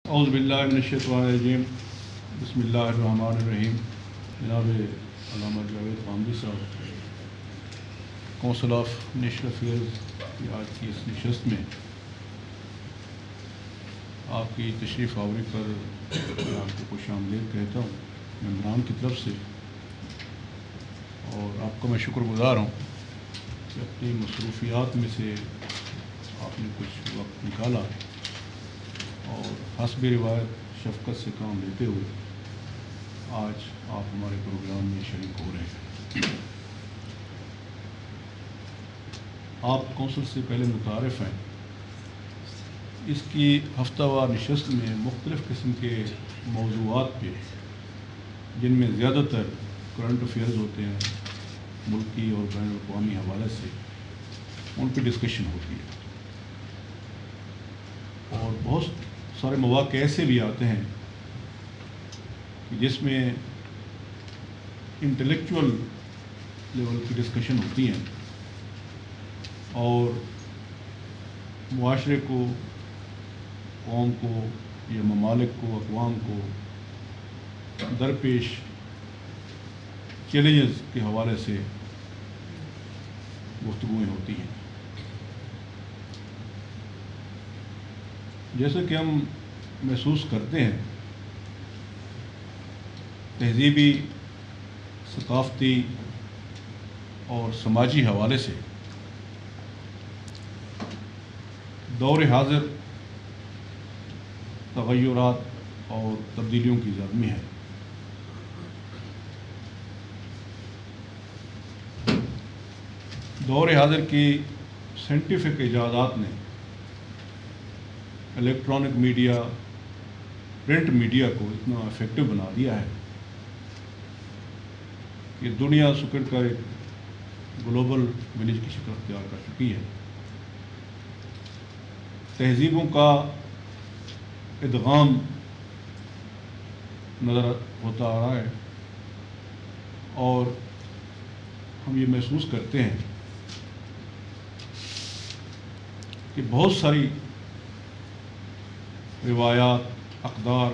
اعوذ باللہ من الشیطان الرجیم بسم اللہ الرحمن الرحیم۔ جناب علامہ جاوید غامدی صاحب، کونسل آف نیشنل افیئرز کی آج کی اس نشست میں آپ کی تشریف آوری پر میں آپ کو خوش آمدید کہتا ہوں ممبران کی طرف سے، اور آپ کا میں شکر گزار ہوں کہ اپنی مصروفیات میں سے آپ نے کچھ وقت نکالا اور حسب روایت شفقت سے کام لیتے ہوئے آج آپ ہمارے پروگرام میں شریک ہو رہے ہیں۔ آپ کونسل سے پہلے متعارف ہیں۔ اس کی ہفتہ وار نشست میں مختلف قسم کے موضوعات پہ، جن میں زیادہ تر کرنٹ افیئرز ہوتے ہیں ملکی اور بین الاقوامی حوالے سے، ان پہ ڈسکشن ہوتی ہے، اور بہت سارے مواقع ایسے بھی آتے ہیں کہ جس میں انٹلیکچول لیول کی ڈسکشن ہوتی ہیں اور معاشرے کو، قوم کو یا ممالک کو، اقوام کو درپیش چیلنجز کے حوالے سے گفتگویں ہوتی ہیں۔ جیسے کہ ہم محسوس کرتے ہیں، تہذیبی، ثقافتی اور سماجی حوالے سے دور حاضر تغیرات اور تبدیلیوں کی زد میں ہے۔ دور حاضر کی سائنٹیفک ایجادات نے الیکٹرانک میڈیا، پرنٹ میڈیا کو اتنا افیکٹو بنا دیا ہے کہ دنیا سکڑ کر ایک گلوبل ولیج کی شکل اختیار کر چکی ہے۔ تہذیبوں کا ادغام نظر ہوتا آ رہا ہے، اور ہم یہ محسوس کرتے ہیں کہ بہت ساری روایات، اقدار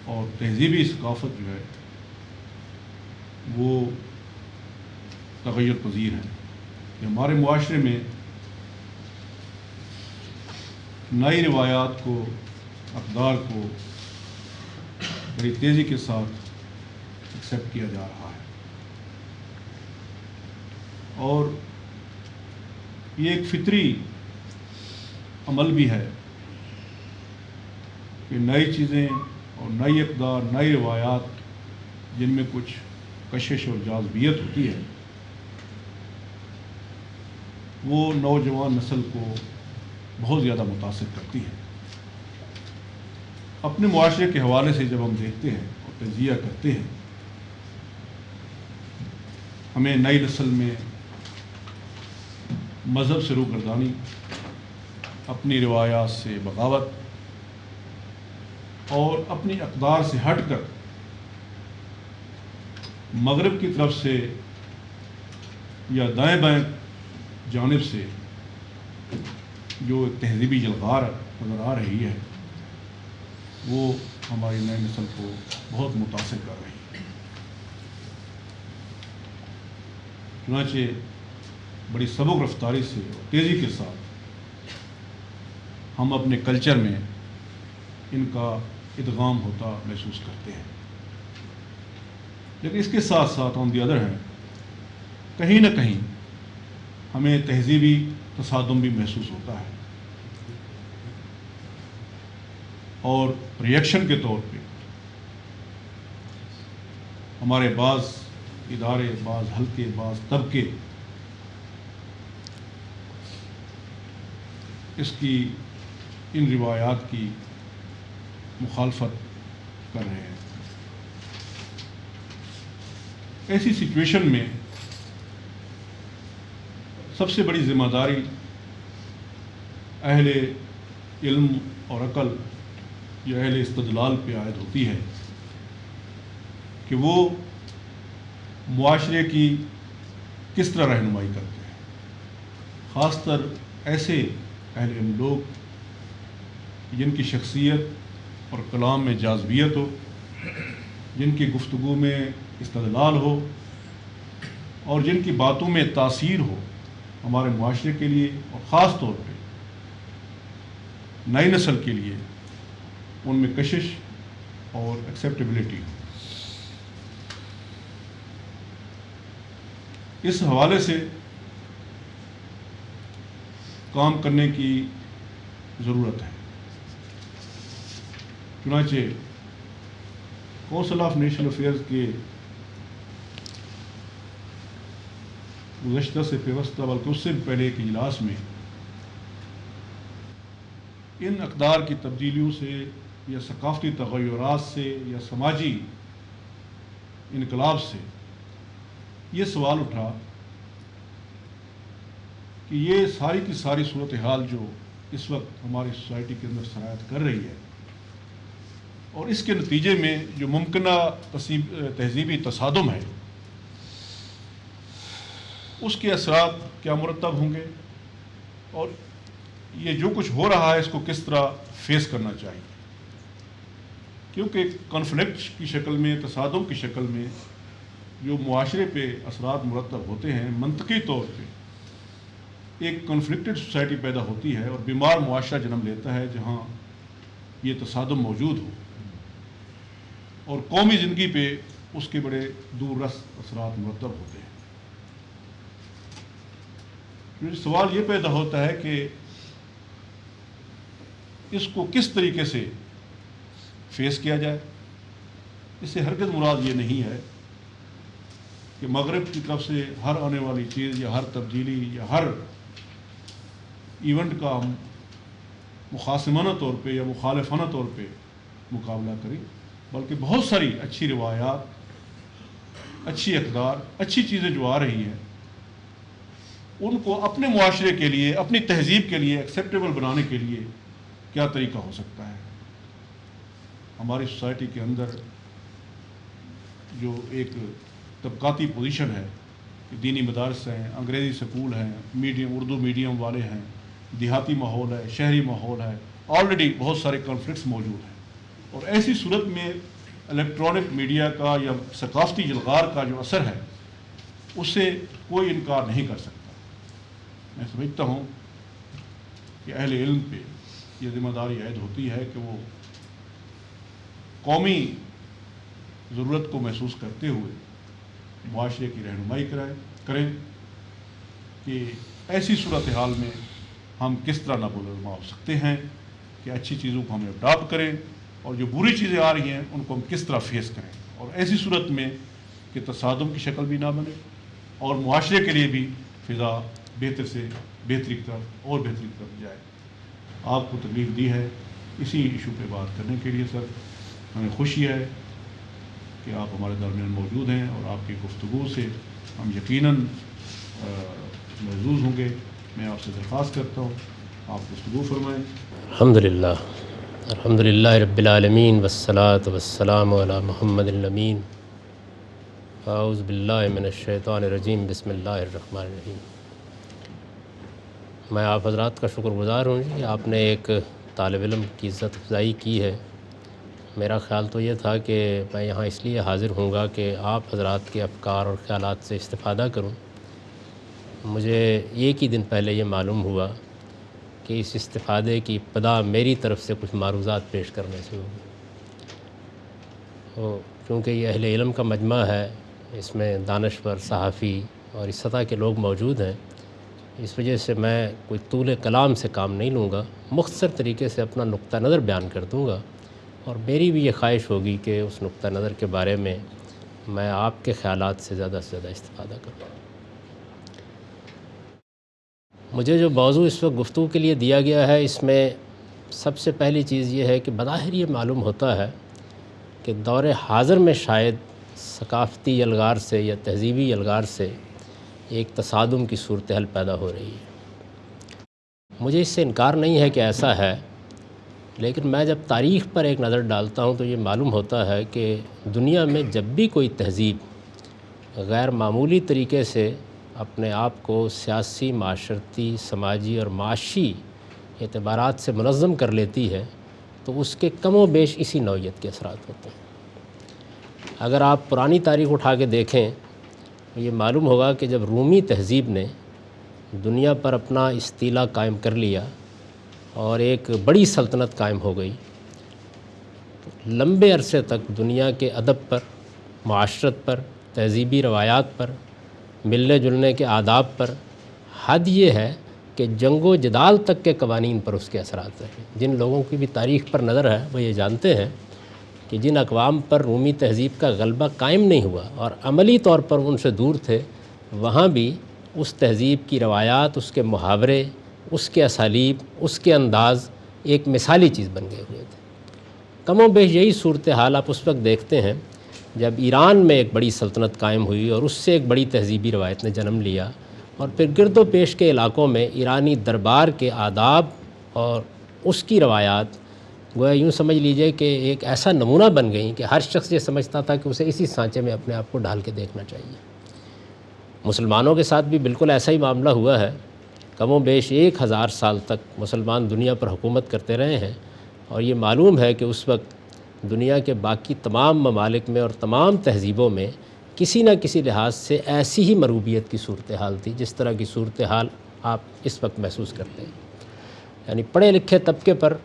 اور تہذیبی ثقافت جو ہے وہ تغیر پذیر ہے کہ ہمارے معاشرے میں نئی روایات کو، اقدار کو بڑی تیزی کے ساتھ ایکسیپٹ کیا جا رہا ہے، اور یہ ایک فطری عمل بھی ہے کہ نئی چیزیں اور نئی اقدار، نئی روایات جن میں کچھ کشش اور جاذبیت ہوتی ہے، وہ نوجوان نسل کو بہت زیادہ متاثر کرتی ہے۔ اپنے معاشرے کے حوالے سے جب ہم دیکھتے ہیں اور تجزیہ کرتے ہیں، ہمیں نئی نسل میں مذہب سے روگردانی، اپنی روایات سے بغاوت اور اپنی اقدار سے ہٹ کر مغرب کی طرف سے یا دائیں بائیں جانب سے جو ایک تہذیبی جلغار نظر آ رہی ہے، وہ ہماری نئی نسل کو بہت متاثر کر رہی ہے۔ چنانچہ بڑی سبک رفتاری سے اور تیزی کے ساتھ ہم اپنے کلچر میں ان کا ادغام ہوتا محسوس کرتے ہیں، لیکن اس کے ساتھ ساتھ آن دی ادر ہینڈ کہیں نہ کہیں ہمیں تہذیبی تصادم بھی محسوس ہوتا ہے، اور ریئیکشن کے طور پہ ہمارے بعض ادارے، بعض حلقے، بعض طبقے اس کی، ان روایات کی مخالفت کر رہے ہیں۔ ایسی سچویشن میں سب سے بڑی ذمہ داری اہل علم اور عقل یا اہل استدلال پہ عائد ہوتی ہے کہ وہ معاشرے کی کس طرح رہنمائی کرتے ہیں، خاص طر ایسے اہل علم لوگ جن کی شخصیت اور کلام میں جاذبیت ہو، جن کی گفتگو میں استدلال ہو اور جن کی باتوں میں تاثیر ہو ہمارے معاشرے کے لیے اور خاص طور پہ نئی نسل کے لیے، ان میں کشش اور ایکسیپٹیبلٹی ہو۔ اس حوالے سے کام کرنے کی ضرورت ہے۔ چنانچہ کونسل آف نیشنل افیئرز کے گزشتہ سے پیوستہ بلکہ اس سے بھی پہلے ایک اجلاس میں ان اقدار کی تبدیلیوں سے یا ثقافتی تغیرات سے یا سماجی انقلاب سے یہ سوال اٹھا کہ یہ ساری کی ساری صورتحال جو اس وقت ہماری سوسائٹی کے اندر سرایت کر رہی ہے اور اس کے نتیجے میں جو ممکنہ تہذیبی تصادم ہے، اس کے اثرات کیا مرتب ہوں گے اور یہ جو کچھ ہو رہا ہے اس کو کس طرح فیس کرنا چاہیے، کیونکہ کنفلکٹ کی شکل میں، تصادم کی شکل میں جو معاشرے پہ اثرات مرتب ہوتے ہیں، منطقی طور پہ ایک کنفلکٹڈ سوسائٹی پیدا ہوتی ہے اور بیمار معاشرہ جنم لیتا ہے جہاں یہ تصادم موجود ہو، اور قومی زندگی پہ اس کے بڑے دور رس اثرات مرتب ہوتے ہیں۔ سوال یہ پیدا ہوتا ہے کہ اس کو کس طریقے سے فیس کیا جائے۔ اس سے ہرگز مراد یہ نہیں ہے کہ مغرب کی طرف سے ہر آنے والی چیز یا ہر تبدیلی یا ہر ایونٹ کا ہم مخاصمانہ طور پہ یا مخالفانہ طور پہ مقابلہ کریں، بلکہ بہت ساری اچھی روایات، اچھی اقدار، اچھی چیزیں جو آ رہی ہیں ان کو اپنے معاشرے کے لیے، اپنی تہذیب کے لیے ایکسیپٹیبل بنانے کے لیے کیا طریقہ ہو سکتا ہے۔ ہماری سوسائٹی کے اندر جو ایک طبقاتی پوزیشن ہے کہ دینی مدارس ہیں، انگریزی سکول ہیں، اردو میڈیم والے ہیں، دیہاتی ماحول ہے، شہری ماحول ہے، آلریڈی بہت سارے کنفلکٹس موجود ہیں، اور ایسی صورت میں الیکٹرانک میڈیا کا یا ثقافتی جلغار کا جو اثر ہے اس سے کوئی انکار نہیں کر سکتا۔ میں سمجھتا ہوں کہ اہل علم پہ یہ ذمہ داری عائد ہوتی ہے کہ وہ قومی ضرورت کو محسوس کرتے ہوئے معاشرے کی رہنمائی کریں کہ ایسی صورتحال میں ہم کس طرح نابودرما ہو سکتے ہیں، کہ اچھی چیزوں کو ہمیں اڈاپٹ کریں اور جو بری چیزیں آ رہی ہیں ان کو ہم کس طرح فیس کریں، اور ایسی صورت میں کہ تصادم کی شکل بھی نہ بنے اور معاشرے کے لیے بھی فضا بہتر سے بہتری کی طرف اور بہتری کی طرف جائے۔ آپ کو تکلیف دی ہے اسی ایشو پہ بات کرنے کے لیے سر، ہمیں خوشی ہے کہ آپ ہمارے درمیان موجود ہیں اور آپ کی گفتگو سے ہم یقیناً محظوظ ہوں گے۔ میں آپ سے درخواست کرتا ہوں آپ گفتگو فرمائیں۔ الحمدللہ رب العالمین والصلاة والسلام علی محمد الامین۔ اعوذ باللہ من الشیطان الرجیم، بسم اللہ الرحمن الرحیم۔ میں آپ حضرات کا شکر گزار ہوں کہ آپ نے ایک طالب علم کی عزت افزائی کی ہے۔ میرا خیال تو یہ تھا کہ میں یہاں اس لیے حاضر ہوں گا کہ آپ حضرات کے افکار اور خیالات سے استفادہ کروں۔ مجھے ایک ہی دن پہلے یہ معلوم ہوا کہ اس استفادے کی ابتدا میری طرف سے کچھ معروضات پیش کرنے سے ہوگی۔ کیونکہ یہ اہل علم کا مجمع ہے، اس میں دانشور، صحافی اور اس سطح کے لوگ موجود ہیں، اس وجہ سے میں کوئی طول کلام سے کام نہیں لوں گا، مختصر طریقے سے اپنا نقطہ نظر بیان کر دوں گا، اور میری بھی یہ خواہش ہوگی کہ اس نقطہ نظر کے بارے میں میں آپ کے خیالات سے زیادہ استفادہ کروں۔ مجھے جو موضوع اس وقت گفتگو کے لیے دیا گیا ہے، اس میں سب سے پہلی چیز یہ ہے کہ بظاہر یہ معلوم ہوتا ہے کہ دور حاضر میں شاید ثقافتی الغار سے یا تہذیبی الغار سے ایک تصادم کی صورتحال پیدا ہو رہی ہے۔ مجھے اس سے انکار نہیں ہے کہ ایسا ہے، لیکن میں جب تاریخ پر ایک نظر ڈالتا ہوں تو یہ معلوم ہوتا ہے کہ دنیا میں جب بھی کوئی تہذیب غیر معمولی طریقے سے اپنے آپ کو سیاسی، معاشرتی، سماجی اور معاشی اعتبارات سے منظم کر لیتی ہے تو اس کے کم و بیش اسی نوعیت کے اثرات ہوتے ہیں۔ اگر آپ پرانی تاریخ اٹھا کے دیکھیں تو یہ معلوم ہوگا کہ جب رومی تہذیب نے دنیا پر اپنا استیلا قائم کر لیا اور ایک بڑی سلطنت قائم ہو گئی، تو لمبے عرصے تک دنیا کے ادب پر، معاشرت پر، تہذیبی روایات پر، ملنے جلنے کے آداب پر حد یہ ہے کہ جنگ و جدال تک کے قوانین پر اس کے اثرات رہے۔ جن لوگوں کی بھی تاریخ پر نظر ہے وہ یہ جانتے ہیں کہ جن اقوام پر رومی تہذیب کا غلبہ قائم نہیں ہوا اور عملی طور پر ان سے دور تھے، وہاں بھی اس تہذیب کی روایات، اس کے محاورے، اس کے اسالیب، اس کے انداز ایک مثالی چیز بن گئے ہوئے تھے۔ کم و بیش یہی صورتحال آپ اس وقت دیکھتے ہیں جب ایران میں ایک بڑی سلطنت قائم ہوئی اور اس سے ایک بڑی تہذیبی روایت نے جنم لیا، اور پھر گرد و پیش کے علاقوں میں ایرانی دربار کے آداب اور اس کی روایات گویا یوں سمجھ لیجئے کہ ایک ایسا نمونہ بن گئیں کہ ہر شخص یہ سمجھتا تھا کہ اسے اسی سانچے میں اپنے آپ کو ڈال کے دیکھنا چاہیے۔ مسلمانوں کے ساتھ بھی بالکل ایسا ہی معاملہ ہوا ہے۔ کم و بیش 1000 سال تک مسلمان دنیا پر حکومت کرتے رہے ہیں، اور یہ معلوم ہے کہ اس وقت دنیا کے باقی تمام ممالک میں اور تمام تہذیبوں میں کسی نہ کسی لحاظ سے ایسی ہی مروبیت کی صورتحال تھی جس طرح کی صورتحال آپ اس وقت محسوس کرتے ہیں۔ یعنی پڑھے لکھے طبقے پر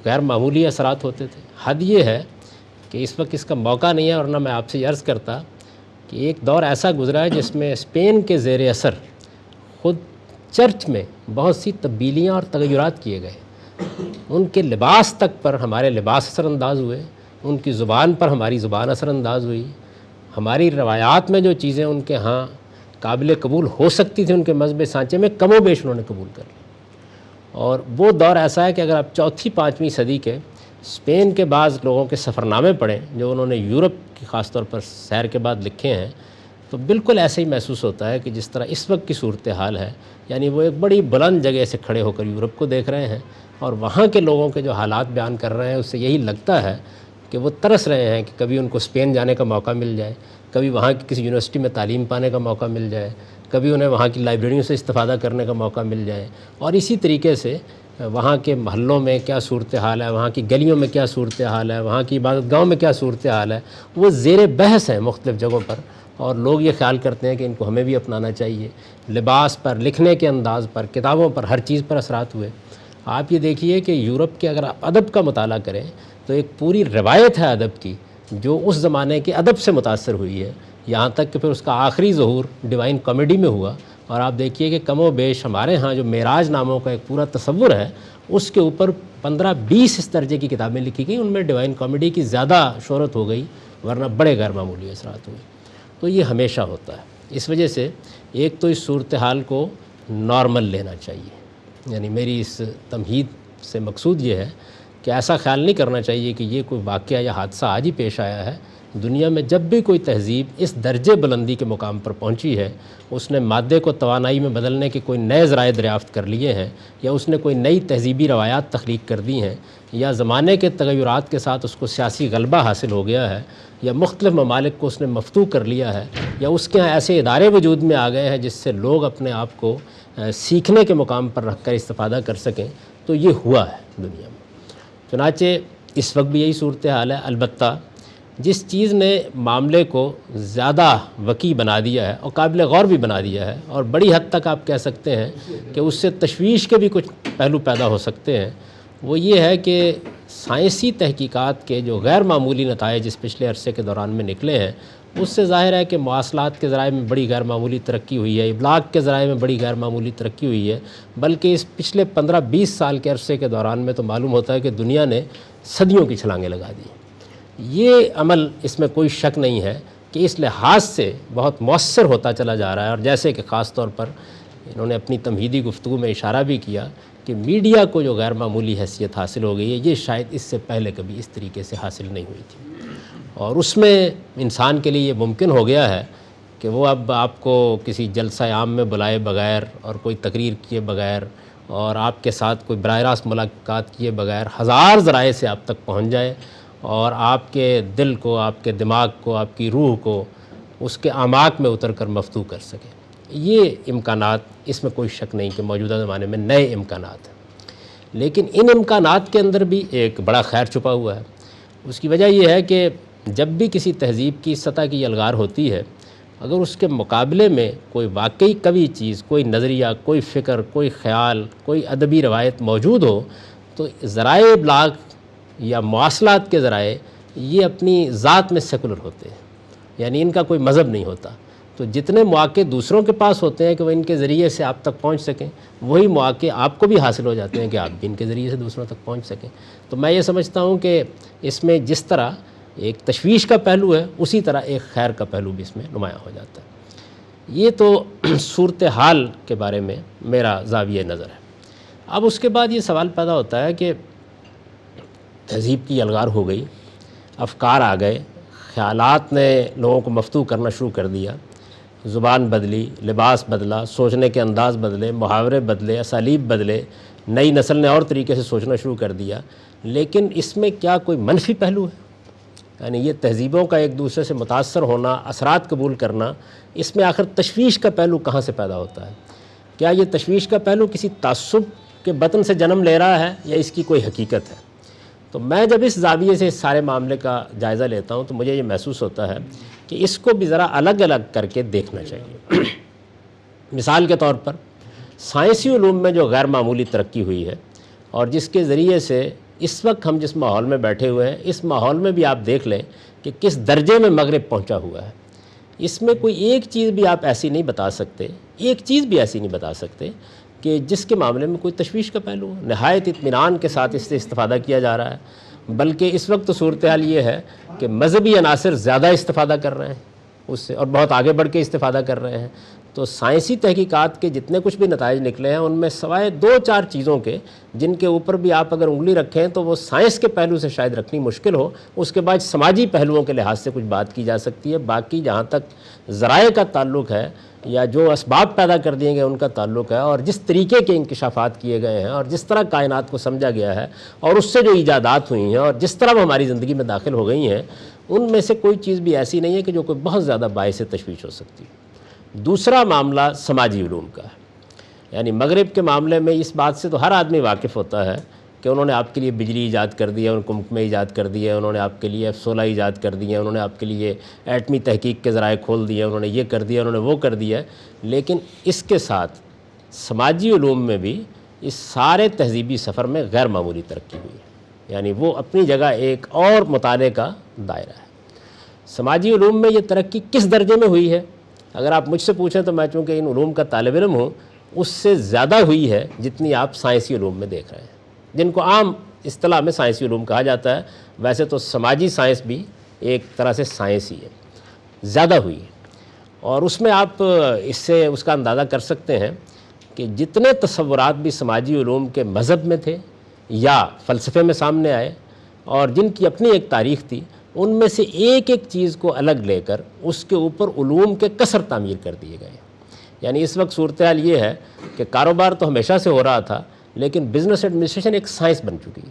غیر معمولی اثرات ہوتے تھے۔ حد یہ ہے کہ اس وقت اس کا موقع نہیں ہے، ورنہ میں آپ سے عرض کرتا کہ ایک دور ایسا گزرا ہے جس میں اسپین کے زیر اثر خود چرچ میں بہت سی تبدیلیاں اور تغیرات کیے گئے۔ ان کے لباس تک پر ہمارے لباس اثر انداز ہوئے، ان کی زبان پر ہماری زبان اثر انداز ہوئی، ہماری روایات میں جو چیزیں ان کے ہاں قابل قبول ہو سکتی تھیں ان کے مذہب سانچے میں کم و بیش انہوں نے قبول کر لی۔ اور وہ دور ایسا ہے کہ اگر آپ 4ویں 5ویں صدی کے اسپین کے بعض لوگوں کے سفرنامے پڑھیں جو انہوں نے یورپ کی خاص طور پر سیر کے بعد لکھے ہیں، تو بالکل ایسے ہی محسوس ہوتا ہے کہ جس طرح اس وقت کی صورتحال ہے۔ یعنی وہ ایک بڑی بلند جگہ سے کھڑے ہو کر یورپ کو دیکھ رہے ہیں اور وہاں کے لوگوں کے جو حالات بیان کر رہے ہیں اس سے یہی لگتا ہے کہ وہ ترس رہے ہیں کہ کبھی ان کو اسپین جانے کا موقع مل جائے، کبھی وہاں کی کسی یونیورسٹی میں تعلیم پانے کا موقع مل جائے، کبھی انہیں وہاں کی لائبریریوں سے استفادہ کرنے کا موقع مل جائے، اور اسی طریقے سے وہاں کے محلوں میں کیا صورتحال ہے، وہاں کی گلیوں میں کیا صورتحال ہے، وہاں کی عبادت گاہوں میں کیا صورتحال ہے، وہ زیر بحث ہیں مختلف جگہوں پر، اور لوگ یہ خیال کرتے ہیں کہ ان کو ہمیں بھی اپنانا چاہیے۔ لباس پر، لکھنے کے انداز پر، کتابوں پر، ہر چیز پر اثرات ہوئے۔ آپ یہ دیکھیے کہ یورپ کے اگر آپ ادب کا مطالعہ کریں تو ایک پوری روایت ہے ادب کی جو اس زمانے کے ادب سے متاثر ہوئی ہے، یہاں تک کہ پھر اس کا آخری ظہور ڈیوائن کامیڈی میں ہوا۔ اور آپ دیکھیے کہ کم و بیش ہمارے ہاں جو معراج ناموں کا ایک پورا تصور ہے اس کے اوپر 15-20 اس درجے کی کتابیں لکھی گئیں، ان میں ڈیوائن کامیڈی کی زیادہ شہرت ہو گئی، ورنہ بڑے غیر معمولی اثرات ہوئے۔ تو یہ ہمیشہ ہوتا ہے۔ اس وجہ سے ایک تو اس صورتحال کو نارمل لینا چاہیے، یعنی میری اس تمہید سے مقصود یہ ہے کہ ایسا خیال نہیں کرنا چاہیے کہ یہ کوئی واقعہ یا حادثہ آج ہی پیش آیا ہے۔ دنیا میں جب بھی کوئی تہذیب اس درجے بلندی کے مقام پر پہنچی ہے، اس نے مادے کو توانائی میں بدلنے کے کوئی نئے ذرائع دریافت کر لیے ہیں، یا اس نے کوئی نئی تہذیبی روایات تخلیق کر دی ہیں، یا زمانے کے تغیرات کے ساتھ اس کو سیاسی غلبہ حاصل ہو گیا ہے، یا مختلف ممالک کو اس نے مفتوح کر لیا ہے، یا اس کے ہاں ایسے ادارے وجود میں آ گئے ہیں جس سے لوگ اپنے آپ کو سیکھنے کے مقام پر رکھ کر استفادہ کر سکیں، تو یہ ہوا ہے دنیا میں۔ چنانچہ اس وقت بھی یہی صورتحال ہے۔ البتہ جس چیز نے معاملے کو زیادہ وسیع بنا دیا ہے اور قابل غور بھی بنا دیا ہے، اور بڑی حد تک آپ کہہ سکتے ہیں کہ اس سے تشویش کے بھی کچھ پہلو پیدا ہو سکتے ہیں، وہ یہ ہے کہ سائنسی تحقیقات کے جو غیر معمولی نتائج اس پچھلے عرصے کے دوران میں نکلے ہیں، اس سے ظاہر ہے کہ مواصلات کے ذرائع میں بڑی غیر معمولی ترقی ہوئی ہے، ابلاغ کے ذرائع میں بڑی غیر معمولی ترقی ہوئی ہے، بلکہ اس پچھلے 15-20 سال کے عرصے کے دوران میں تو معلوم ہوتا ہے کہ دنیا نے صدیوں کی چھلانگیں لگا دی۔ یہ عمل اس میں کوئی شک نہیں ہے کہ اس لحاظ سے بہت مؤثر ہوتا چلا جا رہا ہے، اور جیسے کہ خاص طور پر انہوں نے اپنی تمہیدی گفتگو میں اشارہ بھی کیا کہ میڈیا کو جو غیر معمولی حیثیت حاصل ہو گئی ہے، یہ شاید اس سے پہلے کبھی اس طریقے سے حاصل نہیں ہوئی تھی، اور اس میں انسان کے لیے یہ ممکن ہو گیا ہے کہ وہ اب آپ کو کسی جلسہ عام میں بلائے بغیر اور کوئی تقریر کیے بغیر اور آپ کے ساتھ کوئی براہ راست ملاقات کیے بغیر ہزار ذرائع سے آپ تک پہنچ جائے، اور آپ کے دل کو، آپ کے دماغ کو، آپ کی روح کو اس کے اعماق میں اتر کر مفتوح کر سکے۔ یہ امکانات، اس میں کوئی شک نہیں کہ موجودہ زمانے میں نئے امکانات ہیں۔ لیکن ان امکانات کے اندر بھی ایک بڑا خیر چھپا ہوا ہے۔ اس کی وجہ یہ ہے کہ جب بھی کسی تہذیب کی سطح کی الغار ہوتی ہے، اگر اس کے مقابلے میں کوئی واقعی قوی چیز، کوئی نظریہ، کوئی فکر، کوئی خیال، کوئی ادبی روایت موجود ہو، تو ذرائع ابلاغ یا مواصلات کے ذرائع یہ اپنی ذات میں سیکولر ہوتے ہیں، یعنی ان کا کوئی مذہب نہیں ہوتا۔ تو جتنے مواقع دوسروں کے پاس ہوتے ہیں کہ وہ ان کے ذریعے سے آپ تک پہنچ سکیں، وہی مواقع آپ کو بھی حاصل ہو جاتے ہیں کہ آپ بھی ان کے ذریعے سے دوسروں تک پہنچ سکیں۔ تو میں یہ سمجھتا ہوں کہ اس میں جس طرح ایک تشویش کا پہلو ہے، اسی طرح ایک خیر کا پہلو بھی اس میں نمایاں ہو جاتا ہے۔ یہ تو صورتحال کے بارے میں میرا زاویہ نظر ہے۔ اب اس کے بعد یہ سوال پیدا ہوتا ہے کہ تہذیب کی الغار ہو گئی، افکار آ گئے، خیالات نے لوگوں کو مفتوح کرنا شروع کر دیا، زبان بدلی، لباس بدلا، سوچنے کے انداز بدلے، محاورے بدلے، اسالیب بدلے، نئی نسل نے اور طریقے سے سوچنا شروع کر دیا، لیکن اس میں کیا کوئی منفی پہلو ہے؟ یعنی یہ تہذیبوں کا ایک دوسرے سے متاثر ہونا، اثرات قبول کرنا، اس میں آخر تشویش کا پہلو کہاں سے پیدا ہوتا ہے؟ کیا یہ تشویش کا پہلو کسی تعصب کے بطن سے جنم لے رہا ہے یا اس کی کوئی حقیقت ہے؟ تو میں جب اس زاویے سے اس سارے معاملے کا جائزہ لیتا ہوں تو مجھے یہ محسوس ہوتا ہے کہ اس کو بھی ذرا الگ الگ کر کے دیکھنا چاہیے۔ مثال کے طور پر سائنسی علوم میں جو غیر معمولی ترقی ہوئی ہے اور جس کے ذریعے سے اس وقت ہم جس ماحول میں بیٹھے ہوئے ہیں، اس ماحول میں بھی آپ دیکھ لیں کہ کس درجے میں مغرب پہنچا ہوا ہے۔ اس میں کوئی ایک چیز بھی آپ ایسی نہیں بتا سکتے، ایک چیز بھی ایسی نہیں بتا سکتے کہ جس کے معاملے میں کوئی تشویش کا پہلو ہو۔ نہایت اطمینان کے ساتھ اس سے استفادہ کیا جا رہا ہے، بلکہ اس وقت تو صورتحال یہ ہے کہ مذہبی عناصر زیادہ استفادہ کر رہے ہیں اس سے، اور بہت آگے بڑھ کے استفادہ کر رہے ہیں۔ تو سائنسی تحقیقات کے جتنے کچھ بھی نتائج نکلے ہیں، ان میں سوائے 2-4 چیزوں کے جن کے اوپر بھی آپ اگر انگلی رکھیں تو وہ سائنس کے پہلو سے شاید رکھنی مشکل ہو، اس کے بعد سماجی پہلوؤں کے لحاظ سے کچھ بات کی جا سکتی ہے۔ باقی جہاں تک ذرائع کا تعلق ہے یا جو اسباب پیدا کر دیے گئے ان کا تعلق ہے، اور جس طریقے کے انکشافات کیے گئے ہیں اور جس طرح کائنات کو سمجھا گیا ہے اور اس سے جو ایجادات ہوئی ہیں اور جس طرح وہ ہماری زندگی میں داخل ہو گئی ہیں، ان میں سے کوئی چیز بھی ایسی نہیں ہے کہ جو کوئی بہت زیادہ باعث تشویش ہو سکتی ہے۔ دوسرا معاملہ سماجی علوم کا ہے، یعنی مغرب کے معاملے میں اس بات سے تو ہر آدمی واقف ہوتا ہے کہ انہوں نے آپ کے لیے بجلی ایجاد کر دی ہے، ان کو محکمے ایجاد کر دی ہے، انہوں نے آپ کے لیے F-16 ایجاد کر دی ہے، انہوں نے آپ کے لیے ایٹمی تحقیق کے ذرائع کھول دیے، انہوں نے یہ کر دیا، انہوں نے وہ کر دیا۔ لیکن اس کے ساتھ سماجی علوم میں بھی اس سارے تہذیبی سفر میں غیر معمولی ترقی ہوئی ہے، یعنی وہ اپنی جگہ ایک اور مطالعے کا دائرہ ہے۔ سماجی علوم میں یہ ترقی کس درجے میں ہوئی ہے؟ اگر آپ مجھ سے پوچھیں تو میں چونکہ ان علوم کا طالب علم ہوں، اس سے زیادہ ہوئی ہے جتنی آپ سائنسی علوم میں دیکھ رہے ہیں، جن کو عام اصطلاح میں سائنسی علوم کہا جاتا ہے۔ ویسے تو سماجی سائنس بھی ایک طرح سے سائنس ہی ہے، زیادہ ہوئی ہے۔ اور اس میں آپ اس سے اس کا اندازہ کر سکتے ہیں کہ جتنے تصورات بھی سماجی علوم کے مذہب میں تھے یا فلسفے میں سامنے آئے اور جن کی اپنی ایک تاریخ تھی، ان میں سے ایک ایک چیز کو الگ لے کر اس کے اوپر علوم کے قصر تعمیر کر دیے گئے۔ یعنی اس وقت صورتحال یہ ہے کہ کاروبار تو ہمیشہ سے ہو رہا تھا، لیکن بزنس ایڈمنسٹریشن ایک سائنس بن چکی ہے۔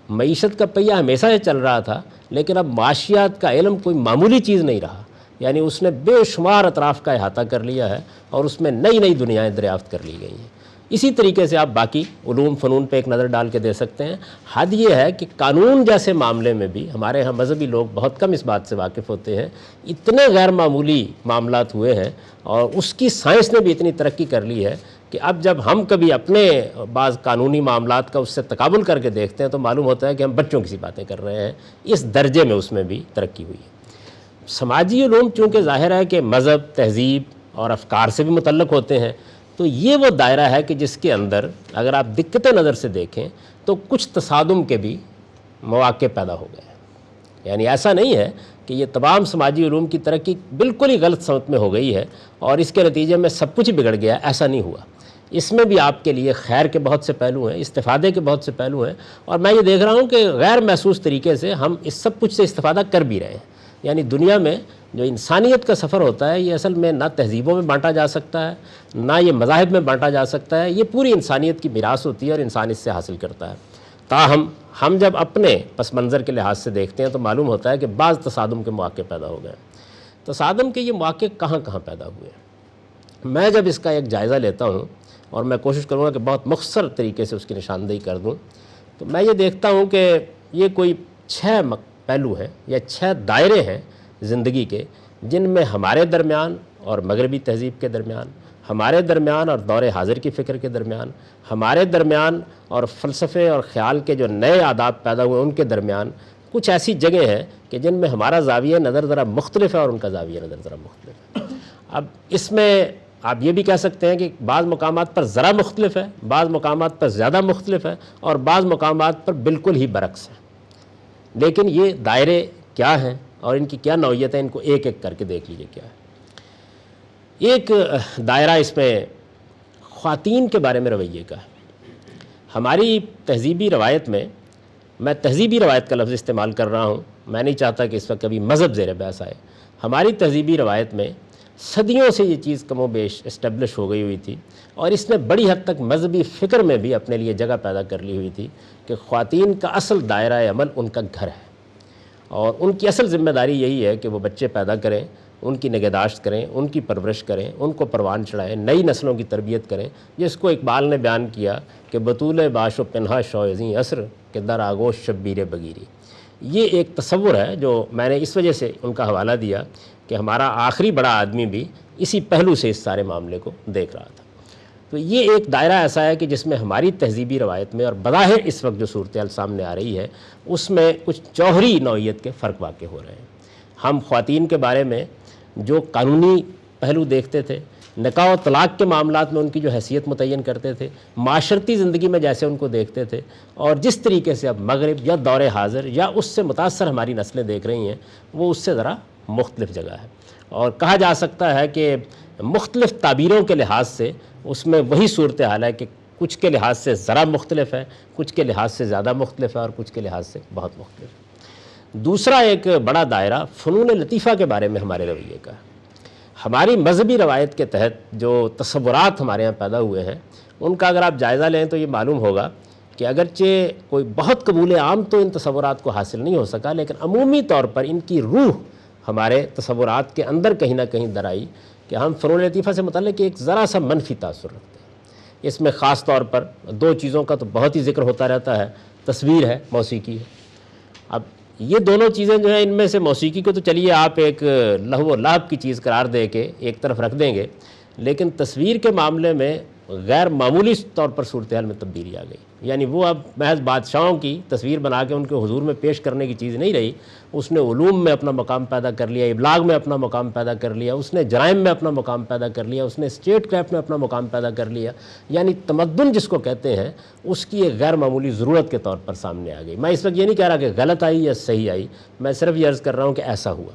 معیشت کا پہیہ ہمیشہ سے چل رہا تھا، لیکن اب معاشیات کا علم کوئی معمولی چیز نہیں رہا، یعنی اس نے بے شمار اطراف کا احاطہ کر لیا ہے اور اس میں نئی نئی دنیایں دریافت کر لی گئی ہیں۔ اسی طریقے سے آپ باقی علوم فنون پہ ایک نظر ڈال کے دے سکتے ہیں۔ حد یہ ہے کہ قانون جیسے معاملے میں بھی ہمارے ہاں مذہبی لوگ بہت کم اس بات سے واقف ہوتے ہیں، اتنے غیر معمولی معاملات ہوئے ہیں اور اس کی سائنس نے بھی اتنی ترقی کر لی ہے کہ اب جب ہم کبھی اپنے بعض قانونی معاملات کا اس سے تقابل کر کے دیکھتے ہیں تو معلوم ہوتا ہے کہ ہم بچوں کی سی باتیں کر رہے ہیں۔ اس درجے میں اس میں بھی ترقی ہوئی ہے۔ سماجی علوم چونکہ ظاہر ہے کہ مذہب، تہذیب اور افکار سے بھی متعلق ہوتے ہیں، تو یہ وہ دائرہ ہے کہ جس کے اندر اگر آپ دقت نظر سے دیکھیں تو کچھ تصادم کے بھی مواقع پیدا ہو گئے ہیں۔ یعنی ایسا نہیں ہے کہ یہ تمام سماجی علوم کی ترقی بالکل ہی غلط سمت میں ہو گئی ہے اور اس کے نتیجے میں سب کچھ بگڑ گیا، ایسا نہیں ہوا۔ اس میں بھی آپ کے لیے خیر کے بہت سے پہلو ہیں، استفادے کے بہت سے پہلو ہیں، اور میں یہ دیکھ رہا ہوں کہ غیر محسوس طریقے سے ہم اس سب کچھ سے استفادہ کر بھی رہے ہیں۔ یعنی دنیا میں جو انسانیت کا سفر ہوتا ہے، یہ اصل میں نہ تہذیبوں میں بانٹا جا سکتا ہے، نہ یہ مذاہب میں بانٹا جا سکتا ہے، یہ پوری انسانیت کی میراث ہوتی ہے اور انسان اس سے حاصل کرتا ہے۔ تاہم ہم جب اپنے پس منظر کے لحاظ سے دیکھتے ہیں تو معلوم ہوتا ہے کہ بعض تصادم کے مواقع پیدا ہو گئے۔ تصادم کے یہ مواقع کہاں کہاں پیدا ہوئے؟ میں جب اس کا ایک جائزہ لیتا ہوں اور میں کوشش کروں گا کہ بہت مختصر طریقے سے اس کی نشاندہی کر دوں، تو میں یہ دیکھتا ہوں کہ یہ کوئی 6 پہلو ہیں یا 6 دائرے ہیں زندگی کے، جن میں ہمارے درمیان اور مغربی تہذیب کے درمیان، ہمارے درمیان اور دور حاضر کی فکر کے درمیان، ہمارے درمیان اور فلسفے اور خیال کے جو نئے آداب پیدا ہوئے ان کے درمیان کچھ ایسی جگہیں ہیں کہ جن میں ہمارا زاویہ نظر ذرا مختلف ہے اور ان کا زاویہ نظر ذرا مختلف ہے۔ اب اس میں آپ یہ بھی کہہ سکتے ہیں کہ بعض مقامات پر ذرا مختلف ہے، بعض مقامات پر زیادہ مختلف ہے، اور بعض مقامات پر بالکل ہی برعکس ہے۔ لیکن یہ دائرے کیا ہیں اور ان کی کیا نوعیت ہے، ان کو ایک ایک کر کے دیکھ لیجئے کیا ہے۔ ایک دائرہ اس میں خواتین کے بارے میں رویے کا ہے۔ ہماری تہذیبی روایت میں تہذیبی روایت کا لفظ استعمال کر رہا ہوں، میں نہیں چاہتا کہ اس وقت کبھی مذہب زیر بحث آئے۔ ہماری تہذیبی روایت میں صدیوں سے یہ چیز کم و بیش اسٹیبلش ہو گئی ہوئی تھی، اور اس نے بڑی حد تک مذہبی فکر میں بھی اپنے لیے جگہ پیدا کر لی ہوئی تھی کہ خواتین کا اصل دائرہ عمل ان کا گھر ہے، اور ان کی اصل ذمہ داری یہی ہے کہ وہ بچے پیدا کریں، ان کی نگہداشت کریں، ان کی پرورش کریں، ان کو پروان چڑھائیں، نئی نسلوں کی تربیت کریں، جس کو اقبال نے بیان کیا کہ بطول باش و پنہا شوزیں عصر کہ در آگوش شبیر بگیری۔ یہ ایک تصور ہے جو میں نے اس وجہ سے ان کا حوالہ دیا کہ ہمارا آخری بڑا آدمی بھی اسی پہلو سے اس سارے معاملے کو دیکھ رہا تھا۔ تو یہ ایک دائرہ ایسا ہے کہ جس میں ہماری تہذیبی روایت میں اور بظاہر اس وقت جو صورتحال سامنے آ رہی ہے اس میں کچھ جوہری نوعیت کے فرق واقع ہو رہے ہیں۔ ہم خواتین کے بارے میں جو قانونی پہلو دیکھتے تھے، نکاح و طلاق کے معاملات میں ان کی جو حیثیت متعین کرتے تھے، معاشرتی زندگی میں جیسے ان کو دیکھتے تھے، اور جس طریقے سے اب مغرب یا دور حاضر یا اس سے متاثر ہماری نسلیں دیکھ رہی ہیں، وہ اس سے ذرا مختلف جگہ ہے۔ اور کہا جا سکتا ہے کہ مختلف تعبیروں کے لحاظ سے اس میں وہی صورتحال ہے کہ کچھ کے لحاظ سے ذرا مختلف ہے، کچھ کے لحاظ سے زیادہ مختلف ہے، اور کچھ کے لحاظ سے بہت مختلف ہے۔ دوسرا ایک بڑا دائرہ فنون لطیفہ کے بارے میں ہمارے رویے کا ہے۔ ہماری مذہبی روایت کے تحت جو تصورات ہمارے ہاں پیدا ہوئے ہیں ان کا اگر آپ جائزہ لیں تو یہ معلوم ہوگا کہ اگرچہ کوئی بہت قبول عام تو ان تصورات کو حاصل نہیں ہو سکا، لیکن عمومی طور پر ان کی روح ہمارے تصورات کے اندر کہیں نہ کہیں در آئی کہ ہم فنون لطیفہ سے متعلق ایک ذرا سا منفی تاثر رکھتے ہیں۔ اس میں خاص طور پر 2 چیزوں کا تو بہت ہی ذکر ہوتا رہتا ہے، تصویر ہے، موسیقی ہے۔ اب یہ دونوں چیزیں جو ہیں، ان میں سے موسیقی کو تو چلیے آپ ایک لہو و لعب کی چیز قرار دے کے ایک طرف رکھ دیں گے، لیکن تصویر کے معاملے میں غیر معمولی طور پر صورتحال میں تبدیلی آ گئی۔ یعنی وہ اب محض بادشاہوں کی تصویر بنا کے ان کے حضور میں پیش کرنے کی چیز نہیں رہی، اس نے علوم میں اپنا مقام پیدا کر لیا، ابلاغ میں اپنا مقام پیدا کر لیا، اس نے جرائم میں اپنا مقام پیدا کر لیا، اس نے اسٹیٹ کرافٹ میں اپنا مقام پیدا کر لیا۔ یعنی تمدن جس کو کہتے ہیں اس کی ایک غیر معمولی ضرورت کے طور پر سامنے آ گئی۔ میں اس وقت یہ نہیں کہہ رہا کہ غلط آئی یا صحیح آئی، میں صرف یہ عرض کر رہا ہوں کہ ایسا ہوا۔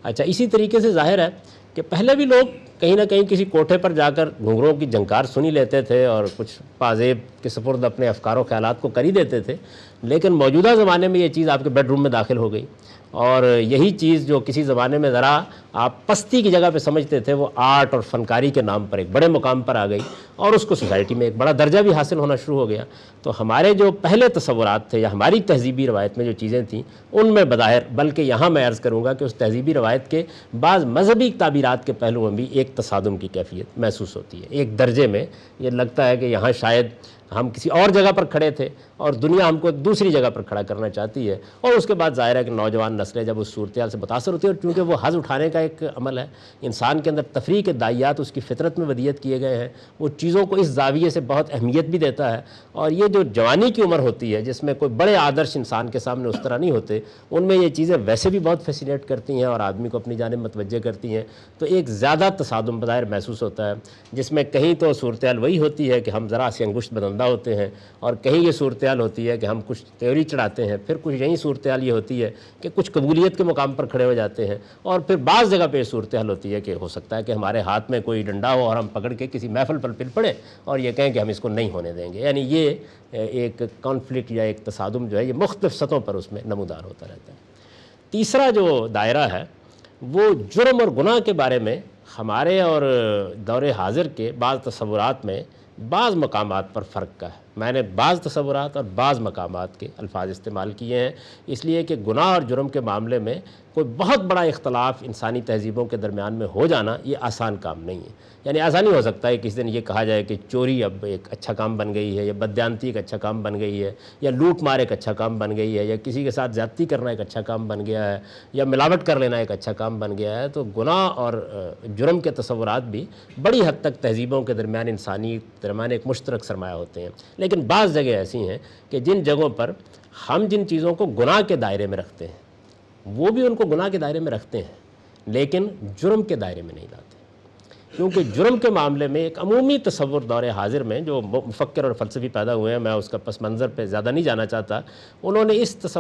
اچھا، اسی طریقے سے ظاہر ہے کہ پہلے بھی لوگ کہیں نہ کہیں کسی کوٹھے پر جا کر گھنگروں کی جھنکار سنی لیتے تھے اور کچھ پازیب کے سپرد اپنے افکار و خیالات کو کر ہی دیتے تھے، لیکن موجودہ زمانے میں یہ چیز آپ کے بیڈ روم میں داخل ہو گئی، اور یہی چیز جو کسی زمانے میں ذرا آپ پستی کی جگہ پہ سمجھتے تھے، وہ آرٹ اور فنکاری کے نام پر ایک بڑے مقام پر آ گئی، اور اس کو سوسائٹی میں ایک بڑا درجہ بھی حاصل ہونا شروع ہو گیا۔ تو ہمارے جو پہلے تصورات تھے یا ہماری تہذیبی روایت میں جو چیزیں تھیں ان میں بظاہر، بلکہ یہاں میں عرض کروں گا کہ اس تہذیبی روایت کے بعض مذہبی تعبیرات کے پہلوؤں میں بھی ایک تصادم کی کیفیت محسوس ہوتی ہے۔ ایک درجے میں یہ لگتا ہے کہ یہاں شاید ہم کسی اور جگہ پر کھڑے تھے اور دنیا ہم کو دوسری جگہ پر کھڑا کرنا چاہتی ہے، اور اس کے بعد ظاہر ہے کہ نوجوان نسلیں جب اس صورتحال سے متاثر ہوتی ہے، اور چونکہ وہ حظ اٹھانے کا ایک عمل ہے، انسان کے اندر تفریح کے داعیات اس کی فطرت میں ودیت کیے گئے ہیں، وہ چیزوں کو اس زاویے سے بہت اہمیت بھی دیتا ہے۔ اور یہ جو جوانی کی عمر ہوتی ہے جس میں کوئی بڑے آدرش انسان کے سامنے اس طرح نہیں ہوتے، ان میں یہ چیزیں ویسے بھی بہت فیسینیٹ کرتی ہیں اور آدمی کو اپنی جانب متوجہ کرتی ہیں، تو ایک زیادہ تصادم بظاہر محسوس ہوتا ہے، جس میں کہیں تو صورتحال وہی ہوتی ہے کہ ہم ذرا سی انگشت بدندہ ہوتے ہیں، اور کہیں یہ صورتحال ہوتی ہے کہ ہم کچھ تیوری چڑھاتے ہیں، پھر کچھ یہی صورتحال یہ ہوتی ہے کہ کچھ قبولیت کے مقام پر کھڑے ہو جاتے ہیں، اور پھر بعض جگہ پہ یہ صورتحال ہوتی ہے کہ ہو سکتا ہے کہ ہمارے ہاتھ میں کوئی ڈنڈا ہو اور ہم پکڑ کے کسی محفل پر پل پڑے اور یہ کہیں کہ ہم اس کو نہیں ہونے دیں گے۔ یعنی یہ ایک کانفلکٹ یا ایک تصادم جو ہے یہ مختلف سطحوں پر اس میں نمودار ہوتا رہتا ہے۔ تیسرا جو دائرہ ہے وہ جرم اور گناہ کے بارے میں ہمارے اور دور حاضر کے بعض تصورات میں بعض مقامات پر فرق کا ہے۔ میں نے بعض تصورات اور بعض مقامات کے الفاظ استعمال کیے ہیں، اس لیے کہ گناہ اور جرم کے معاملے میں کوئی بہت بڑا اختلاف انسانی تہذیبوں کے درمیان میں ہو جانا یہ آسان کام نہیں ہے۔ یعنی ایسا نہیں ہو سکتا ہے کسی دن یہ کہا جائے کہ چوری اب ایک اچھا کام بن گئی ہے، یا بددیانتی ایک اچھا کام بن گئی ہے، یا لوٹ مار ایک اچھا کام بن گئی ہے، یا کسی کے ساتھ زیادتی کرنا ایک اچھا کام بن گیا ہے، یا ملاوٹ کر لینا ایک اچھا کام بن گیا ہے۔ تو گناہ اور جرم کے تصورات بھی بڑی حد تک تہذیبوں کے درمیان انسانی درمیان ایک مشترک سرمایہ ہوتے ہیں، لیکن بعض جگہ ایسی ہیں کہ جن جگہوں پر ہم جن چیزوں کو گناہ کے دائرے میں رکھتے ہیں وہ بھی ان کو گناہ کے دائرے میں رکھتے ہیں، لیکن جرم کے دائرے میں نہیں لاتے، کیونکہ جرم کے معاملے میں ایک عمومی تصور دور حاضر میں جو مفکر اور فلسفی پیدا ہوئے ہیں، میں اس کا پس منظر پہ زیادہ نہیں جانا چاہتا، انہوں نے اس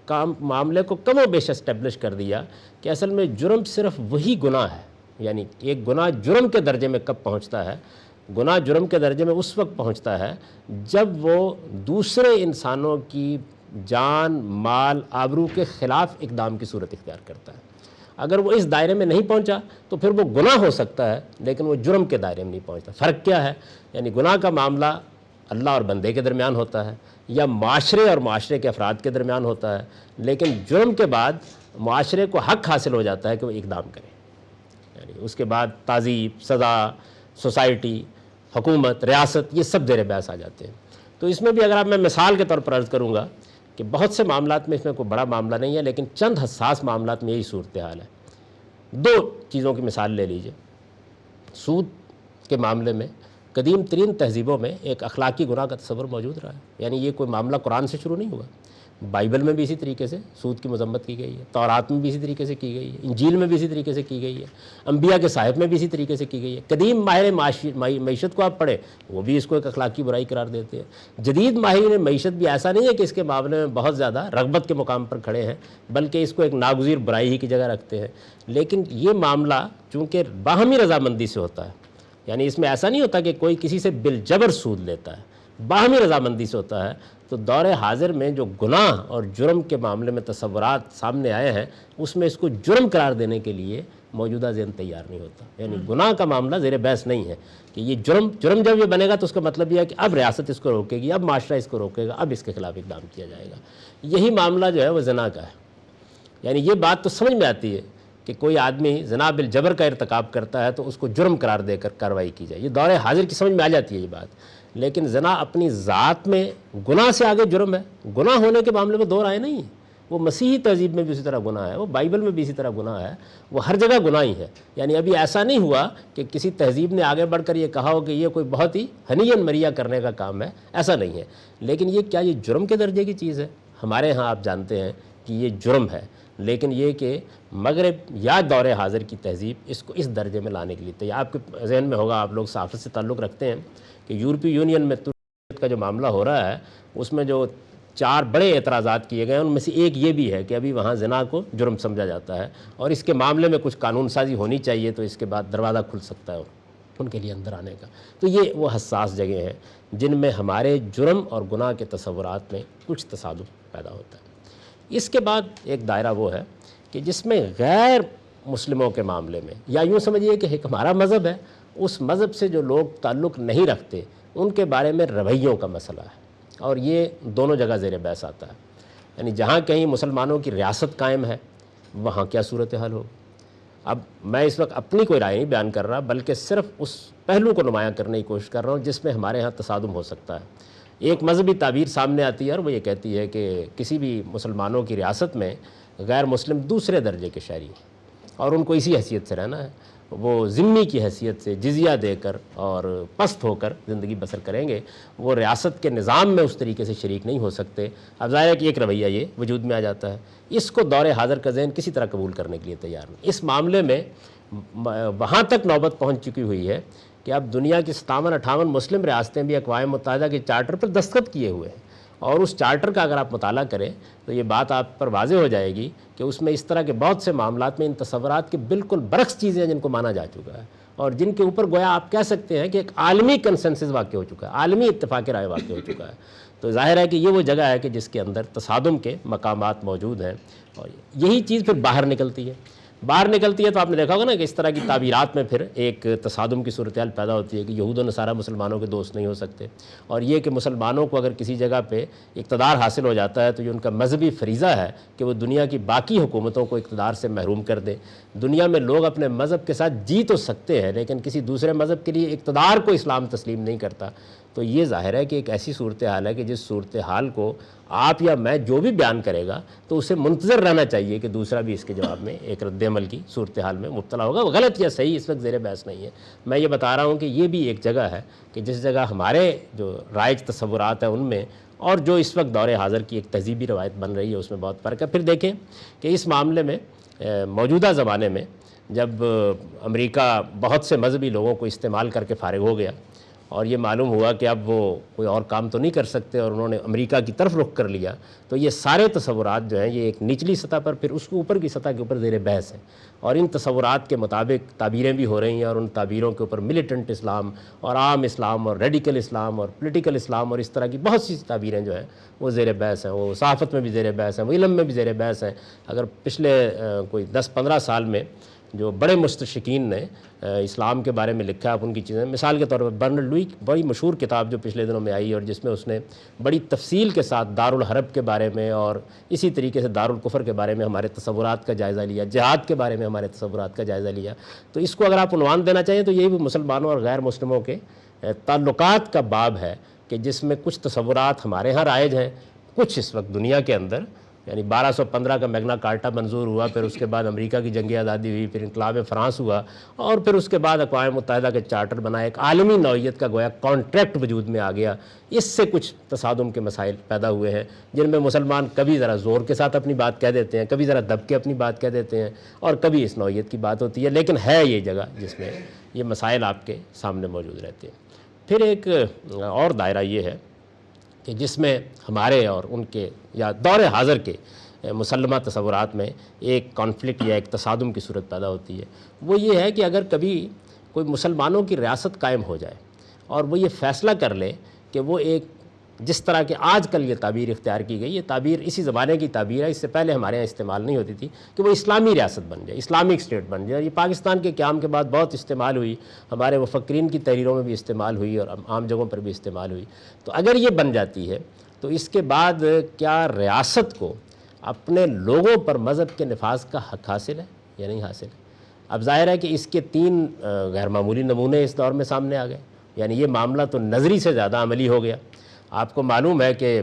معاملے کو کم و بیش اسٹیبلش کر دیا کہ اصل میں جرم صرف وہی گناہ ہے، یعنی ایک گناہ جرم کے درجے میں کب پہنچتا ہے؟ گناہ جرم کے درجے میں اس وقت پہنچتا ہے جب وہ دوسرے انسانوں کی جان، مال، آبرو کے خلاف اقدام کی صورت اختیار کرتا ہے۔ اگر وہ اس دائرے میں نہیں پہنچا تو پھر وہ گناہ ہو سکتا ہے، لیکن وہ جرم کے دائرے میں نہیں پہنچتا۔ فرق کیا ہے؟ یعنی گناہ کا معاملہ اللہ اور بندے کے درمیان ہوتا ہے، یا معاشرے اور معاشرے کے افراد کے درمیان ہوتا ہے، لیکن جرم کے بعد معاشرے کو حق حاصل ہو جاتا ہے کہ وہ اقدام کرے، یعنی اس کے بعد تعذیب، سزا، سوسائٹی، حکومت، ریاست، یہ سب زیر بحث آ جاتے ہیں۔ تو اس میں بھی اگر میں مثال کے طور پر عرض کروں گا کہ بہت سے معاملات میں اس میں کوئی بڑا معاملہ نہیں ہے، لیکن چند حساس معاملات میں یہی صورتحال ہے۔ دو چیزوں کی مثال لے لیجئے۔ سود کے معاملے میں قدیم ترین تہذیبوں میں ایک اخلاقی گناہ کا تصور موجود رہا ہے، یعنی یہ کوئی معاملہ قرآن سے شروع نہیں ہوا، بائبل میں بھی اسی طریقے سے سود کی مذمت کی گئی ہے، تورات میں بھی اسی طریقے سے کی گئی ہے، انجیل میں بھی اسی طریقے سے کی گئی ہے، انبیاء کے صحائف میں بھی اسی طریقے سے کی گئی ہے۔ قدیم ماہر معیشت کو آپ پڑھیں، وہ بھی اس کو ایک اخلاقی برائی قرار دیتے ہیں۔ جدید ماہرین معیشت بھی ایسا نہیں ہے کہ اس کے معاملے میں بہت زیادہ رغبت کے مقام پر کھڑے ہیں، بلکہ اس کو ایک ناگزیر برائی ہی کی جگہ رکھتے ہیں۔ لیکن یہ معاملہ چونکہ باہمی رضامندی سے ہوتا ہے، یعنی اس میں ایسا نہیں ہوتا کہ کوئی کسی سے بالجبر سود لیتا ہے، باہمی رضامندی سے ہوتا ہے، تو دور حاضر میں جو گناہ اور جرم کے معاملے میں تصورات سامنے آئے ہیں، اس میں اس کو جرم قرار دینے کے لیے موجودہ ذہن تیار نہیں ہوتا۔ یعنی گناہ کا معاملہ زیر بحث نہیں ہے کہ یہ جرم جب یہ بنے گا تو اس کا مطلب یہ ہے کہ اب ریاست اس کو روکے گی، اب معاشرہ اس کو روکے گا، اب اس کے خلاف اقدام کیا جائے گا۔ یہی معاملہ جو ہے وہ زنا کا ہے۔ یعنی یہ بات تو سمجھ میں آتی ہے کہ کوئی آدمی زنا بالجبر کا ارتکاب کرتا ہے تو اس کو جرم قرار دے کر کارروائی کی جائے، یہ دور حاضر کی سمجھ میں آ جاتی ہے یہ بات۔ لیکن زنا اپنی ذات میں گناہ سے آگے جرم ہے، گناہ ہونے کے معاملے میں دو رائے نہیں ہے۔ وہ مسیحی تہذیب میں بھی اسی طرح گناہ ہے، وہ بائبل میں بھی اسی طرح گناہ ہے، وہ ہر جگہ گناہ ہی ہے۔ یعنی ابھی ایسا نہیں ہوا کہ کسی تہذیب نے آگے بڑھ کر یہ کہا ہو کہ یہ کوئی بہت ہی ہنین مریا کرنے کا کام ہے، ایسا نہیں ہے۔ لیکن یہ کیا یہ جرم کے درجے کی چیز ہے؟ ہمارے ہاں آپ جانتے ہیں کہ یہ جرم ہے، لیکن یہ کہ مغرب یا دور حاضر کی تہذیب اس کو اس درجے میں لانے کے لیے تیار۔ آپ کے ذہن میں ہوگا، آپ لوگ صحافت سے تعلق رکھتے ہیں، کہ یورپی یونین میں ترک کا جو معاملہ ہو رہا ہے اس میں جو 4 بڑے اعتراضات کیے گئے ہیں، ان میں سے ایک یہ بھی ہے کہ ابھی وہاں زنا کو جرم سمجھا جاتا ہے، اور اس کے معاملے میں کچھ قانون سازی ہونی چاہیے، تو اس کے بعد دروازہ کھل سکتا ہے ان کے لیے اندر آنے کا۔ تو یہ وہ حساس جگہ ہیں جن میں ہمارے جرم اور گناہ کے تصورات میں کچھ تصادم پیدا ہوتا ہے۔ اس کے بعد ایک دائرہ وہ ہے کہ جس میں غیر مسلموں کے معاملے میں، یا یوں سمجھیے کہ ایک ہمارا مذہب ہے، اس مذہب سے جو لوگ تعلق نہیں رکھتے ان کے بارے میں رویوں کا مسئلہ ہے، اور یہ دونوں جگہ زیر بحث آتا ہے۔ یعنی جہاں کہیں مسلمانوں کی ریاست قائم ہے وہاں کیا صورتحال ہو۔ اب میں اس وقت اپنی کوئی رائے نہیں بیان کر رہا، بلکہ صرف اس پہلو کو نمایاں کرنے کی کوشش کر رہا ہوں جس میں ہمارے ہاں تصادم ہو سکتا ہے۔ ایک مذہبی تعبیر سامنے آتی ہے اور وہ یہ کہتی ہے کہ کسی بھی مسلمانوں کی ریاست میں غیر مسلم دوسرے درجے کے شہری ہیں اور ان کو اسی حیثیت سے رہنا ہے، وہ ذمہ کی حیثیت سے جزیہ دے کر اور پست ہو کر زندگی بسر کریں گے، وہ ریاست کے نظام میں اس طریقے سے شریک نہیں ہو سکتے۔ اب ظاہر ہے کہ ایک رویہ یہ وجود میں آ جاتا ہے، اس کو دور حاضر کا ذہن کسی طرح قبول کرنے کے لیے تیار نہیں۔ اس معاملے میں وہاں تک نوبت پہنچ چکی ہوئی ہے کہ اب دنیا کی 57-58 مسلم ریاستیں بھی اقوام متحدہ کے چارٹر پر دستخط کیے ہوئے ہیں، اور اس چارٹر کا اگر آپ مطالعہ کریں تو یہ بات آپ پر واضح ہو جائے گی کہ اس میں اس طرح کے بہت سے معاملات میں ان تصورات کے بالکل برعکس چیزیں ہیں جن کو مانا جا چکا ہے، اور جن کے اوپر گویا آپ کہہ سکتے ہیں کہ ایک عالمی کنسنسس واقع ہو چکا ہے، عالمی اتفاق رائے واقع ہو چکا ہے۔ تو ظاہر ہے کہ یہ وہ جگہ ہے کہ جس کے اندر تصادم کے مقامات موجود ہیں، اور یہی چیز پھر باہر نکلتی ہے۔ باہر نکلتی ہے تو آپ نے دیکھا ہوگا نا کہ اس طرح کی تعبیرات میں پھر ایک تصادم کی صورتحال پیدا ہوتی ہے کہ یہود و نصارہ مسلمانوں کے دوست نہیں ہو سکتے، اور یہ کہ مسلمانوں کو اگر کسی جگہ پہ اقتدار حاصل ہو جاتا ہے تو یہ ان کا مذہبی فریضہ ہے کہ وہ دنیا کی باقی حکومتوں کو اقتدار سے محروم کر دیں۔ دنیا میں لوگ اپنے مذہب کے ساتھ جی تو سکتے ہیں لیکن کسی دوسرے مذہب کے لیے اقتدار کو اسلام تسلیم نہیں کرتا۔ تو یہ ظاہر ہے کہ ایک ایسی صورتحال ہے کہ جس صورتحال کو آپ یا میں جو بھی بیان کرے گا تو اسے منتظر رہنا چاہیے کہ دوسرا بھی اس کے جواب میں ایک رد عمل کی صورتحال میں مبتلا ہوگا۔ غلط یا صحیح اس وقت زیر بحث نہیں ہے، میں یہ بتا رہا ہوں کہ یہ بھی ایک جگہ ہے کہ جس جگہ ہمارے جو رائج تصورات ہیں ان میں اور جو اس وقت دور حاضر کی ایک تہذیبی روایت بن رہی ہے اس میں بہت فرق ہے۔ پھر دیکھیں کہ اس معاملے میں موجودہ زمانے میں جب امریکہ بہت سے مذہبی لوگوں کو استعمال کر کے فارغ ہو گیا اور یہ معلوم ہوا کہ اب وہ کوئی اور کام تو نہیں کر سکتے اور انہوں نے امریکہ کی طرف رخ کر لیا، تو یہ سارے تصورات جو ہیں یہ ایک نچلی سطح پر پھر اس کے اوپر کی سطح کے اوپر زیر بحث ہیں، اور ان تصورات کے مطابق تعبیریں بھی ہو رہی ہیں اور ان تعبیروں کے اوپر ملیٹنٹ اسلام اور عام اسلام اور ریڈیکل اسلام اور پولیٹیکل اسلام اور اس طرح کی بہت سی تعبیریں جو ہیں وہ زیر بحث ہیں، وہ صحافت میں بھی زیر بحث ہیں، وہ علم میں بھی زیر بحث ہیں۔ اگر پچھلے کوئی 10-15 سال میں جو بڑے مستشرقین نے اسلام کے بارے میں لکھا ہے، آپ ان کی چیزیں مثال کے طور پر برنارڈ لوئی بڑی مشہور کتاب جو پچھلے دنوں میں آئی اور جس میں اس نے بڑی تفصیل کے ساتھ دارالحرب کے بارے میں اور اسی طریقے سے دارالکفر کے بارے میں ہمارے تصورات کا جائزہ لیا، جہاد کے بارے میں ہمارے تصورات کا جائزہ لیا۔ تو اس کو اگر آپ عنوان دینا چاہیں تو یہ بھی مسلمانوں اور غیر مسلموں کے تعلقات کا باب ہے کہ جس میں کچھ تصورات ہمارے ہاں رائج ہیں، کچھ اس وقت دنیا کے اندر، یعنی 1215 کا میگنا کارٹا منظور ہوا، پھر اس کے بعد امریکہ کی جنگی آزادی ہوئی، پھر انقلاب فرانس ہوا، اور پھر اس کے بعد اقوام متحدہ کے چارٹر بنا، ایک عالمی نوعیت کا گویا کانٹریکٹ وجود میں آ گیا۔ اس سے کچھ تصادم کے مسائل پیدا ہوئے ہیں جن میں مسلمان کبھی ذرا زور کے ساتھ اپنی بات کہہ دیتے ہیں، کبھی ذرا دب کے اپنی بات کہہ دیتے ہیں، اور کبھی اس نوعیت کی بات ہوتی ہے، لیکن ہے یہ جگہ جس میں یہ مسائل آپ کے سامنے موجود رہتے ہیں۔ پھر ایک اور دائرہ یہ ہے کہ جس میں ہمارے اور ان کے یا دور حاضر کے مسلمہ تصورات میں ایک کانفلکٹ یا ایک تصادم کی صورت پیدا ہوتی ہے، وہ یہ ہے کہ اگر کبھی کوئی مسلمانوں کی ریاست قائم ہو جائے اور وہ یہ فیصلہ کر لے کہ وہ ایک جس طرح کہ آج کل یہ تعبیر اختیار کی گئی، یہ تعبیر اسی زمانے کی تعبیر ہے، اس سے پہلے ہمارے یہاں استعمال نہیں ہوتی تھی، کہ وہ اسلامی ریاست بن جائے، اسلامک اسٹیٹ بن جائے۔ یہ پاکستان کے قیام کے بعد بہت استعمال ہوئی، ہمارے مفکرین کی تحریروں میں بھی استعمال ہوئی اور عام جگہوں پر بھی استعمال ہوئی۔ تو اگر یہ بن جاتی ہے تو اس کے بعد کیا ریاست کو اپنے لوگوں پر مذہب کے نفاذ کا حق حاصل ہے یا نہیں حاصل ہے؟ اب ظاہر ہے کہ اس کے 3 غیر معمولی نمونے اس دور میں سامنے آ گئے، یعنی یہ معاملہ تو نظری سے زیادہ عملی ہو گیا۔ آپ کو معلوم ہے کہ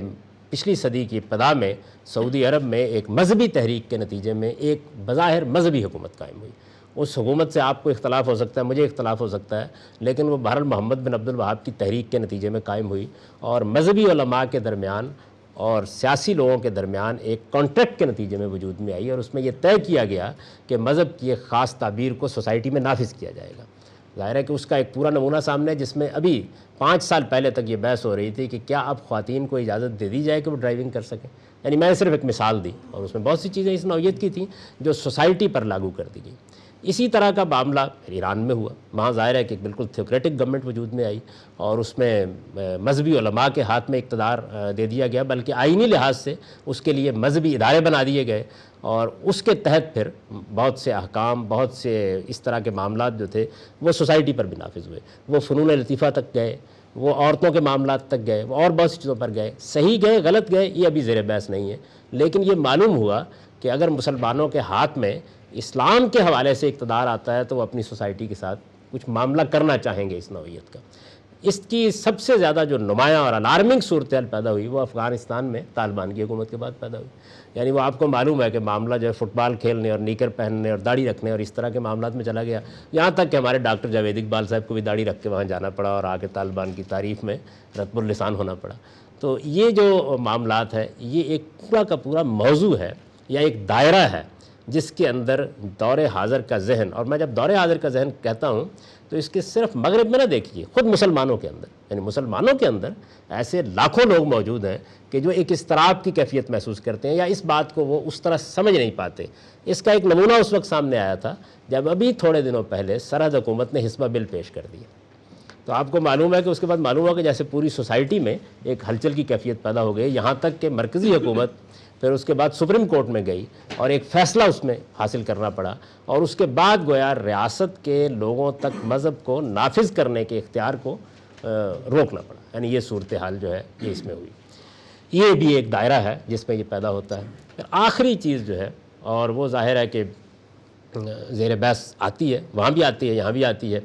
پچھلی صدی کی ابتدا میں سعودی عرب میں ایک مذہبی تحریک کے نتیجے میں ایک بظاہر مذہبی حکومت قائم ہوئی۔ اس حکومت سے آپ کو اختلاف ہو سکتا ہے، مجھے اختلاف ہو سکتا ہے، لیکن وہ بہرحال محمد بن عبد الوہاب کی تحریک کے نتیجے میں قائم ہوئی، اور مذہبی علماء کے درمیان اور سیاسی لوگوں کے درمیان ایک کانٹریکٹ کے نتیجے میں وجود میں آئی، اور اس میں یہ طے کیا گیا کہ مذہب کی ایک خاص تعبیر کو سوسائٹی میں نافذ کیا جائے گا۔ ظاہر ہے کہ اس کا ایک پورا نمونہ سامنے ہے، جس میں ابھی 5 سال پہلے تک یہ بحث ہو رہی تھی کہ کیا اب خواتین کو اجازت دے دی جائے کہ وہ ڈرائیونگ کر سکیں۔ یعنی میں نے صرف ایک مثال دی اور اس میں بہت سی چیزیں اس نوعیت کی تھیں جو سوسائٹی پر لاگو کر دی گئی۔ اسی طرح کا معاملہ ایران میں ہوا، وہاں ظاہر ہے کہ بالکل تھیوکریٹک گورنمنٹ وجود میں آئی اور اس میں مذہبی علماء کے ہاتھ میں اقتدار دے دیا گیا، بلکہ آئینی لحاظ سے اس کے لیے مذہبی ادارے بنا دیے گئے، اور اس کے تحت پھر بہت سے احکام، بہت سے اس طرح کے معاملات جو تھے وہ سوسائٹی پر بھی نافذ ہوئے، وہ فنون لطیفہ تک گئے، وہ عورتوں کے معاملات تک گئے، وہ اور بہت سی چیزوں پر گئے۔ صحیح گئے، غلط گئے، یہ ابھی زیر بحث نہیں ہے، لیکن یہ معلوم ہوا کہ اگر مسلمانوں کے ہاتھ میں اسلام کے حوالے سے اقتدار آتا ہے تو وہ اپنی سوسائٹی کے ساتھ کچھ معاملہ کرنا چاہیں گے اس نوعیت کا۔ اس کی سب سے زیادہ جو نمایاں اور الارمنگ صورتحال پیدا ہوئی وہ افغانستان میں طالبان کی حکومت کے بعد پیدا ہوئی۔ یعنی وہ آپ کو معلوم ہے کہ معاملہ جو ہے فٹ بال کھیلنے اور نیکر پہننے اور داڑھی رکھنے اور اس طرح کے معاملات میں چلا گیا، یہاں تک کہ ہمارے ڈاکٹر جاوید اقبال صاحب کو بھی داڑھی رکھ کے وہاں جانا پڑا اور آ کے طالبان کی تعریف میں رتب اللسان ہونا پڑا۔ تو یہ جو معاملات ہے یہ ایک پورا کا پورا موضوع ہے یا ایک دائرہ ہے جس کے اندر دور حاضر کا ذہن، اور میں جب دور حاضر کا ذہن کہتا ہوں تو اس کے صرف مغرب میں نہ دیکھیے، خود مسلمانوں کے اندر، یعنی مسلمانوں کے اندر ایسے لاکھوں لوگ موجود ہیں کہ جو ایک اضطراب کی کیفیت محسوس کرتے ہیں یا اس بات کو وہ اس طرح سمجھ نہیں پاتے۔ اس کا ایک نمونہ اس وقت سامنے آیا تھا جب ابھی تھوڑے دنوں پہلے سرحد حکومت نے حسبہ بل پیش کر دیا، تو آپ کو معلوم ہے کہ اس کے بعد معلوم ہوا کہ جیسے پوری سوسائٹی میں ایک ہلچل کی کیفیت پیدا ہو گئی، یہاں تک کہ مرکزی حکومت پھر اس کے بعد سپریم کورٹ میں گئی اور ایک فیصلہ اس میں حاصل کرنا پڑا، اور اس کے بعد گویا ریاست کے لوگوں تک مذہب کو نافذ کرنے کے اختیار کو روکنا پڑا۔ یعنی یہ صورتحال جو ہے یہ اس میں ہوئی۔ یہ بھی ایک دائرہ ہے جس میں یہ پیدا ہوتا ہے۔ پھر آخری چیز جو ہے، اور وہ ظاہر ہے کہ زیر بحث آتی ہے، وہاں بھی آتی ہے یہاں بھی آتی ہے،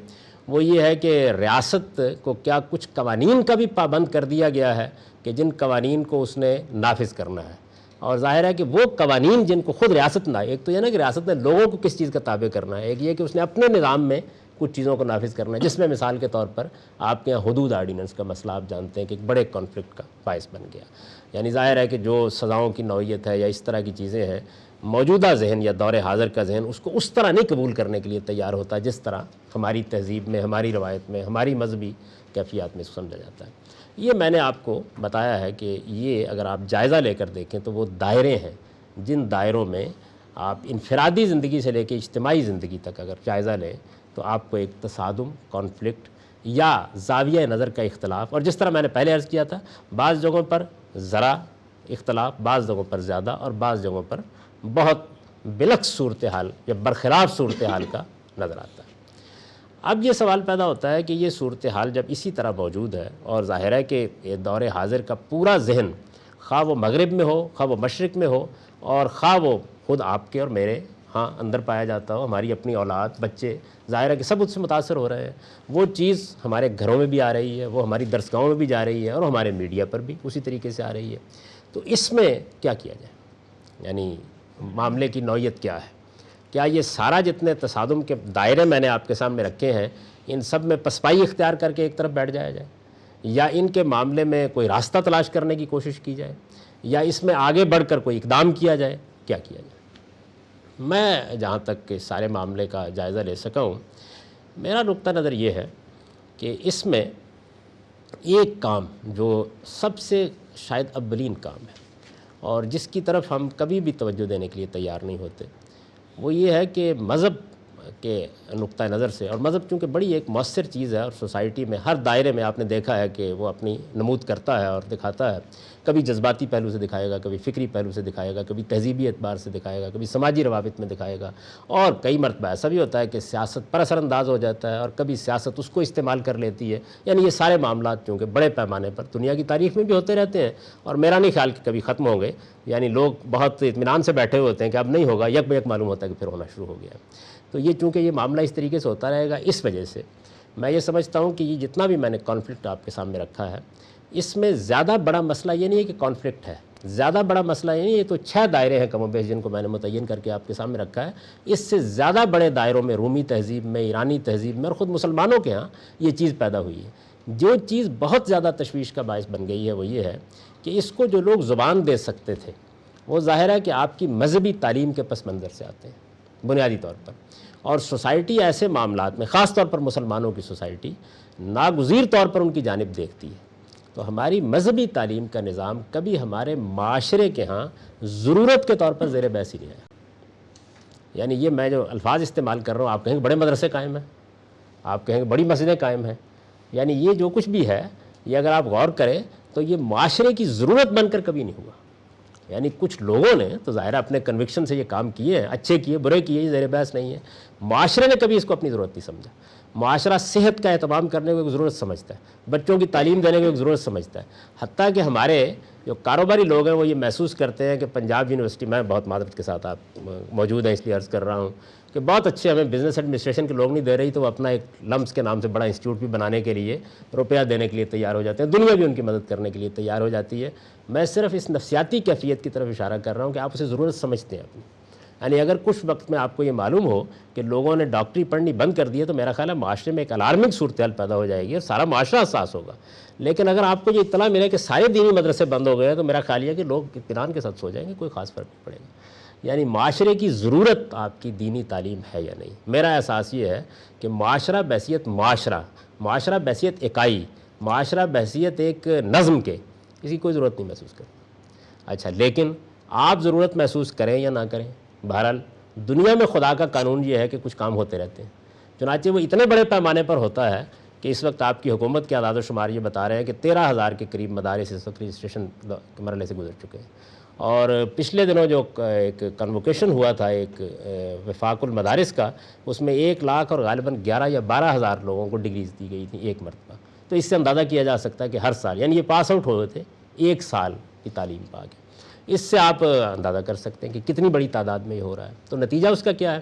وہ یہ ہے کہ ریاست کو کیا کچھ قوانین کا بھی پابند کر دیا گیا ہے کہ جن قوانین کو اس نے نافذ کرنا ہے، اور ظاہر ہے کہ وہ قوانین جن کو خود ریاست نہ، ایک تو یہ نا کہ ریاست نے لوگوں کو کس چیز کا تابع کرنا ہے، ایک یہ کہ اس نے اپنے نظام میں کچھ چیزوں کو نافذ کرنا ہے، جس میں مثال کے طور پر آپ کے یہاں حدود آرڈیننس کا مسئلہ آپ جانتے ہیں کہ ایک بڑے کانفلکٹ کا باعث بن گیا۔ یعنی ظاہر ہے کہ جو سزاؤں کی نوعیت ہے یا اس طرح کی چیزیں ہیں، موجودہ ذہن یا دور حاضر کا ذہن اس کو اس طرح نہیں قبول کرنے کے لیے تیار ہوتا جس طرح ہماری تہذیب میں، ہماری روایت میں، ہماری مذہبی کیفیات میں اس کو سمجھا جاتا ہے۔ یہ میں نے آپ کو بتایا ہے کہ یہ اگر آپ جائزہ لے کر دیکھیں تو وہ دائرے ہیں جن دائروں میں آپ انفرادی زندگی سے لے کے اجتماعی زندگی تک اگر جائزہ لیں تو آپ کو ایک تصادم، کانفلکٹ یا زاویہ نظر کا اختلاف، اور جس طرح میں نے پہلے عرض کیا تھا، بعض جگہوں پر ذرا اختلاف، بعض جگہوں پر زیادہ، اور بعض جگہوں پر بہت بلکس صورتحال یا برخلاف صورتحال کا نظر آتا ہے۔ اب یہ سوال پیدا ہوتا ہے کہ یہ صورتحال جب اسی طرح موجود ہے، اور ظاہر ہے کہ یہ دور حاضر کا پورا ذہن، خواہ وہ مغرب میں ہو، خواہ وہ مشرق میں ہو، اور خواہ وہ خود آپ کے اور میرے ہاں اندر پایا جاتا ہو، ہماری اپنی اولاد، بچے، ظاہر ہے کہ سب اس سے متاثر ہو رہے ہیں، وہ چیز ہمارے گھروں میں بھی آ رہی ہے، وہ ہماری درسگاہوں میں بھی جا رہی ہے، اور ہمارے میڈیا پر بھی اسی طریقے سے آ رہی ہے۔ تو اس میں کیا کیا جائے؟ یعنی معاملے کی نوعیت کیا ہے؟ کیا یہ سارا جتنے تصادم کے دائرے میں نے آپ کے سامنے رکھے ہیں، ان سب میں پسپائی اختیار کر کے ایک طرف بیٹھ جایا جائے، یا ان کے معاملے میں کوئی راستہ تلاش کرنے کی کوشش کی جائے، یا اس میں آگے بڑھ کر کوئی اقدام کیا جائے؟ کیا کیا جائے؟ میں جہاں تک کہ سارے معاملے کا جائزہ لے سکا ہوں، میرا نقطہ نظر یہ ہے کہ اس میں ایک کام جو سب سے شاید اولین کام ہے، اور جس کی طرف ہم کبھی بھی توجہ دینے کے لیے تیار نہیں ہوتے، وہ یہ ہے کہ مذہب کے نقطہ نظر سے، اور مذہب چونکہ بڑی ایک مؤثر چیز ہے، اور سوسائٹی میں ہر دائرے میں آپ نے دیکھا ہے کہ وہ اپنی نمود کرتا ہے اور دکھاتا ہے، کبھی جذباتی پہلو سے دکھائے گا، کبھی فکری پہلو سے دکھائے گا، کبھی تہذیبی اعتبار سے دکھائے گا، کبھی سماجی روابط میں دکھائے گا، اور کئی مرتبہ ایسا بھی ہوتا ہے کہ سیاست پر اثر انداز ہو جاتا ہے، اور کبھی سیاست اس کو استعمال کر لیتی ہے۔ یعنی یہ سارے معاملات چونکہ بڑے پیمانے پر دنیا کی تاریخ میں بھی ہوتے رہتے ہیں، اور میرا نہیں خیال کہ کبھی ختم ہوں گے۔ یعنی لوگ بہت اطمینان سے بیٹھے ہوتے ہیں کہ اب نہیں ہوگا، یک بیک معلوم ہوتا ہے کہ پھر ہونا شروع ہو گیا۔ تو یہ چونکہ یہ معاملہ اس طریقے سے ہوتا رہے گا، اس وجہ سے میں یہ سمجھتا ہوں کہ یہ جتنا بھی میں نے کانفلکٹ آپ کے سامنے رکھا ہے، اس میں زیادہ بڑا مسئلہ یہ نہیں ہے کہ کانفلکٹ ہے، زیادہ بڑا مسئلہ یہ نہیں، یہ تو 6 دائرے ہیں کم و بیش جن کو میں نے متعین کر کے آپ کے سامنے رکھا ہے۔ اس سے زیادہ بڑے دائروں میں، رومی تہذیب میں، ایرانی تہذیب میں، اور خود مسلمانوں کے ہاں یہ چیز پیدا ہوئی ہے۔ جو چیز بہت زیادہ تشویش کا باعث بن گئی ہے وہ یہ ہے کہ اس کو جو لوگ زبان دے سکتے تھے، وہ ظاہر ہے کہ آپ کی مذہبی تعلیم کے پس منظر سے آتے ہیں بنیادی طور پر، اور سوسائٹی ایسے معاملات میں، خاص طور پر مسلمانوں کی سوسائٹی ناگزیر طور پر ان کی جانب دیکھتی ہے۔ تو ہماری مذہبی تعلیم کا نظام کبھی ہمارے معاشرے کے ہاں ضرورت کے طور پر زیر بحث ہی نہیں آیا۔ یعنی یہ میں جو الفاظ استعمال کر رہا ہوں، آپ کہیں گے بڑے مدرسے قائم ہیں، آپ کہیں گے بڑی مسجدیں قائم ہیں، یعنی یہ جو کچھ بھی ہے یہ اگر آپ غور کریں تو یہ معاشرے کی ضرورت بن کر کبھی نہیں ہوا۔ یعنی کچھ لوگوں نے تو ظاہر اپنے کنوکشن سے یہ کام کیے ہیں، اچھے کیے، برے کیے، یہ زیر بحث نہیں ہے۔ معاشرے نے کبھی اس کو اپنی ضرورت نہیں سمجھا۔ معاشرہ صحت کا اہتمام کرنے کو ایک ضرورت سمجھتا ہے، بچوں کی تعلیم دینے کو ایک ضرورت سمجھتا ہے، حتیٰ کہ ہمارے جو کاروباری لوگ ہیں وہ یہ محسوس کرتے ہیں کہ پنجاب یونیورسٹی، میں بہت معذرت کے ساتھ آپ موجود ہیں اس لیے عرض کر رہا ہوں کہ بہت اچھے ہمیں بزنس ایڈمنسٹریشن کے لوگ نہیں دے رہی، تو وہ اپنا ایک لمس کے نام سے بڑا انسٹیٹیوٹ بھی بنانے کے لیے روپیہ دینے کے لیے تیار ہو جاتے ہیں، دنیا بھی ان کی مدد کرنے کے لیے تیار ہو جاتی ہے۔ میں صرف اس نفسیاتی کیفیت کی طرف اشارہ کر رہا ہوں کہ آپ اسے ضرورت سمجھتے ہیں اپنی۔ یعنی اگر کچھ وقت میں آپ کو یہ معلوم ہو کہ لوگوں نے ڈاکٹری پڑھنی بند کر دی ہے، تو میرا خیال ہے معاشرے میں ایک الارمنگ صورتحال پیدا ہو جائے گی اور سارا معاشرہ حساس ہوگا۔ لیکن اگر آپ کو یہ اطلاع ملے کہ سارے دینی مدرسے بند ہو گئے، تو میرا خیال یہ کہ لوگ اطمینان کے ساتھ سو جائیں گے، کوئی خاص فرق نہیں پڑے گا۔ یعنی معاشرے کی ضرورت آپ کی دینی تعلیم ہے یا نہیں؟ میرا احساس یہ ہے کہ معاشرہ بحیثیت معاشرہ بحیثیت اکائی، معاشرہ بحیثیت ایک نظم کے، اس کی کوئی ضرورت نہیں محسوس کرتا۔ اچھا، لیکن آپ ضرورت محسوس کریں یا نہ کریں، بہرحال دنیا میں خدا کا قانون یہ ہے کہ کچھ کام ہوتے رہتے ہیں، چنانچہ وہ اتنے بڑے پیمانے پر ہوتا ہے کہ اس وقت آپ کی حکومت کے اعداد و شمار یہ بتا رہے ہیں کہ 13,000 کے قریب مدارس اس وقت رجسٹریشن کے مرحلے سے گزر چکے ہیں، اور پچھلے دنوں جو ایک کنووکیشن ہوا تھا ایک وفاق المدارس کا، اس میں 1 لاکھ اور غالباً 11 یا 12 ہزار لوگوں کو ڈگریز دی گئی تھیں ایک مرتبہ. تو اس سے اندازہ کیا جا سکتا ہے کہ ہر سال، یعنی یہ پاس آؤٹ ہوئے تھے 1 سال کی تعلیم پا کے. اس سے آپ اندازہ کر سکتے ہیں کہ کتنی بڑی تعداد میں یہ ہو رہا ہے. تو نتیجہ اس کا کیا ہے؟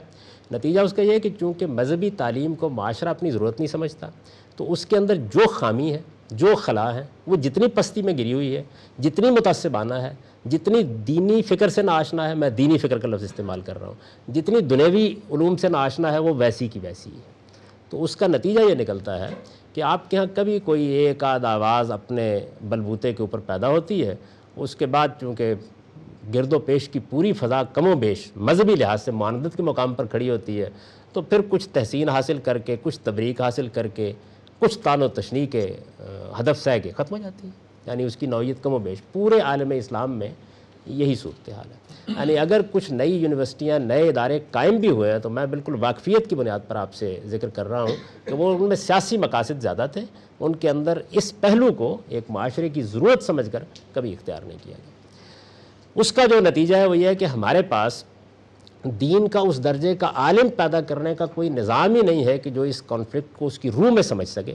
نتیجہ اس کا یہ ہے کہ چونکہ مذہبی تعلیم کو معاشرہ اپنی ضرورت نہیں سمجھتا، تو اس کے اندر جو خامی ہے، جو خلا ہے، وہ جتنی پستی میں گری ہوئی ہے، جتنی متعصبانہ ہے، جتنی دینی فکر سے ناآشنا ہے، میں دینی فکر کا لفظ استعمال کر رہا ہوں، جتنی دنیوی علوم سے ناآشنا ہے، وہ ویسی کی ویسی ہے. تو اس کا نتیجہ یہ نکلتا ہے کہ آپ کے ہاں کبھی کوئی ایک آدھ آواز اپنے بلبوتے کے اوپر پیدا ہوتی ہے، اس کے بعد چونکہ گرد و پیش کی پوری فضا کم و بیش مذہبی لحاظ سے معاندت کے مقام پر کھڑی ہوتی ہے، تو پھر کچھ تحسین حاصل کر کے، کچھ تبریک حاصل کر کے، کچھ طعن و تشنیع کے ہدف سہ کے ختم ہو جاتی ہے. یعنی اس کی نوعیت کم و بیش پورے عالم اسلام میں یہی صورتحال ہے. یعنی اگر کچھ نئی یونیورسٹیاں، نئے ادارے قائم بھی ہوئے ہیں، تو میں بالکل واقفیت کی بنیاد پر آپ سے ذکر کر رہا ہوں کہ وہ ان میں سیاسی مقاصد زیادہ تھے، ان کے اندر اس پہلو کو ایک معاشرے کی ضرورت سمجھ کر کبھی اختیار نہیں کیا گیا. اس کا جو نتیجہ ہے وہ یہ ہے کہ ہمارے پاس دین کا اس درجے کا عالم پیدا کرنے کا کوئی نظام ہی نہیں ہے کہ جو اس کانفلکٹ کو اس کی روح میں سمجھ سکے،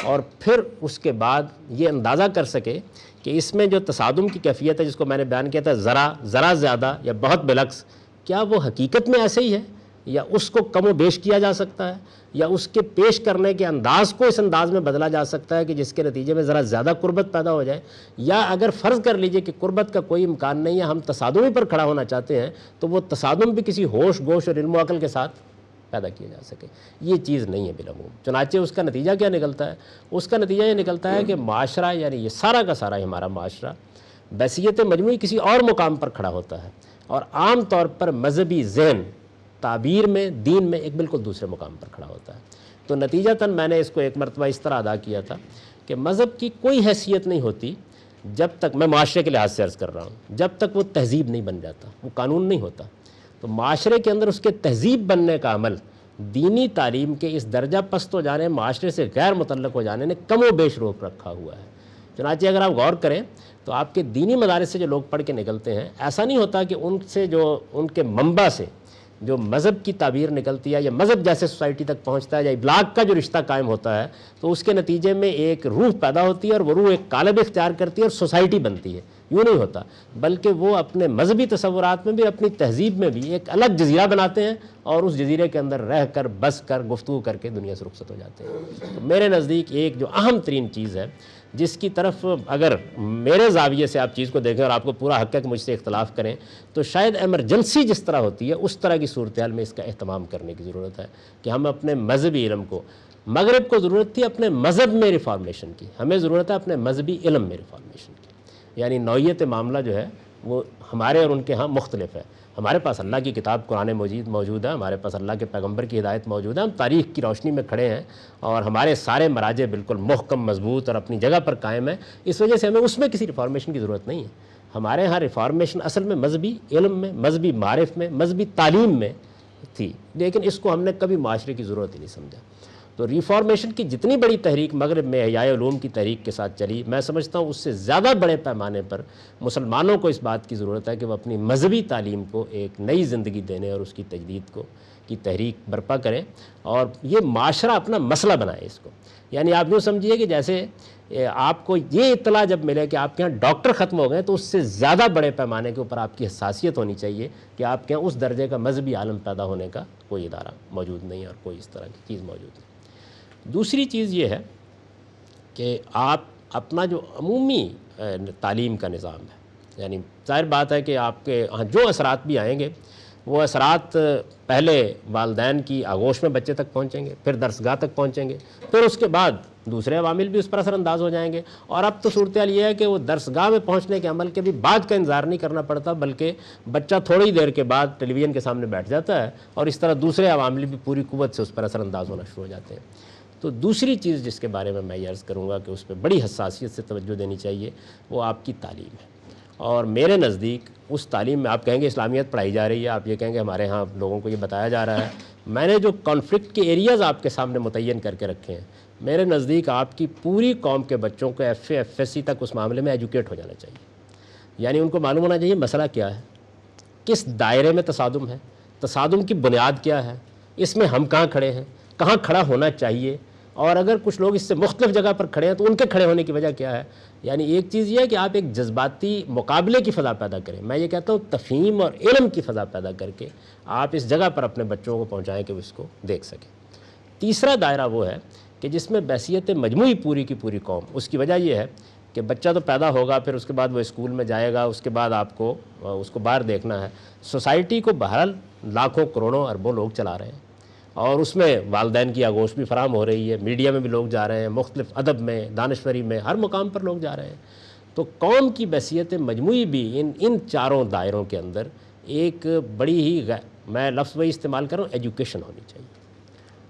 اور پھر اس کے بعد یہ اندازہ کر سکے کہ اس میں جو تصادم کی کیفیت ہے، جس کو میں نے بیان کیا تھا، ذرا زیادہ یا بہت بالعکس، کیا وہ حقیقت میں ایسے ہی ہے، یا اس کو کم و بیش کیا جا سکتا ہے، یا اس کے پیش کرنے کے انداز کو اس انداز میں بدلا جا سکتا ہے کہ جس کے نتیجے میں ذرا زیادہ قربت پیدا ہو جائے. یا اگر فرض کر لیجئے کہ قربت کا کوئی امکان نہیں ہے، ہم تصادم ہی پر کھڑا ہونا چاہتے ہیں، تو وہ تصادم بھی کسی ہوش گوش اور علم و عقل کے ساتھ پیدا کیا جا سکے. یہ چیز نہیں ہے بالعموم. چنانچہ اس کا نتیجہ کیا نکلتا ہے؟ اس کا نتیجہ یہ نکلتا ہے کہ معاشرہ، یعنی یہ سارا کا سارا ہمارا معاشرہ بحیثیت مجموعی کسی اور مقام پر کھڑا ہوتا ہے، اور عام طور پر مذہبی ذہن تعبیر میں، دین میں ایک بالکل دوسرے مقام پر کھڑا ہوتا ہے. تو نتیجتاً میں نے اس کو ایک مرتبہ اس طرح ادا کیا تھا کہ مذہب کی کوئی حیثیت نہیں ہوتی جب تک، میں معاشرے کے لحاظ سے عرض کر رہا ہوں، جب تک وہ تہذیب نہیں بن جاتا، وہ قانون نہیں ہوتا. تو معاشرے کے اندر اس کے تہذیب بننے کا عمل دینی تعلیم کے اس درجہ پست ہو جانے، معاشرے سے غیر متعلق ہو جانے نے کم و بیش روک رکھا ہوا ہے. چنانچہ اگر آپ غور کریں تو آپ کے دینی مدارس سے جو لوگ پڑھ کے نکلتے ہیں، ایسا نہیں ہوتا کہ ان سے جو ان کے منبع سے جو مذہب کی تعبیر نکلتی ہے، یا مذہب جیسے سوسائٹی تک پہنچتا ہے، یا ابلاغ کا جو رشتہ قائم ہوتا ہے، تو اس کے نتیجے میں ایک روح پیدا ہوتی ہے، اور وہ روح ایک قالب اختیار کرتی ہے اور سوسائٹی بنتی ہے. یوں نہیں ہوتا، بلکہ وہ اپنے مذہبی تصورات میں بھی، اپنی تہذیب میں بھی ایک الگ جزیرہ بناتے ہیں، اور اس جزیرے کے اندر رہ کر، بس کر، گفتگو کر کے دنیا سے رخصت ہو جاتے ہیں. تو میرے نزدیک ایک جو اہم ترین چیز ہے، جس کی طرف اگر میرے زاویے سے آپ چیز کو دیکھیں، اور آپ کو پورا حق ہے کہ مجھ سے اختلاف کریں، تو شاید ایمرجنسی جس طرح ہوتی ہے، اس طرح کی صورتحال میں اس کا اہتمام کرنے کی ضرورت ہے کہ ہم اپنے مذہبی علم کو، مغرب کو ضرورت تھی اپنے مذہب میں ریفارمیشن کی، ہمیں ضرورت ہے اپنے مذہبی علم میں ریفارمیشن کی. یعنی نوعیت معاملہ جو ہے وہ ہمارے اور ان کے ہاں مختلف ہے. ہمارے پاس اللہ کی کتاب قرآن مجید موجود ہے، ہمارے پاس اللہ کے پیغمبر کی ہدایت موجود ہے، ہم تاریخ کی روشنی میں کھڑے ہیں، اور ہمارے سارے مراجع بالکل محکم، مضبوط اور اپنی جگہ پر قائم ہیں. اس وجہ سے ہمیں اس میں کسی ریفارمیشن کی ضرورت نہیں ہے. ہمارے ہاں ریفارمیشن اصل میں مذہبی علم میں، مذہبی معارف میں، مذہبی تعلیم میں تھی، لیکن اس کو ہم نے کبھی معاشرے کی ضرورت ہی نہیں سمجھا. تو ریفارمیشن کی جتنی بڑی تحریک مغرب میں احیاء علوم کی تحریک کے ساتھ چلی، میں سمجھتا ہوں اس سے زیادہ بڑے پیمانے پر مسلمانوں کو اس بات کی ضرورت ہے کہ وہ اپنی مذہبی تعلیم کو ایک نئی زندگی دینے اور اس کی تجدید کو کی تحریک برپا کریں، اور یہ معاشرہ اپنا مسئلہ بنائے اس کو. یعنی آپ یوں سمجھیے کہ جیسے آپ کو یہ اطلاع جب ملے کہ آپ کے یہاں ڈاکٹر ختم ہو گئے، تو اس سے زیادہ بڑے پیمانے کے اوپر آپ کی حساسیت ہونی چاہیے کہ آپ کے یہاں اس درجے کا مذہبی عالم پیدا ہونے کا کوئی ادارہ موجود نہیں ہے، اور کوئی اس طرح کی چیز موجود نہیں. دوسری چیز یہ ہے کہ آپ اپنا جو عمومی تعلیم کا نظام ہے، یعنی ظاہر بات ہے کہ آپ کے ہاں جو اثرات بھی آئیں گے، وہ اثرات پہلے والدین کی آغوش میں بچے تک پہنچیں گے، پھر درسگاہ تک پہنچیں گے، پھر اس کے بعد دوسرے عوامل بھی اس پر اثر انداز ہو جائیں گے. اور اب تو صورتحال یہ ہے کہ وہ درسگاہ میں پہنچنے کے عمل کے بھی بعد کا انتظار نہیں کرنا پڑتا، بلکہ بچہ تھوڑی دیر کے بعد ٹیلی ویژن کے سامنے بیٹھ جاتا ہے، اور اس طرح دوسرے عوامل بھی پوری قوت سے اس پر اثر انداز ہونا شروع ہو جاتے ہیں. تو دوسری چیز جس کے بارے میں یہ عرض کروں گا کہ اس پہ بڑی حساسیت سے توجہ دینی چاہیے، وہ آپ کی تعلیم ہے. اور میرے نزدیک اس تعلیم میں آپ کہیں گے اسلامیت پڑھائی جا رہی ہے، آپ یہ کہیں گے ہمارے ہاں لوگوں کو یہ بتایا جا رہا ہے. میں نے جو کانفلکٹ کے ایریاز آپ کے سامنے متعین کر کے رکھے ہیں، میرے نزدیک آپ کی پوری قوم کے بچوں کو F A F S C تک اس معاملے میں ایجوکیٹ ہو جانا چاہیے. یعنی ان کو معلوم ہونا چاہیے مسئلہ کیا ہے، کس دائرے میں تصادم ہے، تصادم کی بنیاد کیا ہے، اس میں ہم کہاں کھڑے ہیں، کہاں کھڑا ہونا چاہیے، اور اگر کچھ لوگ اس سے مختلف جگہ پر کھڑے ہیں تو ان کے کھڑے ہونے کی وجہ کیا ہے۔ یعنی ایک چیز یہ ہے کہ آپ ایک جذباتی مقابلے کی فضا پیدا کریں، میں یہ کہتا ہوں تفہیم اور علم کی فضا پیدا کر کے آپ اس جگہ پر اپنے بچوں کو پہنچائیں کہ وہ اس کو دیکھ سکیں۔ تیسرا دائرہ وہ ہے کہ جس میں بحثیت مجموعی پوری کی پوری قوم، اس کی وجہ یہ ہے کہ بچہ تو پیدا ہوگا، پھر اس کے بعد وہ اسکول میں جائے گا، اس کے بعد آپ کو اس کو باہر دیکھنا ہے۔ سوسائٹی کو بہرحال لاکھوں کروڑوں اربوں لوگ چلا رہے ہیں، اور اس میں والدین کی آغوش بھی فراہم ہو رہی ہے، میڈیا میں بھی لوگ جا رہے ہیں، مختلف ادب میں، دانشوری میں، ہر مقام پر لوگ جا رہے ہیں۔ تو قوم کی بحثیت مجموعی بھی ان چاروں دائروں کے اندر ایک بڑی ہی میں لفظ وہی استعمال کر رہا ہوں، ایجوکیشن ہونی چاہیے۔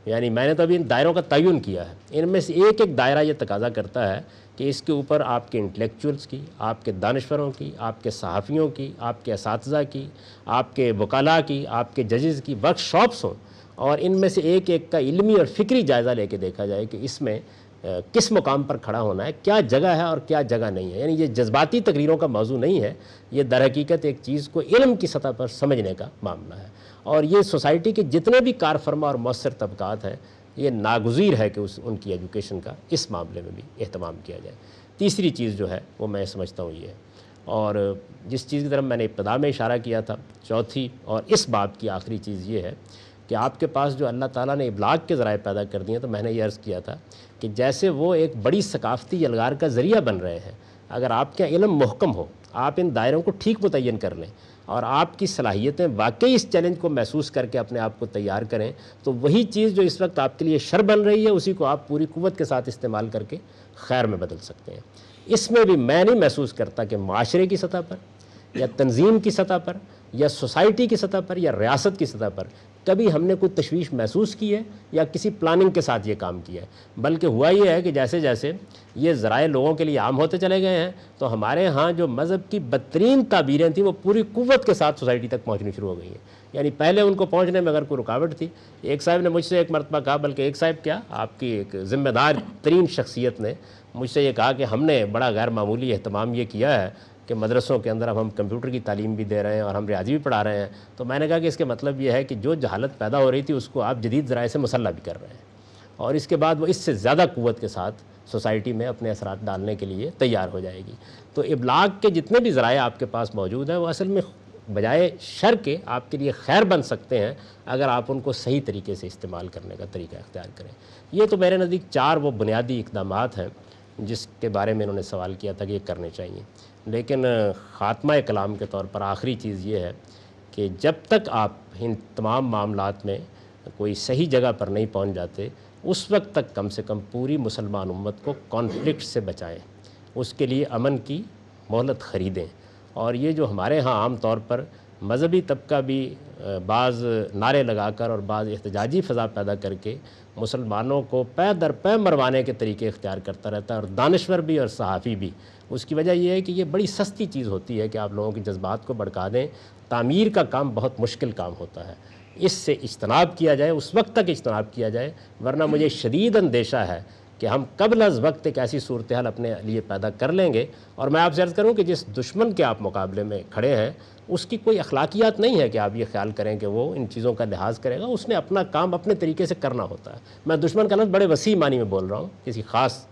یعنی میں نے تو ابھی ان دائروں کا تعین کیا ہے، ان میں سے ایک ایک دائرہ یہ تقاضا کرتا ہے کہ اس کے اوپر آپ کے انٹلیکچوئلس کی، آپ کے دانشوروں کی، آپ کے صحافیوں کی، آپ کے اساتذہ کی، آپ کے وکلاء کی، آپ کے ججز کی ورک شاپس ہوں، اور ان میں سے ایک ایک کا علمی اور فکری جائزہ لے کے دیکھا جائے کہ اس میں کس مقام پر کھڑا ہونا ہے، کیا جگہ ہے اور کیا جگہ نہیں ہے۔ یعنی یہ جذباتی تقریروں کا موضوع نہیں ہے، یہ در حقیقت ایک چیز کو علم کی سطح پر سمجھنے کا معاملہ ہے، اور یہ سوسائٹی کے جتنے بھی کار فرما اور مؤثر طبقات ہیں، یہ ناگزیر ہے کہ ان کی ایجوکیشن کا اس معاملے میں بھی اہتمام کیا جائے۔ تیسری چیز جو ہے وہ میں سمجھتا ہوں یہ ہے، اور جس چیز کی طرف میں نے ابتدا میں اشارہ کیا تھا، چوتھی اور اس باب کی آخری چیز یہ ہے کہ آپ کے پاس جو اللہ تعالیٰ نے ابلاغ کے ذرائع پیدا کر دیے ہیں، تو میں نے یہ عرض کیا تھا کہ جیسے وہ ایک بڑی ثقافتی یلغار کا ذریعہ بن رہے ہیں، اگر آپ کا علم محکم ہو، آپ ان دائروں کو ٹھیک متعین کر لیں اور آپ کی صلاحیتیں واقعی اس چیلنج کو محسوس کر کے اپنے آپ کو تیار کریں، تو وہی چیز جو اس وقت آپ کے لیے شر بن رہی ہے، اسی کو آپ پوری قوت کے ساتھ استعمال کر کے خیر میں بدل سکتے ہیں۔ اس میں بھی میں نہیں محسوس کرتا کہ معاشرے کی سطح پر یا تنظیم کی سطح پر یا سوسائٹی کی سطح پر یا ریاست کی سطح پر کبھی ہم نے کوئی تشویش محسوس کی ہے یا کسی پلاننگ کے ساتھ یہ کام کیا ہے، بلکہ ہوا یہ ہے کہ جیسے جیسے یہ ذرائع لوگوں کے لیے عام ہوتے چلے گئے ہیں، تو ہمارے ہاں جو مذہب کی بدترین تعبیریں تھیں وہ پوری قوت کے ساتھ سوسائٹی تک پہنچنی شروع ہو گئی ہیں۔ یعنی پہلے ان کو پہنچنے میں اگر کوئی رکاوٹ تھی، ایک صاحب نے مجھ سے ایک مرتبہ کہا، بلکہ ایک صاحب کیا، آپ کی ایک ذمہ دار ترین شخصیت نے مجھ سے یہ کہا کہ ہم نے بڑا غیر معمولی اہتمام یہ کیا ہے کہ مدرسوں کے اندر اب ہم کمپیوٹر کی تعلیم بھی دے رہے ہیں اور ہم ریاضی بھی پڑھا رہے ہیں۔ تو میں نے کہا کہ اس کے مطلب یہ ہے کہ جو جہالت پیدا ہو رہی تھی اس کو آپ جدید ذرائع سے مسلح بھی کر رہے ہیں، اور اس کے بعد وہ اس سے زیادہ قوت کے ساتھ سوسائٹی میں اپنے اثرات ڈالنے کے لیے تیار ہو جائے گی۔ تو ابلاغ کے جتنے بھی ذرائع آپ کے پاس موجود ہیں وہ اصل میں بجائے شر کے آپ کے لیے خیر بن سکتے ہیں اگر آپ ان کو صحیح طریقے سے استعمال کرنے کا طریقہ اختیار کریں۔ یہ تو میرے نزدیک 4 وہ بنیادی اقدامات ہیں جس کے بارے میں انہوں نے سوال کیا تھا کہ یہ کرنے چاہیے۔ لیکن خاتمہ کلام کے طور پر آخری چیز یہ ہے کہ جب تک آپ ان تمام معاملات میں کوئی صحیح جگہ پر نہیں پہنچ جاتے، اس وقت تک کم سے کم پوری مسلمان امت کو کانفلکٹ سے بچائیں، اس کے لیے امن کی مہلت خریدیں۔ اور یہ جو ہمارے ہاں عام طور پر مذہبی طبقہ بھی بعض نعرے لگا کر اور بعض احتجاجی فضا پیدا کر کے مسلمانوں کو پے در پے مروانے کے طریقے اختیار کرتا رہتا ہے، اور دانشور بھی اور صحافی بھی، اس کی وجہ یہ ہے کہ یہ بڑی سستی چیز ہوتی ہے کہ آپ لوگوں کے جذبات کو بھڑکا دیں۔ تعمیر کا کام بہت مشکل کام ہوتا ہے، اس سے اجتناب کیا جائے، اس وقت تک اجتناب کیا جائے، ورنہ مجھے شدید اندیشہ ہے کہ ہم قبل از وقت ایک ایسی صورتحال اپنے لیے پیدا کر لیں گے۔ اور میں آپ سے عرض کروں کہ جس دشمن کے آپ مقابلے میں کھڑے ہیں اس کی کوئی اخلاقیات نہیں ہے کہ آپ یہ خیال کریں کہ وہ ان چیزوں کا لحاظ کرے گا، اس نے اپنا کام اپنے طریقے سے کرنا ہوتا ہے۔ میں دشمن کا لفظ بڑے وسیع معنی میں بول رہا ہوں، کسی خاص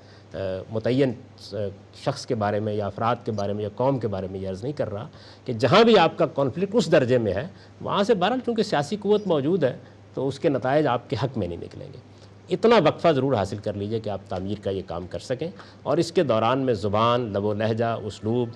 متعین شخص کے بارے میں یا افراد کے بارے میں یا قوم کے بارے میں یہ عرض نہیں کر رہا کہ جہاں بھی آپ کا کانفلکٹ اس درجے میں ہے وہاں سے بہرحال چونکہ سیاسی قوت موجود ہے تو اس کے نتائج آپ کے حق میں نہیں نکلیں گے۔ اتنا وقفہ ضرور حاصل کر لیجئے کہ آپ تعمیر کا یہ کام کر سکیں، اور اس کے دوران میں زبان، لب و لہجہ، اسلوب،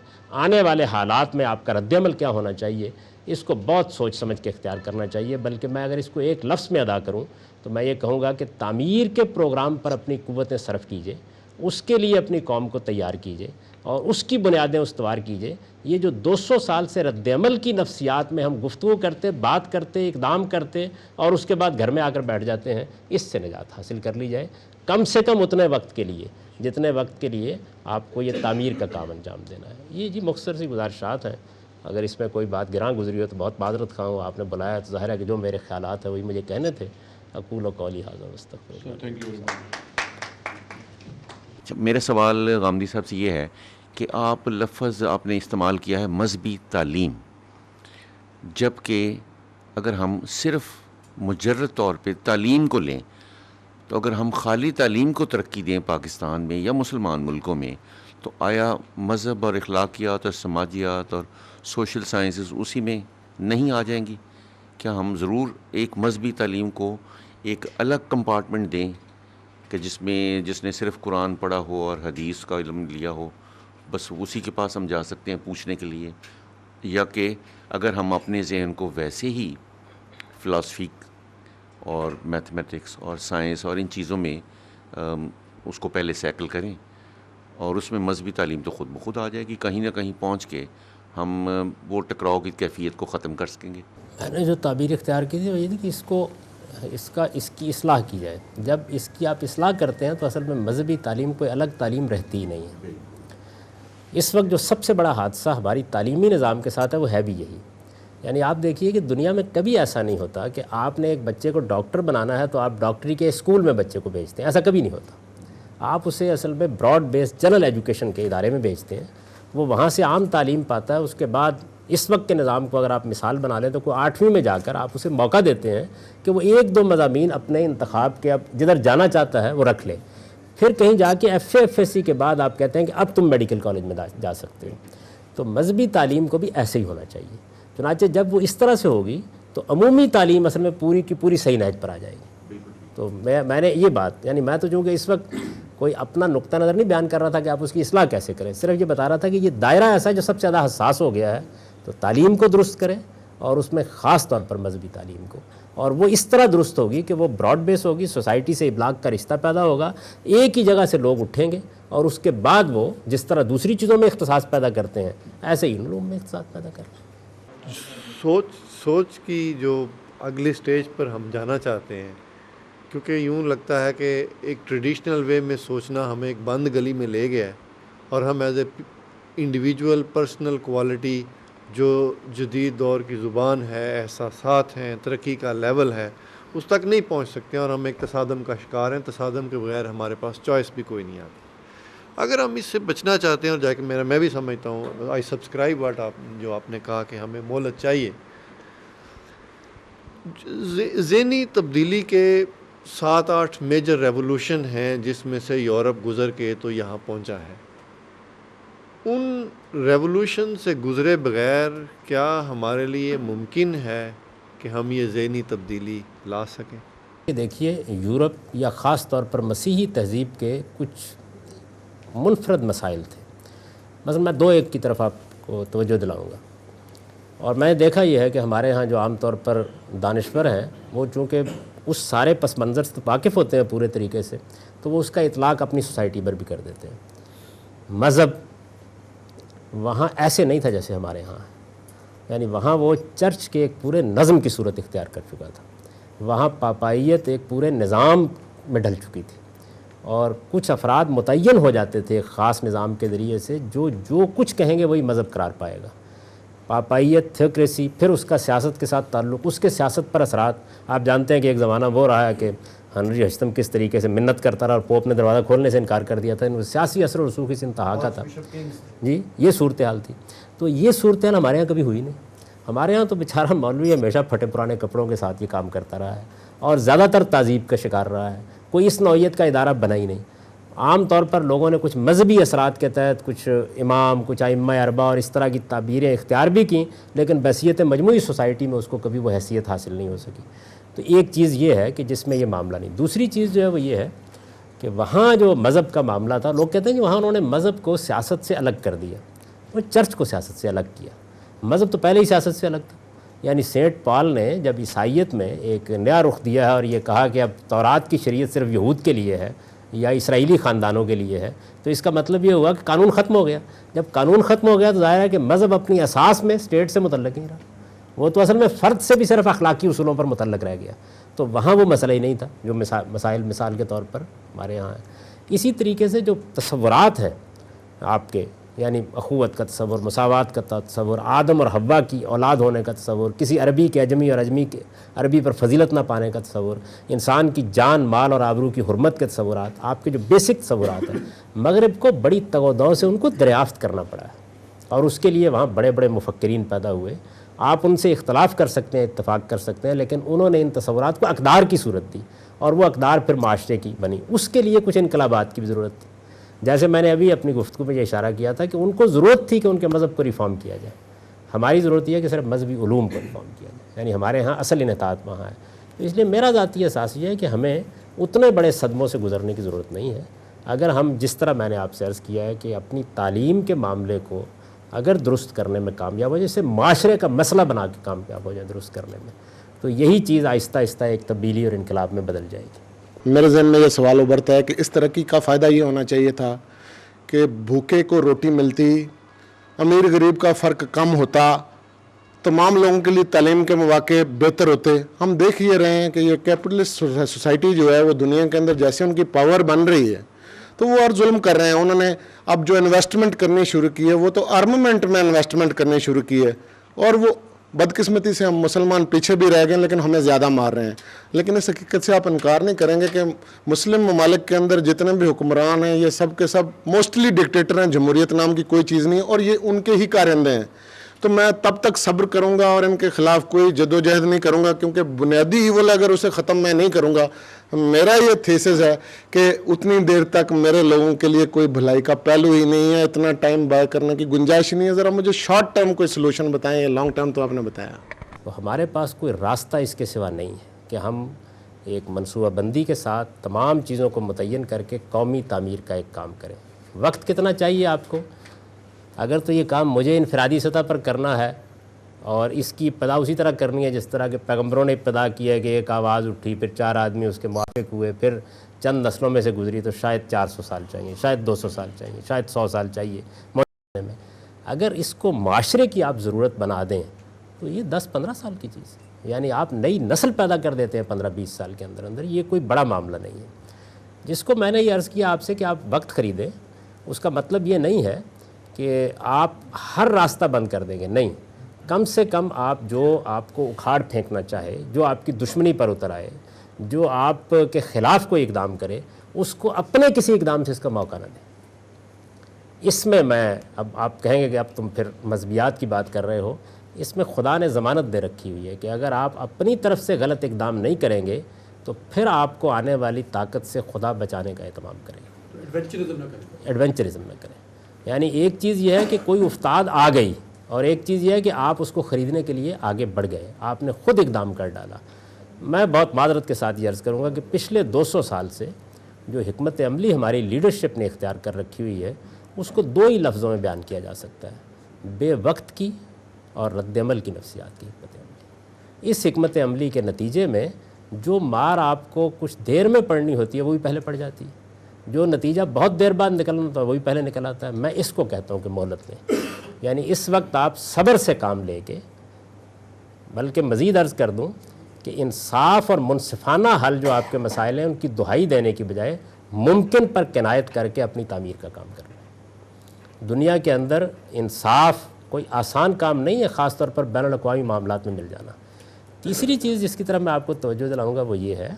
آنے والے حالات میں آپ کا رد عمل کیا ہونا چاہیے، اس کو بہت سوچ سمجھ کے اختیار کرنا چاہیے۔ بلکہ میں اگر اس کو ایک لفظ میں ادا کروں تو میں یہ کہوں گا کہ تعمیر کے پروگرام پر اپنی قوتیں صرف کیجئے، اس کے لیے اپنی قوم کو تیار کیجئے اور اس کی بنیادیں استوار کیجئے۔ یہ جو 200 سال سے رد عمل کی نفسیات میں ہم گفتگو کرتے، بات کرتے، اقدام کرتے اور اس کے بعد گھر میں آ کر بیٹھ جاتے ہیں، اس سے نجات حاصل کر لی جائے، کم سے کم اتنے وقت کے لیے جتنے وقت کے لیے آپ کو یہ تعمیر کا کام انجام دینا ہے۔ یہ جی مختصر سی گزارشات ہیں، اگر اس میں کوئی بات گراں گزری ہو تو بہت معذرت خواہ ہوں، آپ نے بلایا تو ظاہر ہے کہ جو میرے خیالات ہیں وہی مجھے کہنے تھے۔ اقول قولی ھذا واستغفر اللہ۔ Thank you very much. میرا سوال غامدی صاحب سے یہ ہے کہ آپ لفظ آپ نے استعمال کیا ہے مذہبی تعلیم، جب کہ اگر ہم صرف مجرد طور پہ تعلیم کو لیں تو اگر ہم خالی تعلیم کو ترقی دیں پاکستان میں یا مسلمان ملکوں میں، تو آیا مذہب اور اخلاقیات اور سماجیات اور سوشل سائنسز اسی میں نہیں آ جائیں گی؟ کیا ہم ضرور ایک مذہبی تعلیم کو ایک الگ کمپارٹمنٹ دیں کہ جس نے صرف قرآن پڑھا ہو اور حدیث کا علم لیا ہو، بس اسی کے پاس ہم جا سکتے ہیں پوچھنے کے لیے؟ یا کہ اگر ہم اپنے ذہن کو ویسے ہی فلاسفی اور میتھمیٹکس اور سائنس اور ان چیزوں میں اس کو پہلے سیکل کریں اور اس میں مذہبی تعلیم تو خود بخود آ جائے گی، کہیں نہ کہیں پہنچ کے ہم وہ ٹکراؤ کی کیفیت کو ختم کر سکیں گے؟ میں نے جو تعبیر اختیار کی تھی وہ یہ تھی کہ اس کی اصلاح کی جائے۔ جب اس کی آپ اصلاح کرتے ہیں تو اصل میں مذہبی تعلیم کوئی الگ تعلیم رہتی ہی نہیں ہے۔ اس وقت جو سب سے بڑا حادثہ ہماری تعلیمی نظام کے ساتھ ہے وہ ہے بھی یہی۔ یعنی آپ دیکھیے کہ دنیا میں کبھی ایسا نہیں ہوتا کہ آپ نے ایک بچے کو ڈاکٹر بنانا ہے تو آپ ڈاکٹری کے اسکول میں بچے کو بھیجتے ہیں، ایسا کبھی نہیں ہوتا۔ آپ اسے اصل میں براڈ بیس جنرل ایجوکیشن کے ادارے میں بھیجتے ہیں، وہ وہاں سے عام تعلیم پاتا ہے۔ اس کے بعد اس وقت کے نظام کو اگر آپ مثال بنا لیں تو کوئی 8ویں میں جا کر آپ اسے موقع دیتے ہیں کہ وہ 1-2 مضامین اپنے انتخاب کے اب جدھر جانا چاہتا ہے وہ رکھ لے، پھر کہیں جا کے FA/FSC کے بعد آپ کہتے ہیں کہ اب تم میڈیکل کالج میں جا سکتے ہو۔ تو مذہبی تعلیم کو بھی ایسے ہی ہونا چاہیے۔ چنانچہ جب وہ اس طرح سے ہوگی تو عمومی تعلیم اصل میں پوری کی پوری صحیح نہج پر آ جائے گی۔ تو میں نے یہ بات، یعنی میں تو چونکہ اس وقت کوئی اپنا نقطہ نظر نہیں بیان کر رہا تھا کہ آپ اس کی اصلاح کیسے کریں، صرف یہ بتا رہا تھا کہ یہ دائرہ ایسا ہے جو سب سے زیادہ حساس ہو گیا ہے، تو تعلیم کو درست کریں اور اس میں خاص طور پر مذہبی تعلیم کو، اور وہ اس طرح درست ہوگی کہ وہ براڈ بیس ہوگی، سوسائٹی سے ابلاغ کا رشتہ پیدا ہوگا، ایک ہی جگہ سے لوگ اٹھیں گے اور اس کے بعد وہ جس طرح دوسری چیزوں میں اختصاص پیدا کرتے ہیں ایسے ہی علوم میں اختصاص پیدا کریں۔ سوچ کی جو اگلی سٹیج پر ہم جانا چاہتے ہیں، کیونکہ یوں لگتا ہے کہ ایک ٹریڈیشنل وے میں سوچنا ہمیں ایک بند گلی میں لے گیا ہے، اور ہم as a individual personal quality جو جدید دور کی زبان ہے، احساسات ہیں، ترقی کا لیول ہے، اس تک نہیں پہنچ سکتے، اور ہم ایک تصادم کا شکار ہیں۔ تصادم کے بغیر ہمارے پاس چوائس بھی کوئی نہیں آتی۔ اگر ہم اس سے بچنا چاہتے ہیں، اور جا کے میں بھی سمجھتا ہوں، آئی سبسکرائب واٹ جو آپ نے کہا کہ ہمیں مہلت چاہیے۔ ذہنی تبدیلی کے 7-8 میجر ریولوشن ہیں جس میں سے یورپ گزر کے تو یہاں پہنچا ہے۔ ان ریولوشن سے گزرے بغیر کیا ہمارے لیے ممکن ہے کہ ہم یہ ذہنی تبدیلی لا سکیں؟ دیکھیے، یورپ یا خاص طور پر مسیحی تہذیب کے کچھ منفرد مسائل تھے۔ مثلا میں 2-1 کی طرف آپ کو توجہ دلاؤں گا، اور میں نے دیکھا یہ ہے کہ ہمارے ہاں جو عام طور پر دانشور ہیں وہ چونکہ اس سارے پس منظر سے واقف ہوتے ہیں پورے طریقے سے، تو وہ اس کا اطلاق اپنی سوسائٹی پر بھی کر دیتے ہیں۔ مذہب وہاں ایسے نہیں تھا جیسے ہمارے ہاں ہے، یعنی وہاں وہ چرچ کے ایک پورے نظم کی صورت اختیار کر چکا تھا، وہاں پاپائیت ایک پورے نظام میں ڈھل چکی تھی، اور کچھ افراد متعین ہو جاتے تھے خاص نظام کے ذریعے سے جو کچھ کہیں گے وہی مذہب قرار پائے گا۔ پاپائیت، تھیوکریسی، پھر اس کا سیاست کے ساتھ تعلق، اس کے سیاست پر اثرات۔ آپ جانتے ہیں کہ ایک زمانہ وہ رہا ہے کہ ہنری ہشتم کس طریقے سے منت کرتا رہا اور پوپ نے دروازہ کھولنے سے انکار کر دیا تھا، سیاسی اثر و رسوخ اس انتہا کا تھا۔ جی، یہ صورتحال تھی۔ تو یہ صورتحال ہمارے یہاں کبھی ہوئی نہیں۔ ہمارے یہاں تو بیچارہ مولوی ہمیشہ پھٹے پرانے کپڑوں کے ساتھ یہ کام کرتا رہا ہے، اور زیادہ تر تعذیب کا شکار رہا ہے۔ کوئی اس نوعیت کا ادارہ بنا ہی نہیں۔ عام طور پر لوگوں نے کچھ مذہبی اثرات کے تحت کچھ امام، کچھ ائمہ اربعہ اور اس طرح کی تعبیریں اختیار بھی کیں، لیکن بحیثیت مجموعی سوسائٹی میں اس کو کبھی وہ حیثیت حاصل نہیں ہو سکی۔ تو ایک چیز یہ ہے کہ جس میں یہ معاملہ نہیں۔ دوسری چیز جو ہے وہ یہ ہے کہ وہاں جو مذہب کا معاملہ تھا، لوگ کہتے ہیں کہ وہاں انہوں نے مذہب کو سیاست سے الگ کر دیا، وہ چرچ کو سیاست سے الگ کیا۔ مذہب تو پہلے ہی سیاست سے الگ تھا۔ یعنی سینٹ پال نے جب عیسائیت میں ایک نیا رخ دیا ہے اور یہ کہا کہ اب تورات کی شریعت صرف یہود کے لیے ہے یا اسرائیلی خاندانوں کے لیے ہے، تو اس کا مطلب یہ ہوا کہ قانون ختم ہو گیا۔ جب قانون ختم ہو گیا تو ظاہر ہے کہ مذہب اپنی اساس میں اسٹیٹ سے متعلق نہیں رہا، وہ تو اصل میں فرد سے بھی صرف اخلاقی اصولوں پر متعلق رہ گیا۔ تو وہاں وہ مسئلہ ہی نہیں تھا جو مسائل مثال کے طور پر ہمارے یہاں ہیں۔ اسی طریقے سے جو تصورات ہیں آپ کے یعنی اخوت کا تصور، مساوات کا تصور، آدم اور حوا کی اولاد ہونے کا تصور، کسی عربی کے اجمی اور اجمی کے عربی پر فضیلت نہ پانے کا تصور، انسان کی جان، مال اور آبرو کی حرمت کے تصورات، آپ کے جو بیسک تصورات ہیں، مغرب کو بڑی تگ و دو سے ان کو دریافت کرنا پڑا ہے، اور اس کے لیے وہاں بڑے بڑے مفکرین پیدا ہوئے۔ آپ ان سے اختلاف کر سکتے ہیں، اتفاق کر سکتے ہیں، لیکن انہوں نے ان تصورات کو اقدار کی صورت دی، اور وہ اقدار پھر معاشرے کی بنی۔ اس کے لیے کچھ انقلابات کی بھی ضرورت تھی، جیسے میں نے ابھی اپنی گفتگو میں یہ اشارہ کیا تھا کہ ان کو ضرورت تھی کہ ان کے مذہب کو ریفارم کیا جائے۔ ہماری ضرورت یہ ہے کہ صرف مذہبی علوم کو ریفارم کیا جائے، یعنی ہمارے ہاں اصل انحطاط وہاں ہے۔ تو اس لیے میرا ذاتی احساس یہ ہے کہ ہمیں اتنے بڑے صدموں سے گزرنے کی ضرورت نہیں ہے۔ اگر ہم جس طرح میں نے آپ سے عرض کیا ہے کہ اپنی تعلیم کے معاملے کو اگر درست کرنے میں کامیاب ہو، جیسے معاشرے کا مسئلہ بنا کے کامیاب ہو جائے درست کرنے میں، تو یہی چیز آہستہ آہستہ ایک تبدیلی اور انقلاب میں بدل جائے گی۔ میرے ذہن میں یہ سوال ابھرتا ہے کہ اس ترقی کا فائدہ یہ ہونا چاہیے تھا کہ بھوکے کو روٹی ملتی، امیر غریب کا فرق کم ہوتا، تمام لوگوں کے لیے تعلیم کے مواقع بہتر ہوتے۔ ہم دیکھ یہ رہے ہیں کہ یہ کیپٹلسٹ سوسائٹی جو ہے وہ دنیا کے اندر جیسے ان کی پاور بن رہی ہے تو وہ اور ظلم کر رہے ہیں۔ انہوں نے اب جو انویسٹمنٹ کرنی شروع کی ہے وہ تو آرمامنٹ میں انویسٹمنٹ کرنی شروع کی ہے، اور وہ بدقسمتی سے ہم مسلمان پیچھے بھی رہ گئے لیکن ہمیں زیادہ مار رہے ہیں۔ لیکن اس حقیقت سے آپ انکار نہیں کریں گے کہ مسلم ممالک کے اندر جتنے بھی حکمران ہیں یہ سب کے سب موسٹلی ڈکٹیٹر ہیں، جمہوریت نام کی کوئی چیز نہیں، اور یہ ان کے ہی کارندے ہیں۔ تو میں تب تک صبر کروں گا اور ان کے خلاف کوئی جدوجہد نہیں کروں گا، کیونکہ بنیادی ایول اگر اسے ختم میں نہیں کروں گا، میرا یہ تھیسس ہے کہ اتنی دیر تک میرے لوگوں کے لیے کوئی بھلائی کا پہلو ہی نہیں ہے، اتنا ٹائم بائے کرنے کی گنجائش ہی نہیں ہے۔ ذرا مجھے شارٹ ٹرم کوئی سلوشن بتائیں، یا لانگ ٹرم تو آپ نے بتایا۔ تو ہمارے پاس کوئی راستہ اس کے سوا نہیں ہے کہ ہم ایک منصوبہ بندی کے ساتھ تمام چیزوں کو متعین کر کے قومی تعمیر کا ایک کام کریں۔ وقت کتنا چاہیے آپ کو؟ اگر تو یہ کام مجھے انفرادی سطح پر کرنا ہے اور اس کی ابتدا اسی طرح کرنی ہے جس طرح کہ پیغمبروں نے ابتدا کی ہے کہ ایک آواز اٹھی، پھر 4 آدمی اس کے موافق ہوئے، پھر چند نسلوں میں سے گزری، تو شاید 400 سال چاہیے، شاید 200 سال چاہیے، شاید 100 سال چاہیے معاشرے میں۔ اگر اس کو معاشرے کی آپ ضرورت بنا دیں تو یہ 10-15 سال کی چیز ہے، یعنی آپ نئی نسل پیدا کر دیتے ہیں 15-20 سال کے اندر اندر۔ یہ کوئی بڑا معاملہ نہیں ہے۔ جس کو میں نے یہ عرض کیا آپ سے کہ آپ وقت خریدیں، اس کا مطلب یہ نہیں ہے کہ آپ ہر راستہ بند کر دیں گے، نہیں، کم سے کم آپ جو آپ کو اکھاڑ پھینکنا چاہے، جو آپ کی دشمنی پر اتر آئے، جو آپ کے خلاف کوئی اقدام کرے، اس کو اپنے کسی اقدام سے اس کا موقع نہ دیں۔ اس میں اب آپ کہیں گے کہ اب تم پھر مذہبیات کی بات کر رہے ہو، اس میں خدا نے ضمانت دے رکھی ہوئی ہے کہ اگر آپ اپنی طرف سے غلط اقدام نہیں کریں گے تو پھر آپ کو آنے والی طاقت سے خدا بچانے کا اہتمام کرے گا۔ ایڈونچرزم نہ کریں۔ یعنی ایک چیز یہ ہے کہ کوئی افتاد آ گئی، اور ایک چیز یہ ہے کہ آپ اس کو خریدنے کے لیے آگے بڑھ گئے، آپ نے خود اقدام کر ڈالا۔ میں بہت معذرت کے ساتھ یہ عرض کروں گا کہ پچھلے 200 سال سے جو حکمت عملی ہماری لیڈرشپ نے اختیار کر رکھی ہوئی ہے، اس کو 2 ہی لفظوں میں بیان کیا جا سکتا ہے: بے وقت کی اور رد عمل کی نفسیات کی حکمت عملی۔ اس حکمت عملی کے نتیجے میں جو مار آپ کو کچھ دیر میں پڑنی ہوتی ہے وہ بھی پہلے پڑ جاتی ہے، جو نتیجہ بہت دیر بعد نکلنا ہوتا ہے وہ بھی پہلے نکل آتا ہے۔ میں اس کو کہتا ہوں کہ مہلت لیں، یعنی اس وقت آپ صبر سے کام لے کے، بلکہ مزید عرض کر دوں کہ انصاف اور منصفانہ حل جو آپ کے مسائل ہیں ان کی دہائی دینے کی بجائے ممکن پر کنایت کر کے اپنی تعمیر کا کام کر رہے ہیں۔ دنیا کے اندر انصاف کوئی آسان کام نہیں ہے، خاص طور پر بین الاقوامی معاملات میں مل جانا۔ تیسری چیز جس کی طرف میں آپ کو توجہ دلاؤں گا وہ یہ ہے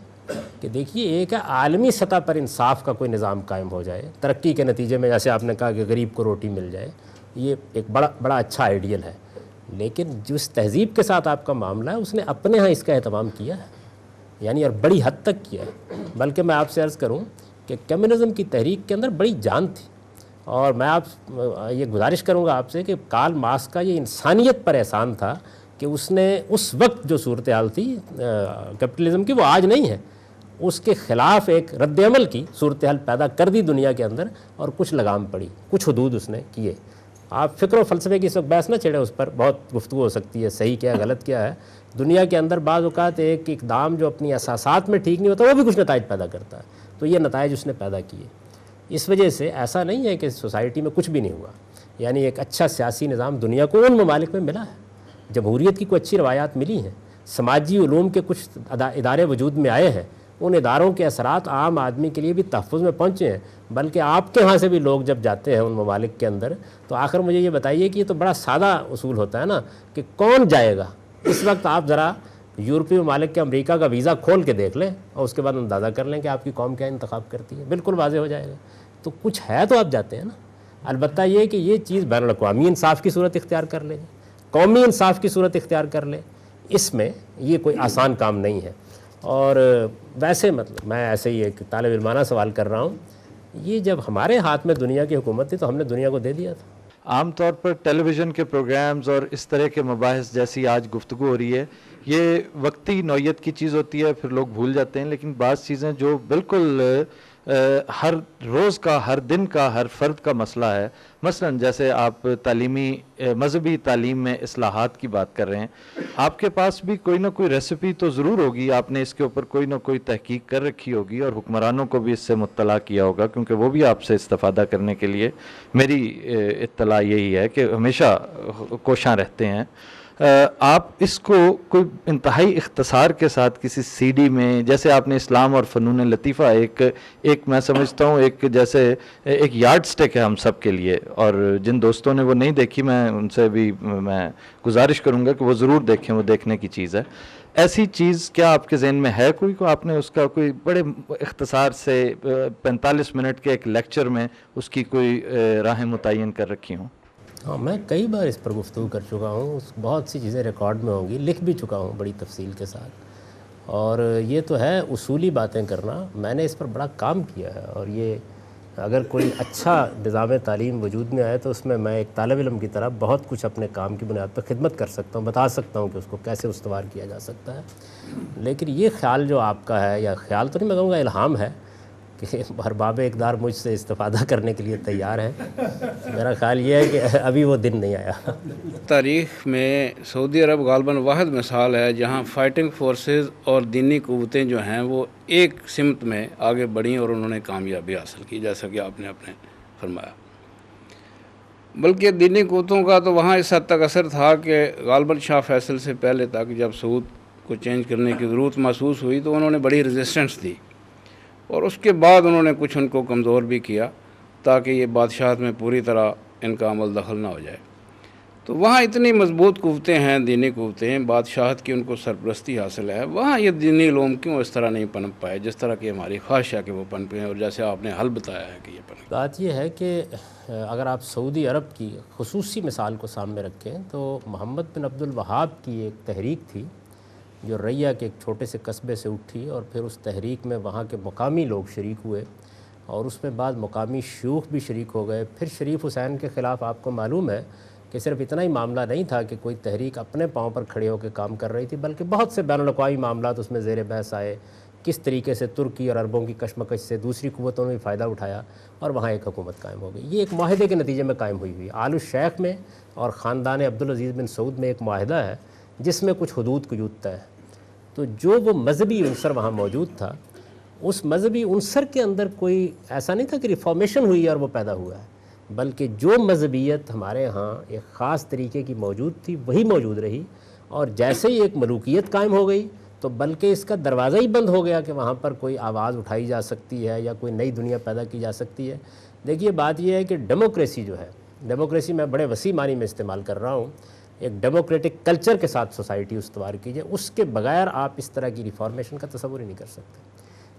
کہ دیکھیے، ایک ہے عالمی سطح پر انصاف کا کوئی نظام قائم ہو جائے ترقی کے نتیجے میں، جیسے آپ نے کہا کہ غریب کو روٹی مل جائے، یہ ایک بڑا اچھا آئیڈیل ہے، لیکن جس تہذیب کے ساتھ آپ کا معاملہ ہے اس نے اپنے ہاں اس کا اہتمام کیا ہے، یعنی اور بڑی حد تک کیا ہے۔ بلکہ میں آپ سے عرض کروں کہ کمیونزم کی تحریک کے اندر بڑی جان تھی، اور میں یہ گزارش کروں گا آپ سے کہ کارل مارکس کا یہ انسانیت پر احسان تھا کہ اس نے اس وقت جو صورتحال تھی کیپٹلزم کی، وہ آج نہیں ہے، اس کے خلاف ایک رد عمل کی صورتحال پیدا کر دی دنیا کے اندر، اور کچھ لگام پڑی، کچھ حدود اس نے کیے۔ آپ فکر و فلسفے کی اس وقت بحث نہ چھیڑیں، اس پر بہت گفتگو ہو سکتی ہے، صحیح کیا ہے غلط کیا ہے۔ دنیا کے اندر بعض اوقات ایک اقدام جو اپنی اساسات میں ٹھیک نہیں ہوتا وہ بھی کچھ نتائج پیدا کرتا ہے، تو یہ نتائج اس نے پیدا کیے۔ اس وجہ سے ایسا نہیں ہے کہ سوسائٹی میں کچھ بھی نہیں ہوا، یعنی ایک اچھا سیاسی نظام دنیا کو ان ممالک میں ملا ہے، جمہوریت کی کوئی اچھی روایات ملی ہیں، سماجی علوم کے کچھ ادارے وجود میں آئے ہیں، ان اداروں کے اثرات عام آدمی کے لیے بھی تحفظ میں پہنچے ہیں، بلکہ آپ کے ہاں سے بھی لوگ جب جاتے ہیں ان ممالک کے اندر، تو آخر مجھے یہ بتائیے کہ یہ تو بڑا سادہ اصول ہوتا ہے نا کہ کون جائے گا. اس وقت آپ ذرا یورپی ممالک کے امریکہ کا ویزا کھول کے دیکھ لیں اور اس کے بعد اندازہ کر لیں کہ آپ کی قوم کیا انتخاب کرتی ہے، بالکل واضح ہو جائے گا. تو کچھ ہے تو آپ جاتے ہیں نا. البتہ یہ کہ یہ چیز بین الاقوامی انصاف کی صورت اختیار کر لے، قومی انصاف کی صورت اختیار کر لے، اس میں یہ کوئی آسان کام نہیں ہے. اور ویسے مطلب میں ایسے ہی ایک طالب علمانہ سوال کر رہا ہوں، یہ جب ہمارے ہاتھ میں دنیا کی حکومت تھی تو ہم نے دنیا کو دے دیا تھا. عام طور پر ٹیلی ویژن کے پروگرامز اور اس طرح کے مباحث جیسی آج گفتگو ہو رہی ہے، یہ وقتی نوعیت کی چیز ہوتی ہے، پھر لوگ بھول جاتے ہیں. لیکن بعض چیزیں جو بالکل ہر روز کا، ہر دن کا، ہر فرد کا مسئلہ ہے، مثلا جیسے آپ تعلیمی مذہبی تعلیم میں اصلاحات کی بات کر رہے ہیں، آپ کے پاس بھی کوئی نہ کوئی ریسیپی تو ضرور ہوگی، آپ نے اس کے اوپر کوئی نہ کوئی تحقیق کر رکھی ہوگی اور حکمرانوں کو بھی اس سے مطلع کیا ہوگا، کیونکہ وہ بھی آپ سے استفادہ کرنے کے لیے، میری اطلاع یہی ہے کہ ہمیشہ کوشاں رہتے ہیں. آپ اس کو کوئی انتہائی اختصار کے ساتھ کسی سی ڈی میں، جیسے آپ نے اسلام اور فنون لطیفہ ایک میں سمجھتا ہوں ایک جیسے ایک یارڈ سٹک ہے ہم سب کے لیے، اور جن دوستوں نے وہ نہیں دیکھی میں ان سے بھی میں گزارش کروں گا کہ وہ ضرور دیکھیں، وہ دیکھنے کی چیز ہے. ایسی چیز کیا آپ کے ذہن میں ہے کوئی کو آپ نے اس کا کوئی بڑے اختصار سے 45 منٹ کے ایک لیکچر میں اس کی کوئی راہیں متعین کر رکھی ہوں؟ ہاں، میں کئی بار اس پر گفتگو کر چکا ہوں، بہت سی چیزیں ریکارڈ میں ہوں گی، لکھ بھی چکا ہوں بڑی تفصیل کے ساتھ. اور یہ تو ہے اصولی باتیں کرنا، میں نے اس پر بڑا کام کیا ہے. اور یہ اگر کوئی اچھا نظام تعلیم وجود میں آئے تو اس میں ایک طالب علم کی طرح بہت کچھ اپنے کام کی بنیاد پر خدمت کر سکتا ہوں، بتا سکتا ہوں کہ اس کو کیسے استوار کیا جا سکتا ہے. لیکن یہ خیال جو آپ کا ہے، یا خیال تو نہیں میں کہوں گا، الہام ہے کہ ارباب اقدار مجھ سے استفادہ کرنے کے لیے تیار ہے. میرا خیال یہ ہے کہ ابھی وہ دن نہیں آیا. تاریخ میں سعودی عرب غالباً واحد مثال ہے جہاں فائٹنگ فورسز اور دینی قوتیں جو ہیں وہ ایک سمت میں آگے بڑھیں اور انہوں نے کامیابی حاصل کی، جیسا کہ آپ نے فرمایا. بلکہ دینی قوتوں کا تو وہاں اس حد تک اثر تھا کہ غالباً شاہ فیصل سے پہلے تک جب سعود کو چینج کرنے کی ضرورت محسوس ہوئی تو انہوں نے بڑی ریزسٹنس دی، اور اس کے بعد انہوں نے کچھ ان کو کمزور بھی کیا تاکہ یہ بادشاہت میں پوری طرح ان کا عمل دخل نہ ہو جائے. تو وہاں اتنی مضبوط قوتیں ہیں، دینی قوتیں، بادشاہت کی ان کو سرپرستی حاصل ہے. وہاں یہ دینی علوم کیوں اس طرح نہیں پنپ پائے جس طرح کی ہماری خواہش ہے کہ وہ پنپیں، اور جیسے آپ نے حل بتایا ہے کہ یہ پنپیں. بات یہ ہے کہ اگر آپ سعودی عرب کی خصوصی مثال کو سامنے رکھیں تو محمد بن عبد الوہاب کی ایک تحریک تھی جو ریہ کے ایک چھوٹے سے قصبے سے اٹھی، اور پھر اس تحریک میں وہاں کے مقامی لوگ شریک ہوئے، اور اس میں بعد مقامی شیوخ بھی شریک ہو گئے. پھر شریف حسین کے خلاف آپ کو معلوم ہے کہ صرف اتنا ہی معاملہ نہیں تھا کہ کوئی تحریک اپنے پاؤں پر کھڑے ہو کے کام کر رہی تھی، بلکہ بہت سے بین الاقوامی معاملات اس میں زیر بحث آئے. کس طریقے سے ترکی اور عربوں کی کشمکش سے دوسری قوتوں نے بھی فائدہ اٹھایا اور وہاں ایک حکومت قائم ہو گئی. یہ ایک معاہدے کے نتیجے میں قائم ہوئی آل الشیخ میں اور خاندان عبدالعزیز بن سعود میں ایک معاہدہ ہے جس میں کچھ حدود قیود طے ہے. تو جو وہ مذہبی عنصر وہاں موجود تھا، اس مذہبی عنصر کے اندر کوئی ایسا نہیں تھا کہ ریفارمیشن ہوئی ہے اور وہ پیدا ہوا ہے، بلکہ جو مذہبیت ہمارے ہاں ایک خاص طریقے کی موجود تھی وہی موجود رہی. اور جیسے ہی ایک ملوکیت قائم ہو گئی تو بلکہ اس کا دروازہ ہی بند ہو گیا کہ وہاں پر کوئی آواز اٹھائی جا سکتی ہے یا کوئی نئی دنیا پیدا کی جا سکتی ہے. دیکھیے بات یہ ہے کہ ڈیموکریسی جو ہے، ڈیموکریسی میں بڑے وسیع معنی میں استعمال کر رہا ہوں، ایک ڈیموکریٹک کلچر کے ساتھ سوسائٹی استوار کیجیے، اس کے بغیر آپ اس طرح کی ریفارمیشن کا تصور ہی نہیں کر سکتے.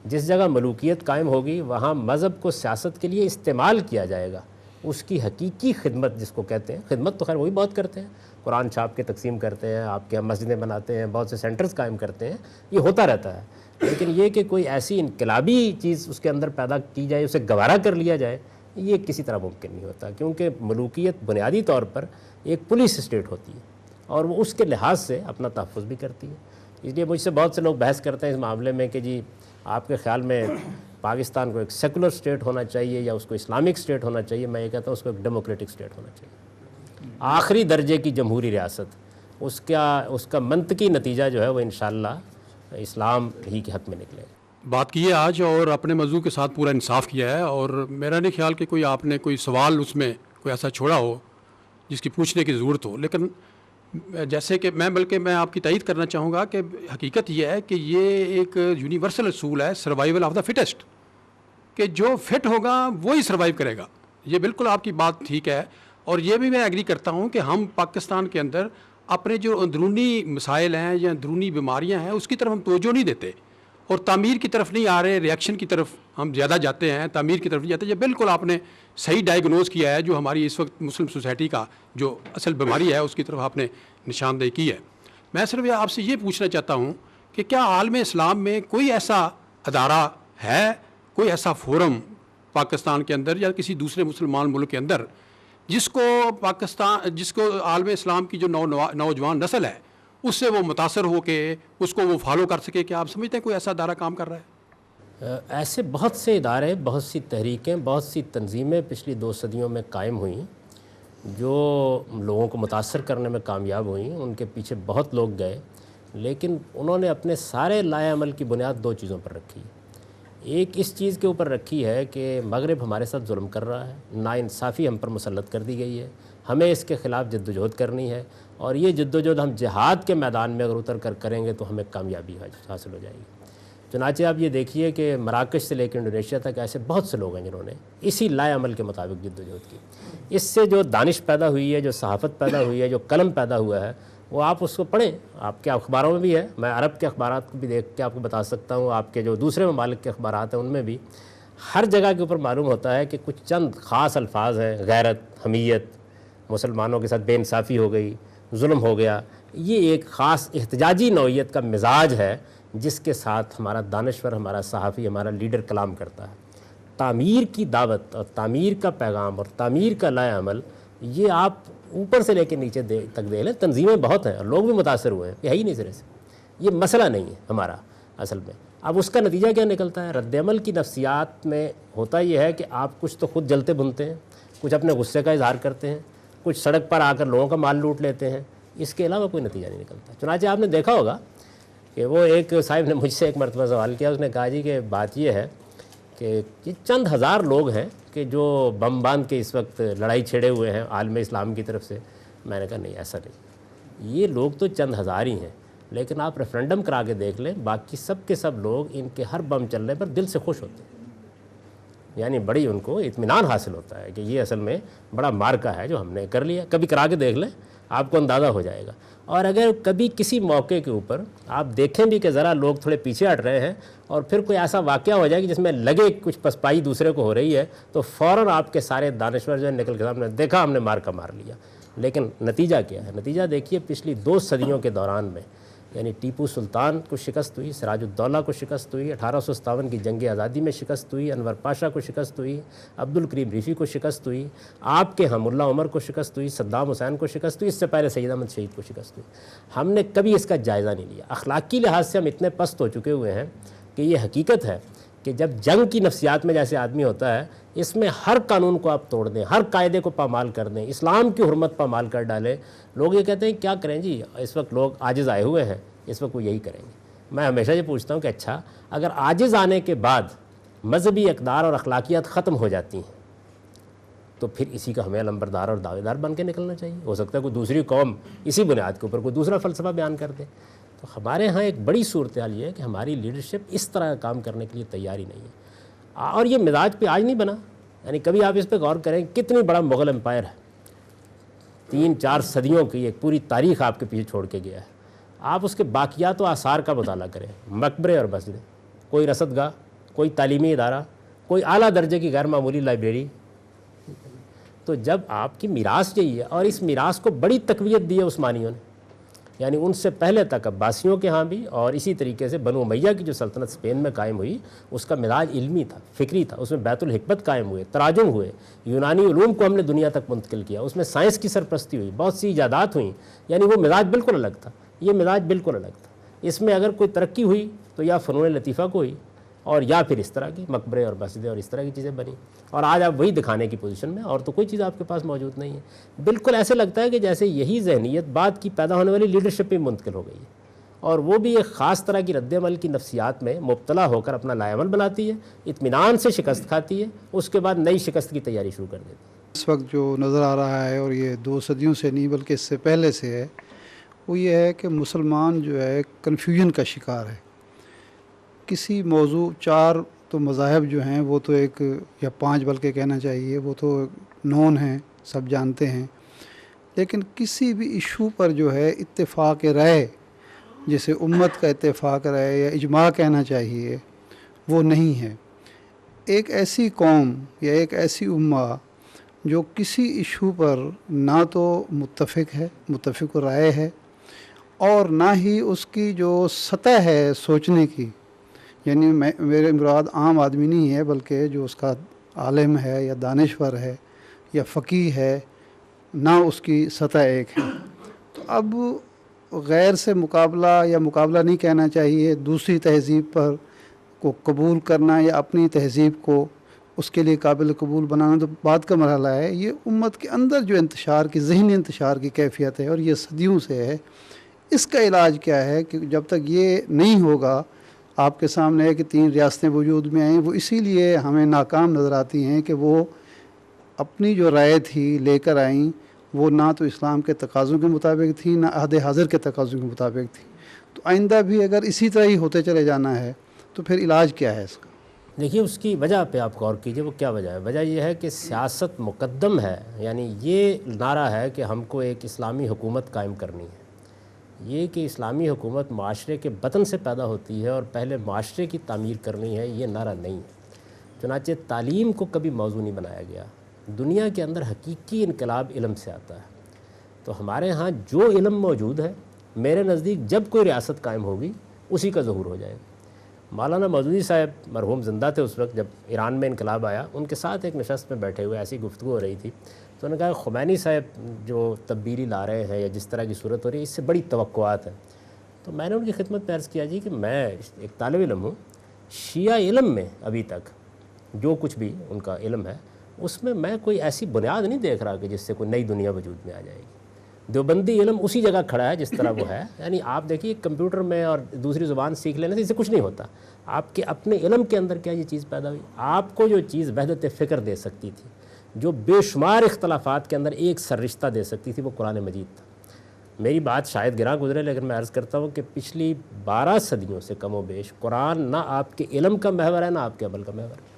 جس جگہ ملوکیت قائم ہوگی وہاں مذہب کو سیاست کے لیے استعمال کیا جائے گا. اس کی حقیقی خدمت جس کو کہتے ہیں، خدمت تو خیر وہی بہت کرتے ہیں، قرآن چھاپ کے تقسیم کرتے ہیں، آپ کے یہاں مسجدیں بناتے ہیں، بہت سے سینٹرز قائم کرتے ہیں، یہ ہوتا رہتا ہے. لیکن یہ کہ کوئی ایسی انقلابی چیز اس کے اندر پیدا کی جائے، اسے گوارا کر لیا جائے، یہ کسی طرح ممکن نہیں ہوتا، کیونکہ ملوکیت بنیادی طور پر ایک پولیس اسٹیٹ ہوتی ہے اور وہ اس کے لحاظ سے اپنا تحفظ بھی کرتی ہے. اس لیے مجھ سے بہت سے لوگ بحث کرتے ہیں اس معاملے میں کہ جی آپ کے خیال میں پاکستان کو ایک سیکولر اسٹیٹ ہونا چاہیے یا اس کو اسلامک اسٹیٹ ہونا چاہیے. میں یہ کہتا ہوں اس کو ایک ڈیموکریٹک اسٹیٹ ہونا چاہیے، آخری درجے کی جمہوری ریاست. اس کا منطقی نتیجہ جو ہے وہ انشاءاللہ اسلام ہی کے حق میں نکلے گا. بات کی ہے آج اور اپنے موضوع کے ساتھ پورا انصاف کیا ہے، اور میرا نہیں خیال کہ کوئی آپ نے کوئی سوال اس میں کوئی ایسا چھوڑا ہو جس کی پوچھنے کی ضرورت ہو. لیکن جیسے کہ میں آپ کی تائید کرنا چاہوں گا کہ حقیقت یہ ہے کہ یہ ایک یونیورسل اصول ہے سروائیول آف دا فٹسٹ، کہ جو فٹ ہوگا وہی سروائیو کرے گا. یہ بالکل آپ کی بات ٹھیک ہے، اور یہ بھی میں ایگری کرتا ہوں کہ ہم پاکستان کے اندر اپنے جو اندرونی مسائل ہیں یا اندرونی بیماریاں ہیں اس کی طرف ہم توجہ نہیں دیتے، اور تعمیر کی طرف نہیں آ رہے، ریئیکشن کی طرف ہم زیادہ جاتے ہیں، تعمیر کی طرف نہیں جاتے. یہ بالکل آپ نے صحیح ڈائیگنوز کیا ہے، جو ہماری اس وقت مسلم سوسائٹی کا جو اصل بیماری ہے اس کی طرف آپ نے نشاندہی کی ہے. میں صرف آپ سے یہ پوچھنا چاہتا ہوں کہ کیا عالم اسلام میں کوئی ایسا ادارہ ہے، کوئی ایسا فورم پاکستان کے اندر یا کسی دوسرے مسلمان ملک کے اندر جس کو عالم اسلام کی جو نوجوان نسل ہے اس سے وہ متاثر ہو کے اس کو وہ فالو کر سکے؟ کیا آپ سمجھتے ہیں کوئی ایسا ادارہ کام کر رہا ہے؟ ایسے بہت سے ادارے، بہت سی تحریکیں، بہت سی تنظیمیں پچھلی 2 صدیوں میں قائم ہوئیں جو لوگوں کو متاثر کرنے میں کامیاب ہوئیں. ان کے پیچھے بہت لوگ گئے، لیکن انہوں نے اپنے سارے لائے عمل کی بنیاد 2 چیزوں پر رکھی. ایک اس چیز کے اوپر رکھی ہے کہ مغرب ہمارے ساتھ ظلم کر رہا ہے، ناانصافی ہم پر مسلط کر دی گئی ہے، ہمیں اس کے خلاف جد و جہد کرنی ہے، اور یہ جد و جہد ہم جہاد کے میدان میں اگر اتر کر کریں گے تو ہمیں کامیابی حاصل ہو جائے گی. چنانچہ آپ یہ دیکھیے کہ مراکش سے لے کے انڈونیشیا تک ایسے بہت سے لوگ ہیں جنہوں نے اسی لائے عمل کے مطابق جد و جہد کی. اس سے جو دانش پیدا ہوئی ہے، جو صحافت پیدا ہوئی ہے، جو قلم پیدا ہوا ہے، وہ آپ اس کو پڑھیں. آپ کے اخباروں میں بھی ہے، میں عرب کے اخبارات کو بھی دیکھ کے آپ کو بتا سکتا ہوں، آپ کے جو دوسرے ممالک کے اخبارات ہیں ان میں بھی ہر جگہ کے اوپر معلوم ہوتا ہے کہ کچھ چند خاص الفاظ ہیں: غیرت، حمیت، مسلمانوں کے ساتھ بے انصافی ہو گئی، ظلم ہو گیا. یہ ایک خاص احتجاجی نوعیت کا مزاج ہے جس کے ساتھ ہمارا دانشور، ہمارا صحافی، ہمارا لیڈر کلام کرتا ہے. تعمیر کی دعوت اور تعمیر کا پیغام اور تعمیر کا لائے عمل، یہ آپ اوپر سے لے کے نیچے تک دے لیں. تنظیمیں بہت ہیں اور لوگ بھی متاثر ہوئے ہیں، یہ ہے ہی نہیں سرے سے. یہ مسئلہ نہیں ہے ہمارا اصل میں. اب اس کا نتیجہ کیا نکلتا ہے؟ رد عمل کی نفسیات میں ہوتا یہ ہے کہ آپ کچھ تو خود جلتے بنتے ہیں، کچھ اپنے غصے کا اظہار کرتے ہیں، کچھ سڑک پر آ کر لوگوں کا مال لوٹ لیتے ہیں. اس کے علاوہ کوئی نتیجہ نہیں نکلتا. چنانچہ آپ نے دیکھا ہوگا کہ وہ ایک صاحب نے مجھ سے ایک مرتبہ سوال کیا. اس نے کہا جی کہ بات یہ ہے کہ چند ہزار لوگ ہیں کہ جو بم باندھ کے اس وقت لڑائی چھیڑے ہوئے ہیں عالم اسلام کی طرف سے. میں نے کہا نہیں، ایسا نہیں. یہ لوگ تو چند ہزار ہی ہیں، لیکن آپ ریفرینڈم کرا کے دیکھ لیں، باقی سب کے سب لوگ ان کے ہر بم چلنے پر دل سے خوش ہوتے ہیں. یعنی بڑی ان کو اطمینان حاصل ہوتا ہے کہ یہ اصل میں بڑا مارکا ہے جو ہم نے کر لیا. کبھی کرا کے دیکھ لیں، آپ کو اندازہ ہو جائے گا. اور اگر کبھی کسی موقع کے اوپر آپ دیکھیں بھی کہ ذرا لوگ تھوڑے پیچھے ہٹ رہے ہیں اور پھر کوئی ایسا واقعہ ہو جائے کہ جس میں لگے کچھ پسپائی دوسرے کو ہو رہی ہے، تو فوراً آپ کے سارے دانشور جو نکل کے سامنے دیکھا ہم نے مارکا مار لیا. لیکن نتیجہ کیا ہے؟ نتیجہ دیکھیے، پچھلی 2 صدیوں کے دوران میں یعنی ٹیپو سلطان کو شکست ہوئی، سراج الدولہ کو شکست ہوئی، 1857 کی جنگ آزادی میں شکست ہوئی، انور پاشا کو شکست ہوئی، عبد الکریم ریفی کو شکست ہوئی، آپ کے ہاں ملا عمر کو شکست ہوئی، صدام حسین کو شکست ہوئی، اس سے پہلے سید احمد شہید کو شکست ہوئی. ہم نے کبھی اس کا جائزہ نہیں لیا. اخلاقی لحاظ سے ہم اتنے پست ہو چکے ہوئے ہیں کہ یہ حقیقت ہے کہ جب جنگ کی نفسیات میں جیسے آدمی ہوتا ہے، اس میں ہر قانون کو آپ توڑ دیں، ہر قاعدے کو پامال کر دیں، اسلام کی حرمت پامال کر ڈالیں. لوگ یہ کہتے ہیں کیا کریں جی، اس وقت لوگ عاجز آئے ہوئے ہیں، اس وقت وہ یہی کریں گے. میں ہمیشہ یہ پوچھتا ہوں کہ اچھا اگر عاجز آنے کے بعد مذہبی اقدار اور اخلاقیات ختم ہو جاتی ہیں تو پھر اسی کا ہمیں علمبردار اور دعوے دار بن کے نکلنا چاہیے. ہو سکتا ہے کوئی دوسری قوم اسی بنیاد کے اوپر کوئی دوسرا فلسفہ بیان کر دے. تو ہمارے ہاں ایک بڑی صورتحال یہ ہے کہ ہماری لیڈرشپ اس طرح کا کام کرنے کے لیے تیار ہی نہیں ہے. اور یہ مزاج پہ آج نہیں بنا. یعنی کبھی آپ اس پہ غور کریں کتنی بڑا مغل امپائر ہے، 3-4 صدیوں کی ایک پوری تاریخ آپ کے پیچھے چھوڑ کے گیا ہے. آپ اس کے باقیات و آثار کا مطالعہ کریں، مقبرے اور مسجدیں، کوئی رصد گاہ، کوئی تعلیمی ادارہ، کوئی اعلیٰ درجے کی غیر معمولی لائبریری. تو جب آپ کی میراث یہی ہے، اور اس میراث کو بڑی تقویت دی ہے عثمانیوں نے، یعنی ان سے پہلے تک عباسیوں کے ہاں بھی، اور اسی طریقے سے بنو امیہ کی جو سلطنت اسپین میں قائم ہوئی اس کا مزاج علمی تھا، فکری تھا. اس میں بیت الحکمت قائم ہوئے، تراجم ہوئے، یونانی علوم کو ہم نے دنیا تک منتقل کیا، اس میں سائنس کی سرپرستی ہوئی، بہت سی ایجادات ہوئیں. یعنی وہ مزاج بالکل الگ تھا، یہ مزاج بالکل الگ تھا. اس میں اگر کوئی ترقی ہوئی تو یا فنون لطیفہ کو ہوئی، اور یا پھر اس طرح کی مقبرے اور مسجدیں اور اس طرح کی چیزیں بنی. اور آج آپ وہی دکھانے کی پوزیشن میں، اور تو کوئی چیز آپ کے پاس موجود نہیں ہے. بالکل ایسے لگتا ہے کہ جیسے یہی ذہنیت بعد کی پیدا ہونے والی لیڈرشپ میں منتقل ہو گئی ہے، اور وہ بھی ایک خاص طرح کی رد عمل کی نفسیات میں مبتلا ہو کر اپنا لائے عمل بناتی ہے، اطمینان سے شکست کھاتی ہے، اس کے بعد نئی شکست کی تیاری شروع کر دیتی ہے. اس وقت جو نظر آ رہا ہے، اور یہ 2 صدیوں سے نہیں بلکہ اس سے پہلے سے ہے، وہ یہ ہے کہ مسلمان جو ہے کنفیوژن کا شکار ہے. کسی موضوع 4 تو مذاہب جو ہیں وہ تو ایک یا 5 بلکہ کہنا چاہیے وہ تو نون ہیں، سب جانتے ہیں، لیکن کسی بھی ایشو پر جو ہے اتفاق رائے، جیسے امت کا اتفاق رائے یا اجماع کہنا چاہیے، وہ نہیں ہے. ایک ایسی قوم یا ایک ایسی امہ جو کسی ایشو پر نہ تو متفق رائے ہے، اور نہ ہی اس کی جو سطح ہے سوچنے کی، یعنی میرے مراد عام آدمی نہیں ہے بلکہ جو اس کا عالم ہے یا دانشور ہے یا فقیہ ہے، نہ اس کی سطح ایک ہے. تو اب غیر سے مقابلہ یا مقابلہ نہیں کہنا چاہیے، دوسری تہذیب پر کو قبول کرنا یا اپنی تہذیب کو اس کے لیے قابل قبول بنانا تو بعد کا مرحلہ ہے. یہ امت کے اندر جو انتشار کی، ذہنی انتشار کی کیفیت ہے اور یہ صدیوں سے ہے. اس کا علاج کیا ہے کہ جب تک یہ نہیں ہوگا، آپ کے سامنے ہے کہ 3 ریاستیں وجود میں آئیں، وہ اسی لیے ہمیں ناکام نظر آتی ہیں کہ وہ اپنی جو رائے تھی لے کر آئیں، وہ نہ تو اسلام کے تقاضوں کے مطابق تھی، نہ عہد حاضر کے تقاضوں کے مطابق تھی. تو آئندہ بھی اگر اسی طرح ہی ہوتے چلے جانا ہے تو پھر علاج کیا ہے اس کا؟ دیکھیے اس کی وجہ پہ آپ غور کیجئے، وہ کیا وجہ ہے؟ وجہ یہ ہے کہ سیاست مقدم ہے. یعنی یہ نعرہ ہے کہ ہم کو ایک اسلامی حکومت قائم کرنی ہے. یہ کہ اسلامی حکومت معاشرے کے بطن سے پیدا ہوتی ہے اور پہلے معاشرے کی تعمیر کرنی ہے، یہ نعرہ نہیں ہے. چنانچہ تعلیم کو کبھی موضوع نہیں بنایا گیا. دنیا کے اندر حقیقی انقلاب علم سے آتا ہے. تو ہمارے ہاں جو علم موجود ہے، میرے نزدیک جب کوئی ریاست قائم ہوگی اسی کا ظہور ہو جائے گا. مولانا مودودی صاحب مرحوم زندہ تھے اس وقت جب ایران میں انقلاب آیا. ان کے ساتھ ایک نشست میں بیٹھے ہوئے ایسی گفتگو ہو رہی تھی، تو انہوں نے کہا خمینی صاحب جو تبدیلی لا رہے ہیں یا جس طرح کی صورت ہو رہی ہے، اس سے بڑی توقعات ہیں. تو میں نے ان کی خدمت میں عرض کیا جی کہ میں ایک طالب علم ہوں، شیعہ علم میں ابھی تک جو کچھ بھی ان کا علم ہے اس میں کوئی ایسی بنیاد نہیں دیکھ رہا کہ جس سے کوئی نئی دنیا وجود میں آ جائے گی. دیوبندی علم اسی جگہ کھڑا ہے جس طرح وہ ہے. یعنی آپ دیکھیے کمپیوٹر میں اور دوسری زبان سیکھ لینے سے اس سے کچھ نہیں ہوتا. آپ کے اپنے علم کے اندر کیا یہ چیز پیدا ہوئی؟ آپ کو جو چیز وحدت فکر دے سکتی تھی، جو بے شمار اختلافات کے اندر ایک سررشتہ دے سکتی تھی، وہ قرآن مجید تھا. میری بات شاید گراں گزرے لیکن میں عرض کرتا ہوں کہ پچھلی 12 صدیوں سے کم و بیش قرآن نہ آپ کے علم کا محور ہے نہ آپ کے عمل کا محور ہے.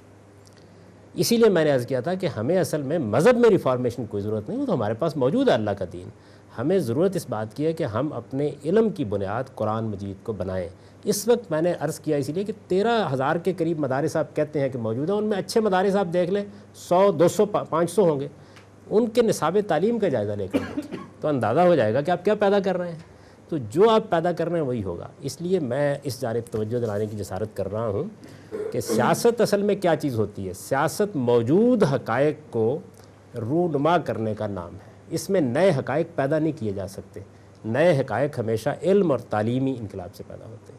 اسی لیے میں نے عرض کیا تھا کہ ہمیں اصل میں مذہب میں ریفارمیشن کوئی ضرورت نہیں، وہ تو ہمارے پاس موجود ہے اللہ کا دین. ہمیں ضرورت اس بات کی ہے کہ ہم اپنے علم کی بنیاد قرآن مجید کو بنائیں. اس وقت میں نے عرض کیا اسی لیے کہ 13,000 کے قریب مدارس آپ کہتے ہیں کہ موجود ہیں. ان میں اچھے مدارس آپ دیکھ لیں 100 200 500 ہوں گے. ان کے نصاب تعلیم کا جائزہ لے کر دیکھیں تو اندازہ ہو جائے گا کہ آپ کیا پیدا کر رہے ہیں. تو جو آپ پیدا کر رہے ہیں وہی ہوگا. اس لیے میں اس جانب توجہ دلانے کی جسارت کر رہا ہوں کہ سیاست اصل میں کیا چیز ہوتی ہے. سیاست موجود حقائق کو رونما کرنے کا نام ہے. اس میں نئے حقائق پیدا نہیں کیے جا سکتے. نئے حقائق ہمیشہ علم اور تعلیمی انقلاب سے پیدا ہوتے ہیں.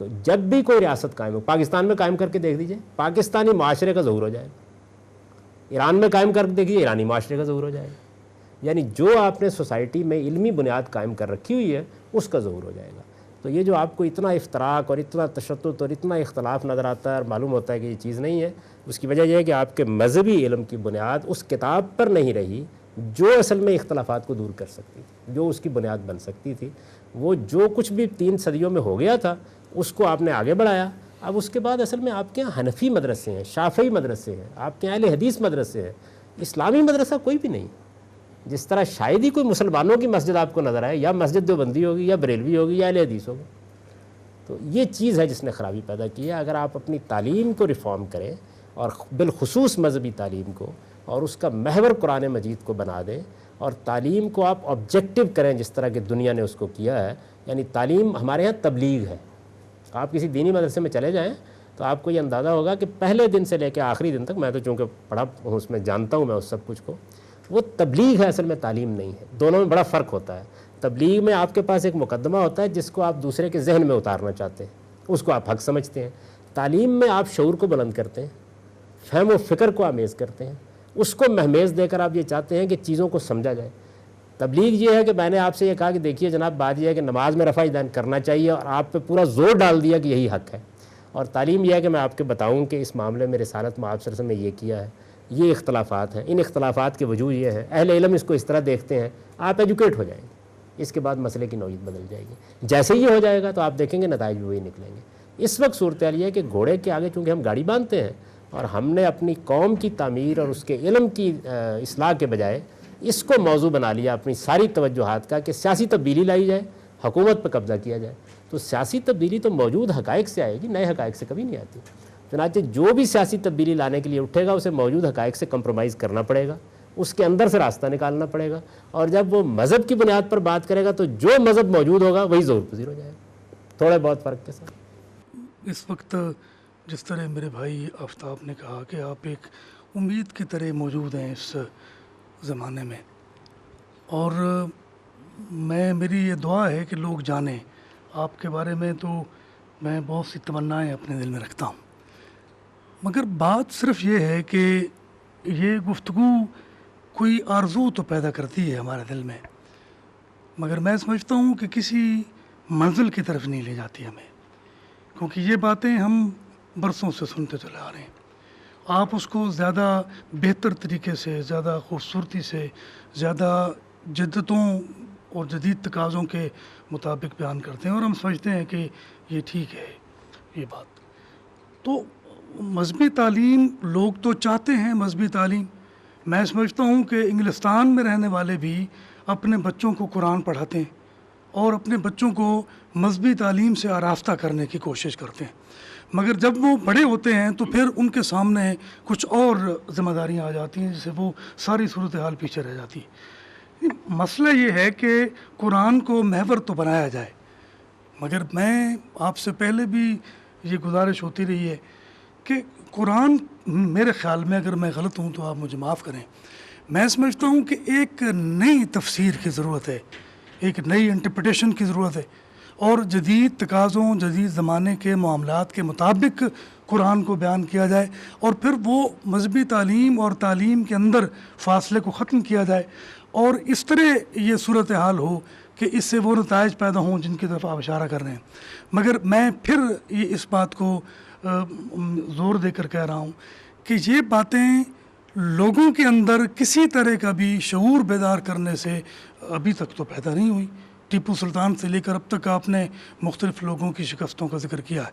تو جب بھی کوئی ریاست قائم ہو، پاکستان میں قائم کر کے دیکھ دیجئے، پاکستانی معاشرے کا ظہور ہو جائے گا. ایران میں قائم کر کے دیکھیے، ایرانی معاشرے کا ظہور ہو جائے گا. یعنی جو آپ نے سوسائٹی میں علمی بنیاد قائم کر رکھی ہوئی ہے اس کا ظہور ہو جائے گا. تو یہ جو آپ کو اتنا افتراق اور اتنا تشدد اور اتنا اختلاف نظر آتا ہے اور معلوم ہوتا ہے کہ یہ چیز نہیں ہے، اس کی وجہ یہ ہے کہ آپ کے مذہبی علم کی بنیاد اس کتاب پر نہیں رہی جو اصل میں اختلافات کو دور کر سکتی تھی، جو اس کی بنیاد بن سکتی تھی. وہ جو کچھ بھی 3 صدیوں میں ہو گیا تھا اس کو آپ نے آگے بڑھایا. اب اس کے بعد اصل میں آپ کے یہاں حنفی مدرسے ہیں، شافعی مدرسے ہیں، آپ کے یہاں اہل حدیث مدرسے ہیں. اسلامی مدرسہ کوئی بھی نہیں. جس طرح شاید ہی کوئی مسلمانوں کی مسجد آپ کو نظر آئے، یا مسجد دیوبندی ہوگی یا بریلوی ہوگی یا اہل حدیث ہوگا. تو یہ چیز ہے جس نے خرابی پیدا کی ہے. اگر آپ اپنی تعلیم کو ریفارم کریں اور بالخصوص مذہبی تعلیم کو، اور اس کا محور قرآن مجید کو بنا دیں، اور تعلیم کو آپ آبجیکٹو کریں جس طرح کہ دنیا نے اس کو کیا ہے. یعنی تعلیم ہمارے یہاں تبلیغ ہے. آپ کسی دینی مدرسے میں چلے جائیں تو آپ کو یہ اندازہ ہوگا کہ پہلے دن سے لے کے آخری دن تک، میں تو چونکہ پڑھا ہوں اس میں جانتا ہوں میں اس سب کچھ کو، وہ تبلیغ ہے اصل میں تعلیم نہیں ہے. دونوں میں بڑا فرق ہوتا ہے. تبلیغ میں آپ کے پاس ایک مقدمہ ہوتا ہے جس کو آپ دوسرے کے ذہن میں اتارنا چاہتے ہیں، اس کو آپ حق سمجھتے ہیں. تعلیم میں آپ شعور کو بلند کرتے ہیں، فہم و فکر کو آمیز کرتے ہیں، اس کو مہمیز دے کر آپ یہ چاہتے ہیں کہ چیزوں کو سمجھا جائے. تبلیغ یہ ہے کہ میں نے آپ سے یہ کہا کہ دیکھیے جناب بات یہ ہے کہ نماز میں رفع یدین کرنا چاہیے اور آپ پہ پورا زور ڈال دیا کہ یہی حق ہے. اور تعلیم یہ ہے کہ میں آپ کے بتاؤں کہ اس معاملے میں رسالت مآب صلی اللہ علیہ وسلم نے یہ کیا ہے، یہ اختلافات ہیں، ان اختلافات کے وجود یہ ہیں، اہل علم اس کو اس طرح دیکھتے ہیں، آپ ایجوکیٹ ہو جائیں گے. اس کے بعد مسئلے کی نوعیت بدل جائے گی. جیسے یہ ہو جائے گا تو آپ دیکھیں گے نتائج بھی وہی نکلیں گے. اس وقت صورتحال یہ ہے کہ گھوڑے کے آگے چونکہ ہم گاڑی باندھتے ہیں اور ہم نے اپنی قوم کی تعمیر اور اس کے علم کی اصلاح کے بجائے اس کو موضوع بنا لیا اپنی ساری توجہات کا کہ سیاسی تبدیلی لائی جائے, حکومت پر قبضہ کیا جائے. تو سیاسی تبدیلی تو موجود حقائق سے آئے گی, نئے حقائق سے کبھی نہیں آتی. چنانچہ جو بھی سیاسی تبدیلی لانے کے لیے اٹھے گا اسے موجود حقائق سے کمپرومائز کرنا پڑے گا, اس کے اندر سے راستہ نکالنا پڑے گا, اور جب وہ مذہب کی بنیاد پر بات کرے گا تو جو مذہب موجود ہوگا وہی ظہور پذیر ہو جائے گا, تھوڑے بہت فرق کے ساتھ. اس وقت جس طرح میرے بھائی آفتاب نے کہا کہ آپ ایک امید کی طرح موجود ہیں اس زمانے میں, اور میری یہ دعا ہے کہ لوگ جانیں آپ کے بارے میں. تو میں بہت سی تمنائیں اپنے دل میں رکھتا ہوں, مگر بات صرف یہ ہے کہ یہ گفتگو کوئی آرزو تو پیدا کرتی ہے ہمارے دل میں, مگر میں سمجھتا ہوں کہ کسی منزل کی طرف نہیں لے جاتی ہمیں, کیونکہ یہ باتیں ہم برسوں سے سنتے چلے آ رہے ہیں. آپ اس کو زیادہ بہتر طریقے سے, زیادہ خوبصورتی سے, زیادہ جدتوں اور جدید تقاضوں کے مطابق بیان کرتے ہیں, اور ہم سمجھتے ہیں کہ یہ ٹھیک ہے یہ بات. تو مذہبی تعلیم لوگ تو چاہتے ہیں, مذہبی تعلیم. میں سمجھتا ہوں کہ انگلستان میں رہنے والے بھی اپنے بچوں کو قرآن پڑھاتے ہیں اور اپنے بچوں کو مذہبی تعلیم سے آراستہ کرنے کی کوشش کرتے ہیں, مگر جب وہ بڑے ہوتے ہیں تو پھر ان کے سامنے کچھ اور ذمہ داریاں آ جاتی ہیں, جس سے وہ ساری صورتحال پیچھے رہ جاتی ہے. مسئلہ یہ ہے کہ قرآن کو محور تو بنایا جائے, مگر میں آپ سے پہلے بھی یہ گزارش ہوتی رہی ہے کہ قرآن میرے خیال میں, اگر میں غلط ہوں تو آپ مجھے معاف کریں, میں سمجھتا ہوں کہ ایک نئی تفسیر کی ضرورت ہے, ایک نئی انٹرپریٹیشن کی ضرورت ہے, اور جدید تقاضوں, جدید زمانے کے معاملات کے مطابق قرآن کو بیان کیا جائے, اور پھر وہ مذہبی تعلیم اور تعلیم کے اندر فاصلے کو ختم کیا جائے, اور اس طرح یہ صورتحال ہو کہ اس سے وہ نتائج پیدا ہوں جن کی طرف آپ اشارہ کر رہے ہیں. مگر میں پھر یہ اس بات کو زور دے کر کہہ رہا ہوں کہ یہ باتیں لوگوں کے اندر کسی طرح کا بھی شعور بیدار کرنے سے ابھی تک تو پیدا نہیں ہوئی. ٹیپو سلطان سے لے کر اب تک آپ نے مختلف لوگوں کی شکستوں کا ذکر کیا ہے,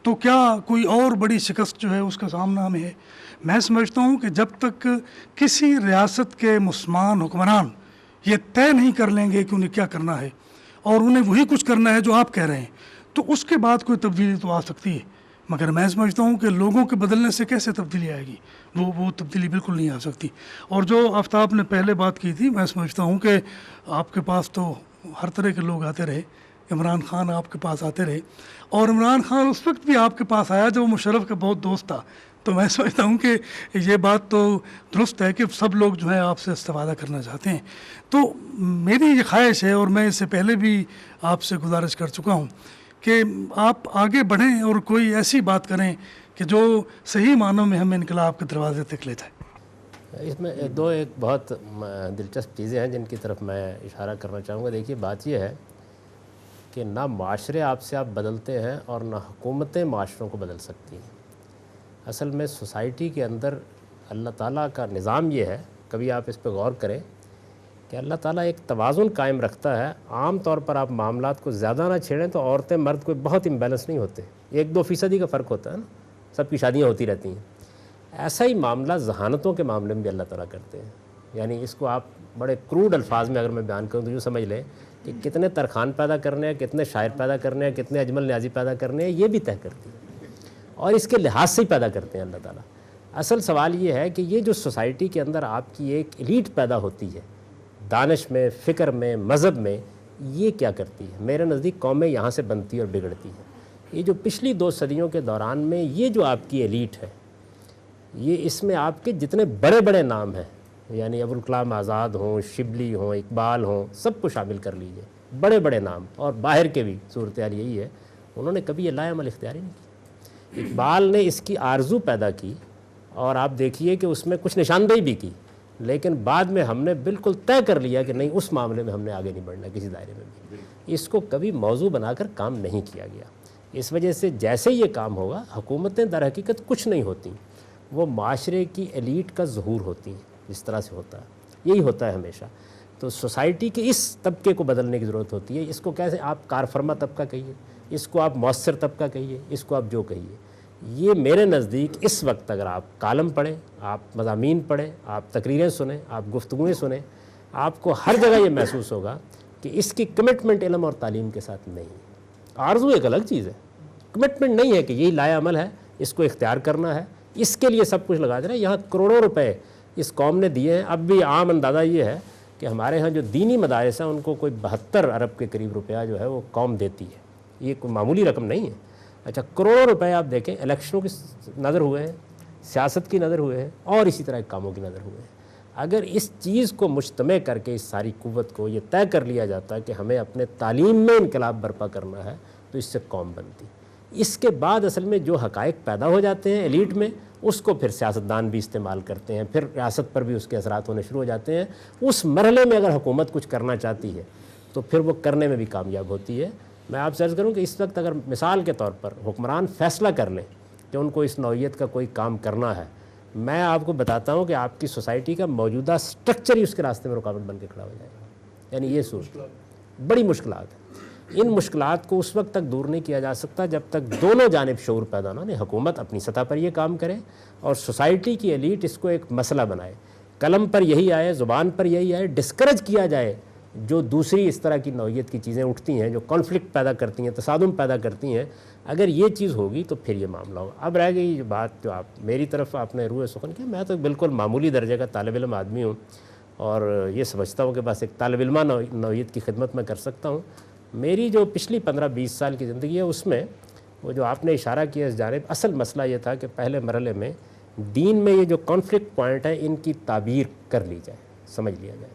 تو کیا کوئی اور بڑی شکست جو ہے اس کا سامنا ہمیں ہے؟ میں سمجھتا ہوں کہ جب تک کسی ریاست کے مسلمان حکمران یہ طے نہیں کر لیں گے کہ انہیں کیا کرنا ہے, اور انہیں وہی کچھ کرنا ہے جو آپ کہہ رہے ہیں, تو اس کے بعد کوئی تبدیلی تو آ سکتی ہے. مگر میں سمجھتا ہوں کہ لوگوں کے بدلنے سے کیسے تبدیلی آئے گی, وہ تبدیلی بالکل نہیں آ سکتی. اور جو آفتاب نے پہلے بات کی تھی, میں سمجھتا ہوں کہ آپ کے پاس تو ہر طرح کے لوگ آتے رہے. عمران خان آپ کے پاس آتے رہے, اور عمران خان اس وقت بھی آپ کے پاس آیا جب وہ مشرف کا بہت دوست تھا. تو میں سمجھتا ہوں کہ یہ بات تو درست ہے کہ سب لوگ جو ہے آپ سے استفادہ کرنا چاہتے ہیں. تو میری یہ خواہش ہے, اور میں اس سے پہلے بھی آپ سے گزارش کر چکا ہوں, کہ آپ آگے بڑھیں اور کوئی ایسی بات کریں کہ جو صحیح معنوں میں ہمیں انقلاب کے دروازے تک لے جائے. اس میں ایک بہت دلچسپ چیزیں ہیں جن کی طرف میں اشارہ کرنا چاہوں گا. دیکھیے بات یہ ہے کہ نہ معاشرے آپ سے آپ بدلتے ہیں اور نہ حکومتیں معاشروں کو بدل سکتی ہیں. اصل میں سوسائٹی کے اندر اللہ تعالیٰ کا نظام یہ ہے, کبھی آپ اس پہ غور کریں کہ اللہ تعالیٰ ایک توازن قائم رکھتا ہے. عام طور پر آپ معاملات کو زیادہ نہ چھیڑیں تو عورتیں مرد کوئی بہت امبیلنس نہیں ہوتے, 1-2% کا فرق ہوتا ہے نا, سب کی شادیاں ہوتی رہتی ہیں. ایسا ہی معاملہ ذہانتوں کے معاملے میں بھی اللہ تعالیٰ کرتے ہیں. یعنی اس کو آپ بڑے کروڈ الفاظ میں اگر میں بیان کروں تو یوں سمجھ لیں کہ کتنے ترخان پیدا کرنے ہیں, کتنے شاعر پیدا کرنے ہیں, کتنے اجمل نیازی پیدا کرنے ہیں, یہ بھی طے کرتی ہے, اور اس کے لحاظ سے ہی پیدا کرتے ہیں اللہ تعالیٰ. اصل سوال یہ ہے کہ یہ جو سوسائٹی کے اندر آپ کی ایک ایلیٹ پیدا ہوتی ہے دانش میں, فکر میں, مذہب میں, یہ کیا کرتی ہے؟ میرے نزدیک قومیں یہاں سے بنتی اور بگڑتی ہیں. یہ جو پچھلی 2 صدیوں کے دوران میں یہ جو آپ کی ایلیٹ ہے, یہ اس میں آپ کے جتنے بڑے بڑے نام ہیں, یعنی ابوالکلام آزاد ہوں, شبلی ہوں, اقبال ہوں, سب کو شامل کر لیجئے, بڑے بڑے نام, اور باہر کے بھی صورتحال یہی ہے, انہوں نے کبھی یہ لائعمل اختیار ہی نہیں کی. اقبال نے اس کی آرزو پیدا کی, اور آپ دیکھیے کہ اس میں کچھ نشاندہی بھی کی, لیکن بعد میں ہم نے بالکل طے کر لیا کہ نہیں, اس معاملے میں ہم نے آگے نہیں بڑھنا کسی دائرے میں بھی. اس کو کبھی موضوع بنا کر کام نہیں کیا گیا. اس وجہ سے جیسے یہ کام ہوگا, حکومتیں در حقیقت کچھ نہیں ہوتی, وہ معاشرے کی ایلیٹ کا ظہور ہوتی ہیں, جس طرح سے ہوتا ہے, یہی ہوتا ہے ہمیشہ. تو سوسائٹی کے اس طبقے کو بدلنے کی ضرورت ہوتی ہے. اس کو کیسے آپ کار فرما طبقہ کہیے, اس کو آپ مؤثر طبقہ کہیے, اس کو آپ جو کہیے, یہ میرے نزدیک اس وقت اگر آپ کالم پڑھیں, آپ مضامین پڑھیں, آپ تقریریں سنیں, آپ گفتگویں سنیں, آپ کو ہر جگہ یہ محسوس ہوگا کہ اس کی کمٹمنٹ علم اور تعلیم کے ساتھ نہیں ہے. آرزو ایک الگ چیز ہے, کمٹمنٹ نہیں ہے کہ یہی لائے عمل ہے, اس کو اختیار کرنا ہے, اس کے لیے سب کچھ لگا دینا. یہاں کروڑوں روپے اس قوم نے دیے ہیں. اب بھی عام اندازہ یہ ہے کہ ہمارے ہاں جو دینی مدارس ہیں ان کو کوئی 72 ارب کے قریب روپیہ جو ہے وہ قوم دیتی ہے. یہ کوئی معمولی رقم نہیں ہے. اچھا, کروڑوں روپے آپ دیکھیں الیکشنوں کی نظر ہوئے ہیں, سیاست کی نظر ہوئے ہیں, اور اسی طرح کاموں کی نظر ہوئے ہیں. اگر اس چیز کو مجتمع کر کے اس ساری قوت کو یہ طے کر لیا جاتا کہ ہمیں اپنے تعلیم میں انقلاب برپا کرنا ہے تو اس سے قوم بنتی. اس کے بعد اصل میں جو حقائق پیدا ہو جاتے ہیں ایلیٹ میں, اس کو پھر سیاستدان بھی استعمال کرتے ہیں, پھر ریاست پر بھی اس کے اثرات ہونے شروع ہو جاتے ہیں. اس مرحلے میں اگر حکومت کچھ کرنا چاہتی ہے تو پھر وہ کرنے میں بھی کامیاب ہوتی ہے. میں آپ سے عرض کروں کہ اس وقت اگر مثال کے طور پر حکمران فیصلہ کر لیں کہ ان کو اس نوعیت کا کوئی کام کرنا ہے, میں آپ کو بتاتا ہوں کہ آپ کی سوسائٹی کا موجودہ سٹرکچر ہی اس کے راستے میں رکاوٹ بن کے کھڑا ہو جائے گا. یعنی یہ سوچ بڑی مشکلات ہیں. ان مشکلات کو اس وقت تک دور نہیں کیا جا سکتا جب تک دونوں جانب شعور پیدا نہ ہو. حکومت اپنی سطح پر یہ کام کرے اور سوسائٹی کی ایلیٹ اس کو ایک مسئلہ بنائے, قلم پر یہی آئے, زبان پر یہی آئے, ڈسکریج کیا جائے جو دوسری اس طرح کی نوعیت کی چیزیں اٹھتی ہیں جو کانفلکٹ پیدا کرتی ہیں, تصادم پیدا کرتی ہیں. اگر یہ چیز ہوگی تو پھر یہ معاملہ ہوگا. اب رہ گئی یہ بات جو آپ میری طرف آپ نے روح سخن کیا, میں تو بالکل معمولی درجے کا طالب علم آدمی ہوں اور یہ سمجھتا ہوں کہ بس ایک طالب علمہ نوعیت کی خدمت میں کر سکتا ہوں. میری جو پچھلی 15-20 سال کی زندگی ہے اس میں وہ جو آپ نے اشارہ کیا اس جانب, اصل مسئلہ یہ تھا کہ پہلے مرحلے میں دین میں یہ جو کانفلکٹ پوائنٹ ہے ان کی تعبیر کر لی جائے, سمجھ لیا جائے.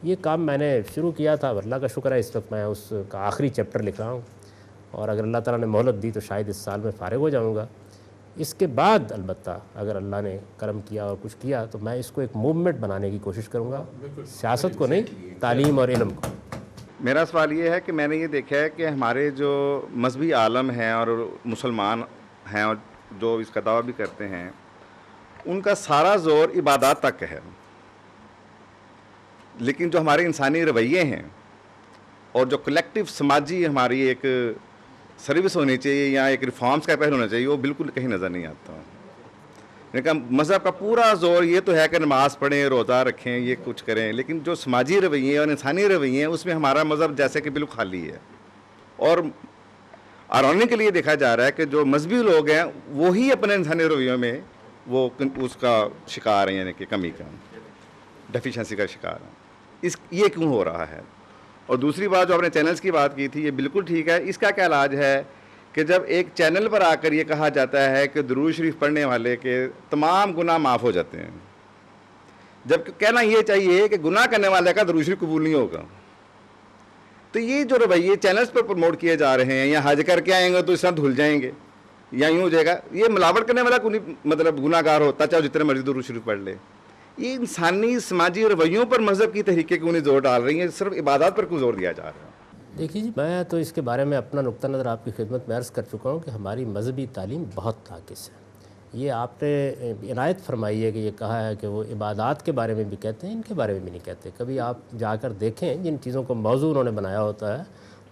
یہ کام میں نے شروع کیا تھا, اللہ کا شکر ہے اس وقت میں اس کا آخری چیپٹر لکھ رہا ہوں, اور اگر اللہ تعالیٰ نے مہلت دی تو شاید اس سال میں فارغ ہو جاؤں گا. اس کے بعد البتہ اگر اللہ نے کرم کیا اور کچھ کیا تو میں اس کو ایک موومنٹ بنانے کی کوشش کروں گا, سیاست کو نہیں, تعلیم اور علم کو. میرا سوال یہ ہے کہ میں نے یہ دیکھا ہے کہ ہمارے جو مذہبی عالم ہیں اور مسلمان ہیں اور جو اس کا دعویٰ بھی کرتے ہیں, ان کا سارا زور عبادات تک ہے, لیکن جو ہمارے انسانی رویے ہیں اور جو کلیکٹیو سماجی ہماری ایک سروس ہونی چاہیے یا ایک ریفارمز کا پہلو ہونا چاہیے, وہ بالکل کہیں نظر نہیں آتا. لیکن مذہب کا پورا زور یہ تو ہے کہ نماز پڑھیں, روزہ رکھیں, یہ کچھ کریں, لیکن جو سماجی رویے اور انسانی رویے ہیں اس میں ہمارا مذہب جیسے کہ بالکل خالی ہے. اور آئرونی کے لیے دیکھا جا رہا ہے کہ جو مذہبی لوگ ہیں وہی اپنے انسانی رویوں میں وہ اس کا شکار ہیں, یعنی کہ کمی کا, ڈیفیشنسی کا شکار ہیں. یہ کیوں ہو رہا ہے؟ اور دوسری بات جو آپ نے چینلز کی بات کی تھی, یہ بالکل ٹھیک ہے. اس کا کیا علاج ہے کہ جب ایک چینل پر آ کر یہ کہا جاتا ہے کہ درود شریف پڑھنے والے کے تمام گناہ معاف ہو جاتے ہیں, جب کہنا یہ چاہیے کہ گناہ کرنے والے کا درود شریف قبول نہیں ہوگا. تو یہ جو رویے چینلز پر پروموٹ کیے جا رہے ہیں, یا حج کر کے آئیں گے تو اس طرح دھل جائیں گے یا یوں ہو جائے گا, یہ ملاوٹ کرنے والا کوئی مطلب گناہ گار ہوتا چاہے جتنے مرضی درود شریف پڑھ لے. یہ انسانی سماجی رویوں پر مذہب کی تحریکیں کیوں نہیں زور ڈال رہی ہیں, صرف عبادات پر کیوں زور دیا جا رہا ہے؟ دیکھیے جی, میں تو اس کے بارے میں اپنا نقطہ نظر آپ کی خدمت میں عرض کر چکا ہوں کہ ہماری مذہبی تعلیم بہت ناقص ہے. یہ آپ نے عنایت فرمائی ہے کہ یہ کہا ہے کہ وہ عبادات کے بارے میں بھی کہتے ہیں, ان کے بارے میں بھی نہیں کہتے. کبھی آپ جا کر دیکھیں جن چیزوں کو موضوع انہوں نے بنایا ہوتا ہے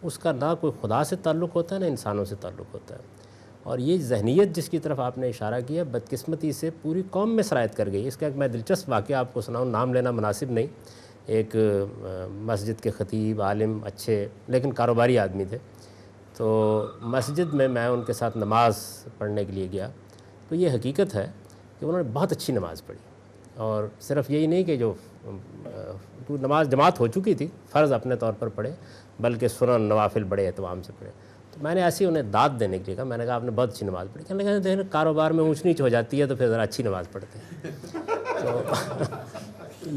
اس کا نہ کوئی خدا سے تعلق ہوتا ہے نہ انسانوں سے تعلق ہوتا ہے. اور یہ ذہنیت جس کی طرف آپ نے اشارہ کیا, بدقسمتی سے پوری قوم میں سرایت کر گئی. اس کا ایک میں دلچسپ واقعہ آپ کو سناؤں, نام لینا مناسب نہیں. ایک مسجد کے خطیب, عالم, اچھے لیکن کاروباری آدمی تھے. تو مسجد میں ان کے ساتھ نماز پڑھنے کے لیے گیا. تو یہ حقیقت ہے کہ انہوں نے بہت اچھی نماز پڑھی, اور صرف یہی نہیں کہ جو نماز جماعت ہو چکی تھی فرض اپنے طور پر پڑھے, بلکہ سنن نوافل بڑے اہتمام سے پڑھے. تو میں نے ایسی انہیں داد دینے کے لیے کہا, میں نے کہا آپ نے بہت اچھی نماز پڑھی. کہنے لگا دیکھیں کاروبار میں اونچ نیچ ہو جاتی ہے تو پھر ذرا اچھی نماز پڑھتے ہیں. تو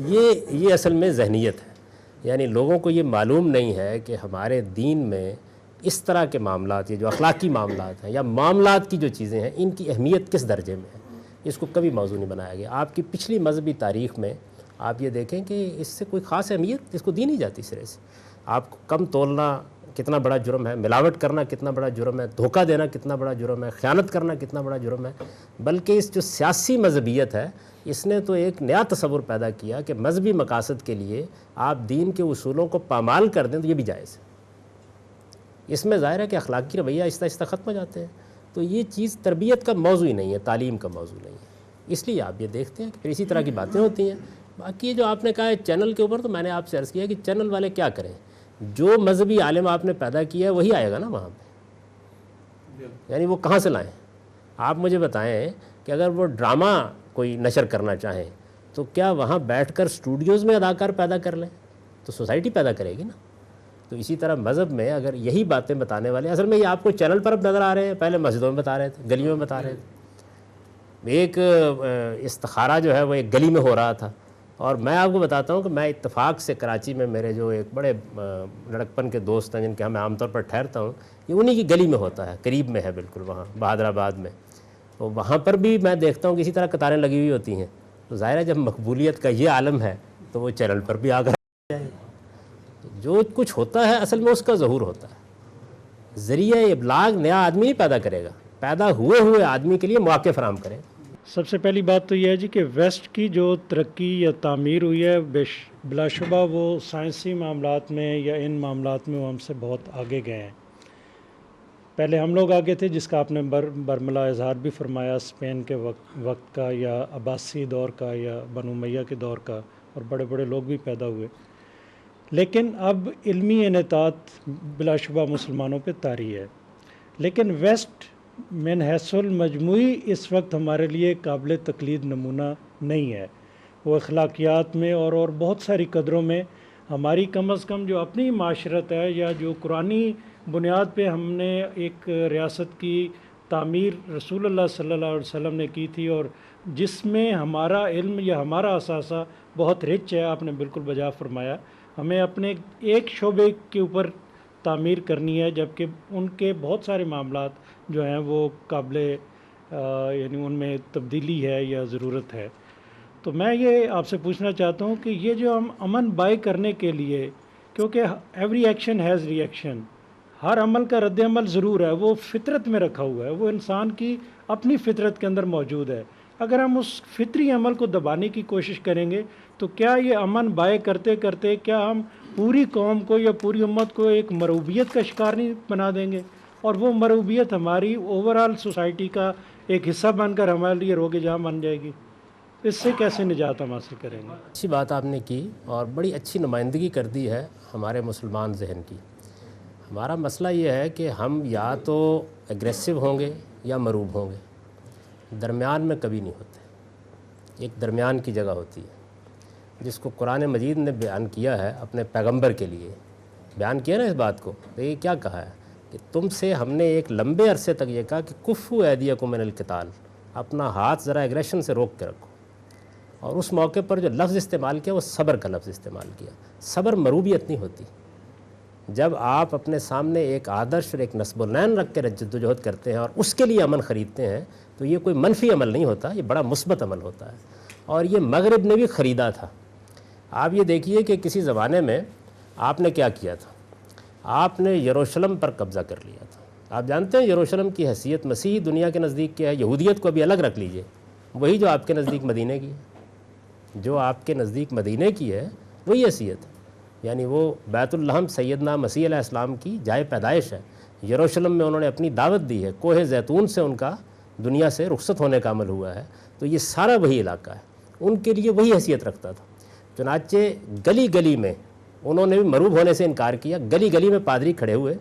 یہ اصل میں ذہنیت ہے. یعنی لوگوں کو یہ معلوم نہیں ہے کہ ہمارے دین میں اس طرح کے معاملات, یہ جو اخلاقی معاملات ہیں یا معاملات کی جو چیزیں ہیں, ان کی اہمیت کس درجے میں ہے. اس کو کبھی موضوع نہیں بنایا گیا. آپ کی پچھلی مذہبی تاریخ میں آپ یہ دیکھیں کہ اس سے کوئی خاص اہمیت اس کو دی نہیں جاتی سرے سے. آپ کو کم تولنا کتنا بڑا جرم ہے، ملاوٹ کرنا کتنا بڑا جرم ہے، دھوکہ دینا کتنا بڑا جرم ہے، خیانت کرنا کتنا بڑا جرم ہے، بلکہ اس جو سیاسی مذہبیت ہے اس نے تو ایک نیا تصور پیدا کیا کہ مذہبی مقاصد کے لیے آپ دین کے اصولوں کو پامال کر دیں تو یہ بھی جائز ہے۔ اس میں ظاہر ہے کہ اخلاقی رویہ آہستہ آہستہ ختم ہو جاتے ہیں۔ تو یہ چیز تربیت کا موضوع ہی نہیں ہے، تعلیم کا موضوع نہیں ہے، اس لیے آپ یہ دیکھتے ہیں کہ اسی طرح کی باتیں ہوتی ہیں۔ باقی جو آپ نے کہا ہے چینل کے اوپر، تو میں نے آپ سے عرض کیا کہ چینل والے کیا کریں، جو مذہبی عالم آپ نے پیدا کیا ہے وہی آئے گا نا وہاں پہ، یعنی وہ کہاں سے لائیں؟ آپ مجھے بتائیں کہ اگر وہ ڈرامہ کوئی نشر کرنا چاہیں تو کیا وہاں بیٹھ کر اسٹوڈیوز میں اداکار پیدا کر لیں؟ تو سوسائٹی پیدا کرے گی نا۔ تو اسی طرح مذہب میں اگر یہی باتیں بتانے والے، اصل میں یہ آپ کو چینل پر اب نظر آ رہے ہیں، پہلے مسجدوں میں بتا رہے تھے، گلیوں میں بتا رہے تھے۔ ایک استخارہ جو ہے وہ ایک گلی میں ہو رہا تھا، اور میں آپ کو بتاتا ہوں کہ میں اتفاق سے کراچی میں میرے جو ایک بڑے لڑکپن کے دوست ہیں جن کے میں عام طور پر ٹھہرتا ہوں، یہ انہی کی گلی میں ہوتا ہے، قریب میں ہے بالکل، وہاں بہادر آباد میں۔ تو وہاں پر بھی میں دیکھتا ہوں کہ اسی طرح قطاریں لگی ہوئی ہوتی ہیں۔ تو ظاہر ہے جب مقبولیت کا یہ عالم ہے تو وہ چینل پر بھی آ کر جائے، جو کچھ ہوتا ہے اصل میں اس کا ظہور ہوتا ہے۔ ذریعہ ابلاغ نیا آدمی نہیں پیدا کرے گا، پیدا ہوئے آدمی کے لیے مواقع فراہم کرے۔ سب سے پہلی بات تو یہ ہے جی کہ ویسٹ کی جو ترقی یا تعمیر ہوئی ہے بلا شبہ وہ سائنسی معاملات میں یا ان معاملات میں وہ ہم سے بہت آگے گئے ہیں۔ پہلے ہم لوگ آگے تھے، جس کا آپ نے برملا اظہار بھی فرمایا، اسپین کے وقت کا یا عباسی دور کا یا بنو امیہ کے دور کا، اور بڑے بڑے لوگ بھی پیدا ہوئے۔ لیکن اب علمی انحطاط بلا شبہ مسلمانوں پہ طاری ہے، لیکن ویسٹ من حیث المجموعی اس وقت ہمارے لیے قابل تقلید نمونہ نہیں ہے۔ وہ اخلاقیات میں اور بہت ساری قدروں میں ہماری کم از کم جو اپنی معاشرت ہے یا جو قرآنی بنیاد پہ ہم نے ایک ریاست کی تعمیر رسول اللہ صلی اللہ علیہ وسلم نے کی تھی، اور جس میں ہمارا علم یا ہمارا اثاثہ بہت رچ ہے، آپ نے بالکل بجا فرمایا۔ ہمیں اپنے ایک شعبے کے اوپر تعمیر کرنی ہے، جبکہ ان کے بہت سارے معاملات جو ہیں وہ قابل یعنی ان میں تبدیلی ہے یا ضرورت ہے۔ تو میں یہ آپ سے پوچھنا چاہتا ہوں کہ یہ جو ہم امن بائی کرنے کے لیے، کیونکہ every action has reaction, ہر عمل کا رد عمل ضرور ہے، وہ فطرت میں رکھا ہوا ہے، وہ انسان کی اپنی فطرت کے اندر موجود ہے۔ اگر ہم اس فطری عمل کو دبانے کی کوشش کریں گے تو کیا یہ امن بائی کرتے کرتے کیا ہم پوری قوم کو یا پوری امت کو ایک مرعوبیت کا شکار نہیں بنا دیں گے؟ اور وہ مرعوبیت ہماری اوورآل سوسائٹی کا ایک حصہ بن کر ہمارے لیے روگ جاں بن جائے گی۔ اس سے کیسے نجات ہم حاصل کریں گے؟ اچھی بات آپ نے کی اور بڑی اچھی نمائندگی کر دی ہے ہمارے مسلمان ذہن کی۔ ہمارا مسئلہ یہ ہے کہ ہم یا تو ایگریسو ہوں گے یا مروب ہوں گے، درمیان میں کبھی نہیں ہوتے۔ ایک درمیان کی جگہ ہوتی ہے جس کو قرآن مجید نے بیان کیا ہے اپنے پیغمبر کے لیے، بیان کیا نا اس بات کو۔ تو یہ کیا کہا ہے کہ تم سے ہم نے ایک لمبے عرصے تک یہ کہا کہ کفوا ایدیکم من القتال، اپنا ہاتھ ذرا ایگریشن سے روک کے رکھو، اور اس موقع پر جو لفظ استعمال کیا وہ صبر کا لفظ استعمال کیا۔ صبر مروبیت نہیں ہوتی۔ جب آپ اپنے سامنے ایک آدرش اور ایک نصب العین رکھ کے جدوجہد کرتے ہیں اور اس کے لیے امن خریدتے ہیں تو یہ کوئی منفی عمل نہیں ہوتا، یہ بڑا مثبت عمل ہوتا ہے، اور یہ مغرب نے بھی خریدا تھا۔ آپ یہ دیکھیے کہ کسی زمانے میں آپ نے کیا کیا تھا، آپ نے یروشلم پر قبضہ کر لیا تھا۔ آپ جانتے ہیں یروشلم کی حیثیت مسیحی دنیا کے نزدیک کیا ہے، یہودیت کو ابھی الگ رکھ لیجئے، وہی جو آپ کے نزدیک مدینے کی ہے، جو آپ کے نزدیک مدینے کی ہے وہی حیثیت ہے، یعنی وہ بیت الحم سیدنا مسیح علیہ السلام کی جائے پیدائش ہے۔ یروشلم میں انہوں نے اپنی دعوت دی ہے، کوہ زیتون سے ان کا دنیا سے رخصت ہونے کا عمل ہوا ہے، تو یہ سارا وہی علاقہ ہے، ان کے لیے وہی حیثیت رکھتا تھا۔ چنانچہ گلی گلی میں انہوں نے بھی مروب ہونے سے انکار کیا، گلی گلی میں پادری کھڑے ہوئے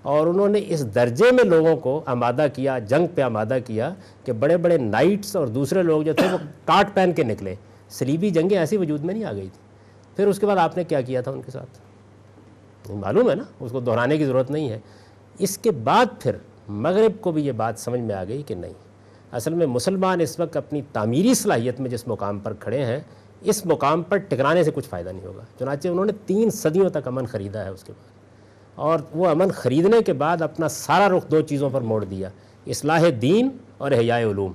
اور انہوں نے اس درجے میں لوگوں کو آمادہ کیا، جنگ پہ آمادہ کیا کہ بڑے بڑے نائٹس اور دوسرے لوگ جو تھے وہ ٹاٹ پہن کے نکلے۔ صلیبی جنگیں ایسی وجود میں نہیں آ گئی تھی۔ پھر اس کے بعد آپ نے کیا کیا تھا ان کے ساتھ، معلوم ہے نا، اس کو دہرانے کی ضرورت نہیں ہے۔ اس کے بعد پھر مغرب کو بھی یہ بات سمجھ میں آ گئی کہ نہیں، اصل میں مسلمان اس وقت اپنی تعمیری صلاحیت میں جس مقام پر کھڑے ہیں، اس مقام پر ٹکرانے سے کچھ فائدہ نہیں ہوگا۔ چنانچہ انہوں نے 3 صدیوں تک امن خریدا ہے اس کے بعد، اور وہ امن خریدنے کے بعد اپنا سارا رخ 2 چیزوں پر موڑ دیا، اصلاح دین اور احیاء علوم۔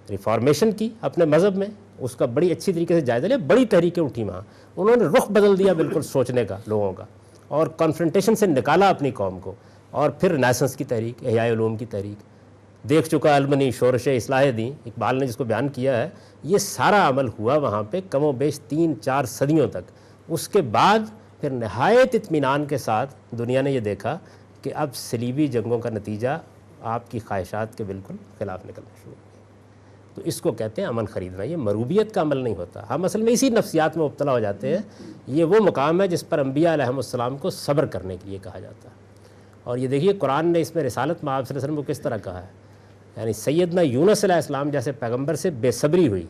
ریفارمیشن کی اپنے مذہب میں، اس کا بڑی اچھی طریقے سے جائزہ لیا، بڑی تحریکیں اٹھی وہاں، انہوں نے رخ بدل دیا بالکل سوچنے کا لوگوں کا، اور کانفرنٹیشن سے نکالا اپنی قوم کو، اور پھر رینیسنس کی تحریک، احیاء علوم کی تحریک، دیکھ چکا المنی شورش اصلاح دین اقبال نے جس کو بیان کیا ہے، یہ سارا عمل ہوا وہاں پہ کم و بیش 3-4 صدیوں تک۔ اس کے بعد پھر نہایت اطمینان کے ساتھ دنیا نے یہ دیکھا کہ اب صلیبی جنگوں کا نتیجہ آپ کی خواہشات کے بالکل خلاف نکلنا شروع ہو گیا۔ تو اس کو کہتے ہیں امن خریدنا، یہ مروبیت کا عمل نہیں ہوتا۔ ہم اصل میں اسی نفسیات میں مبتلا ہو جاتے ہیں۔ یہ وہ مقام ہے جس پر انبیاء علیہ السلام کو صبر کرنے کے لیے کہا جاتا ہے۔ اور یہ دیکھیے قرآن نے اس میں رسالت مآب صلی اللہ علیہ وسلم کو کس طرح کہا ہے، یعنی سیدنا یونس علیہ السلام جیسے پیغمبر سے بے صبری ہوئی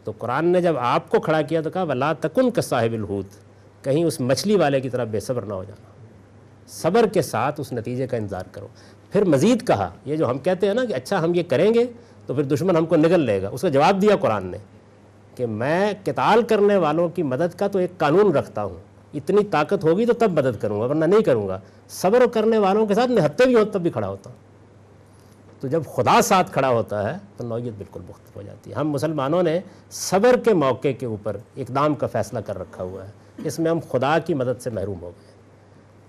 تو قرآن نے جب آپ کو کھڑا کیا تو کہا وَلَا تَكُنْ كَصَاحِبِ الْحُوتِ، کہیں اس مچھلی والے کی طرح بے صبر نہ ہو جانا، صبر کے ساتھ اس نتیجے کا انتظار کرو۔ پھر مزید کہا، یہ جو ہم کہتے ہیں نا کہ اچھا ہم یہ کریں گے تو پھر دشمن ہم کو نگل لے گا، اس کا جواب دیا قرآن نے کہ میں قتال کرنے والوں کی مدد کا تو ایک قانون رکھتا ہوں، اتنی طاقت ہوگی تو تب مدد کروں گا ورنہ نہیں کروں گا، صبر کرنے والوں کے ساتھ نہتے بھی ہوں تب بھی کھڑا ہوتا ہوں۔ تو جب خدا ساتھ کھڑا ہوتا ہے تو نوعیت بالکل مختلف ہو جاتی ہے۔ ہم مسلمانوں نے صبر کے موقع کے اوپر اقدام کا فیصلہ کر رکھا ہوا ہے، اس میں ہم خدا کی مدد سے محروم ہو گئے۔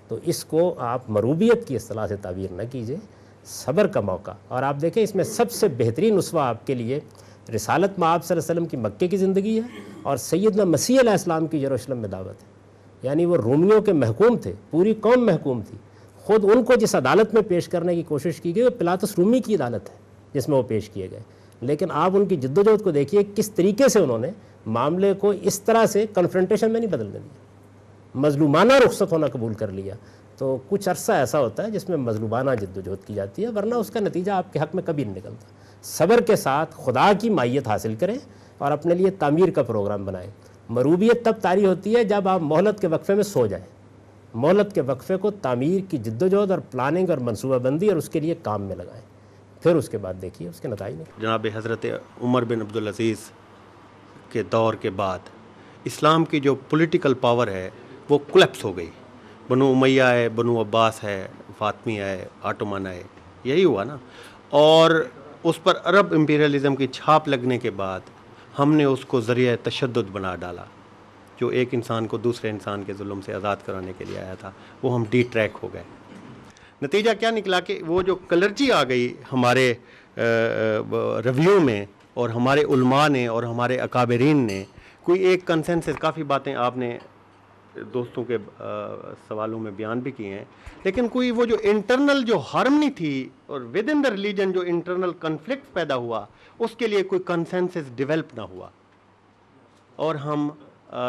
تو اس کو آپ مروبیت کی اصطلاح سے تعبیر نہ کیجئے، صبر کا موقع۔ اور آپ دیکھیں اس میں سب سے بہترین اسوہ آپ کے لیے رسالت مآب صلی اللہ علیہ وسلم کی مکے کی زندگی ہے اور سیدنا مسیح علیہ السلام کی یروشلم میں دعوت ہے۔ یعنی وہ رومیوں کے محکوم تھے، پوری قوم محکوم تھی، خود ان کو جس عدالت میں پیش کرنے کی کوشش کی گئی وہ پلاطس رومی کی عدالت ہے جس میں وہ پیش کیے گئے، لیکن آپ ان کی جدوجہد کو دیکھیے کس طریقے سے انہوں نے معاملے کو اس طرح سے کنفرنٹیشن میں نہیں بدلنے دیا، مظلومانہ رخصت ہونا قبول کر لیا۔ تو کچھ عرصہ ایسا ہوتا ہے جس میں مظلومانہ جدوجہد کی جاتی ہے، ورنہ اس کا نتیجہ آپ کے حق میں کبھی نہیں نکلتا۔ صبر کے ساتھ خدا کی مائیت حاصل کریں اور اپنے لیے تعمیر کا پروگرام بنائیں۔ مروبیت تب طاری ہوتی ہے جب آپ مہلت کے وقفے میں سو جائیں۔ مہلت کے وقفے کو تعمیر کی جدوجہد اور پلاننگ اور منصوبہ بندی اور اس کے لیے کام میں لگائیں، پھر اس کے بعد دیکھیے اس کے نتائج نکلیں۔ جناب حضرت عمر بن عبدالعزیز کے دور کے بعد اسلام کی جو پولیٹیکل پاور ہے وہ کولیپس ہو گئی۔ بنو امیہ ہے، بنو عباس ہے، فاطمی ہے، آٹومن ہے، یہی ہوا نا۔ اور اس پر عرب امپیریلزم کی چھاپ لگنے کے بعد ہم نے اس کو ذریعہ تشدد بنا ڈالا، جو ایک انسان کو دوسرے انسان کے ظلم سے آزاد کرانے کے لیے آیا تھا، وہ ہم ڈی ٹریک ہو گئے۔ نتیجہ کیا نکلا کہ وہ جو کلرجی آ گئی ہمارے رویوں میں اور ہمارے علماء نے اور ہمارے اکابرین نے کوئی ایک کنسنسس، کافی باتیں آپ نے دوستوں کے سوالوں میں بیان بھی کیے ہیں، لیکن کوئی وہ جو انٹرنل جو ہارمنی تھی اور ود ان دا ریلیجن جو انٹرنل کنفلکٹ پیدا ہوا، اس کے لیے کوئی کنسنسس ڈیولپ نہ ہوا۔ اور ہم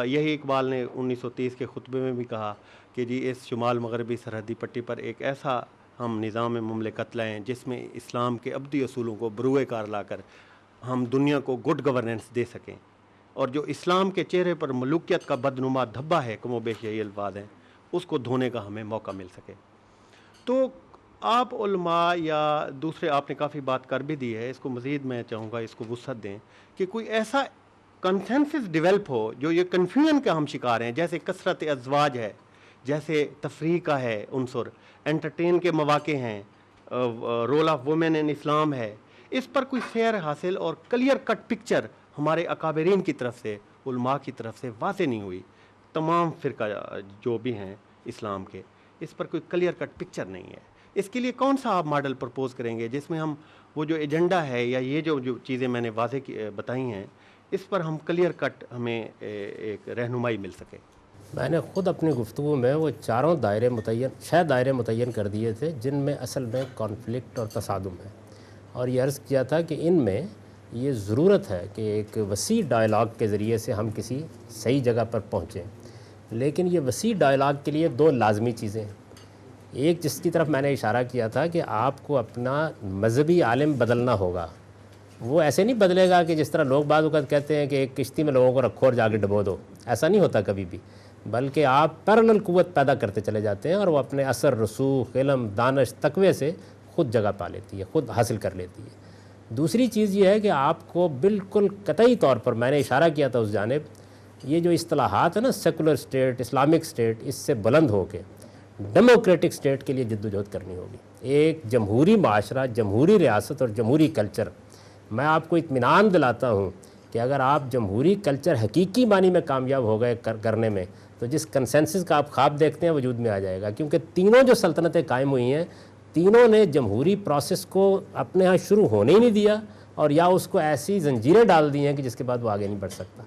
یہی اقبال نے 1930 کے خطبے میں بھی کہا کہ جی اس شمال مغربی سرحدی پٹی پر ایک ایسا ہم نظام مملکت لائیں جس میں اسلام کے ابدی اصولوں کو بروئے کار لا کر ہم دنیا کو گڈ گورننس دے سکیں، اور جو اسلام کے چہرے پر ملوکیت کا بدنما دھبا ہے، کم و بیش یہی الفاظ ہیں، اس کو دھونے کا ہمیں موقع مل سکے۔ تو آپ علماء یا دوسرے آپ نے کافی بات کر بھی دی ہے، اس کو مزید میں چاہوں گا اس کو وسعت دیں کہ کوئی ایسا کنسنسس ڈیولپ ہو جو یہ کنفیوژن کا ہم شکار ہیں، جیسے کثرت ازواج ہے، جیسے تفریح کا ہے عنصر، انٹرٹین کے مواقع ہیں، رول آف وومن ان اسلام ہے، اس پر کوئی فیئر حاصل اور کلیئر کٹ پکچر ہمارے اکابرین کی طرف سے، علماء کی طرف سے واضح نہیں ہوئی۔ تمام فرقہ جو بھی ہیں اسلام کے، اس پر کوئی کلیئر کٹ پکچر نہیں ہے۔ اس کے لیے کون سا آپ ماڈل پرپوز کریں گے جس میں ہم وہ جو ایجنڈا ہے یا یہ جو چیزیں میں نے واضح بتائی ہیں، اس پر ہم کلیئر کٹ ہمیں ایک رہنمائی مل سکے؟ میں نے خود اپنی گفتگو میں وہ چاروں دائرے متعین کر دیے تھے جن میں اصل میں کانفلکٹ اور تصادم ہے، اور یہ عرض کیا تھا کہ ان میں یہ ضرورت ہے کہ ایک وسیع ڈائلاگ کے ذریعے سے ہم کسی صحیح جگہ پر پہنچیں، لیکن یہ وسیع ڈائلاگ کے لیے دو لازمی چیزیں ہیں۔ ایک جس کی طرف میں نے اشارہ کیا تھا کہ آپ کو اپنا مذہبی عالم بدلنا ہوگا، وہ ایسے نہیں بدلے گا کہ جس طرح لوگ بعض اوقات کہتے ہیں کہ ایک کشتی میں لوگوں کو رکھو اور جا کے ڈبو دو، ایسا نہیں ہوتا کبھی بھی، بلکہ آپ پیرلل قوت پیدا کرتے چلے جاتے ہیں اور وہ اپنے اثر، رسوخ، علم، دانش، تقوی سے خود جگہ پا لیتی ہے، خود حاصل کر لیتی ہے۔ دوسری چیز یہ ہے کہ آپ کو بالکل قطعی طور پر، میں نے اشارہ کیا تھا اس جانب، یہ جو اصطلاحات ہیں نا سیکولر سٹیٹ، اسلامک سٹیٹ، اس سے بلند ہو کے ڈیموکریٹک سٹیٹ کے لیے جدوجہد کرنی ہوگی۔ ایک جمہوری معاشرہ، جمہوری ریاست اور جمہوری کلچر، میں آپ کو اطمینان دلاتا ہوں کہ اگر آپ جمہوری کلچر حقیقی معنی میں کامیاب ہو گئے کرنے میں تو جس کنسنسس کا آپ خواب دیکھتے ہیں وجود میں آ جائے گا، کیونکہ تینوں جو سلطنتیں قائم ہوئی ہیں تینوں نے جمہوری پروسیس کو اپنے ہاں شروع ہونے ہی نہیں دیا، اور یا اس کو ایسی زنجیریں ڈال دی ہیں کہ جس کے بعد وہ آگے نہیں بڑھ سکتا۔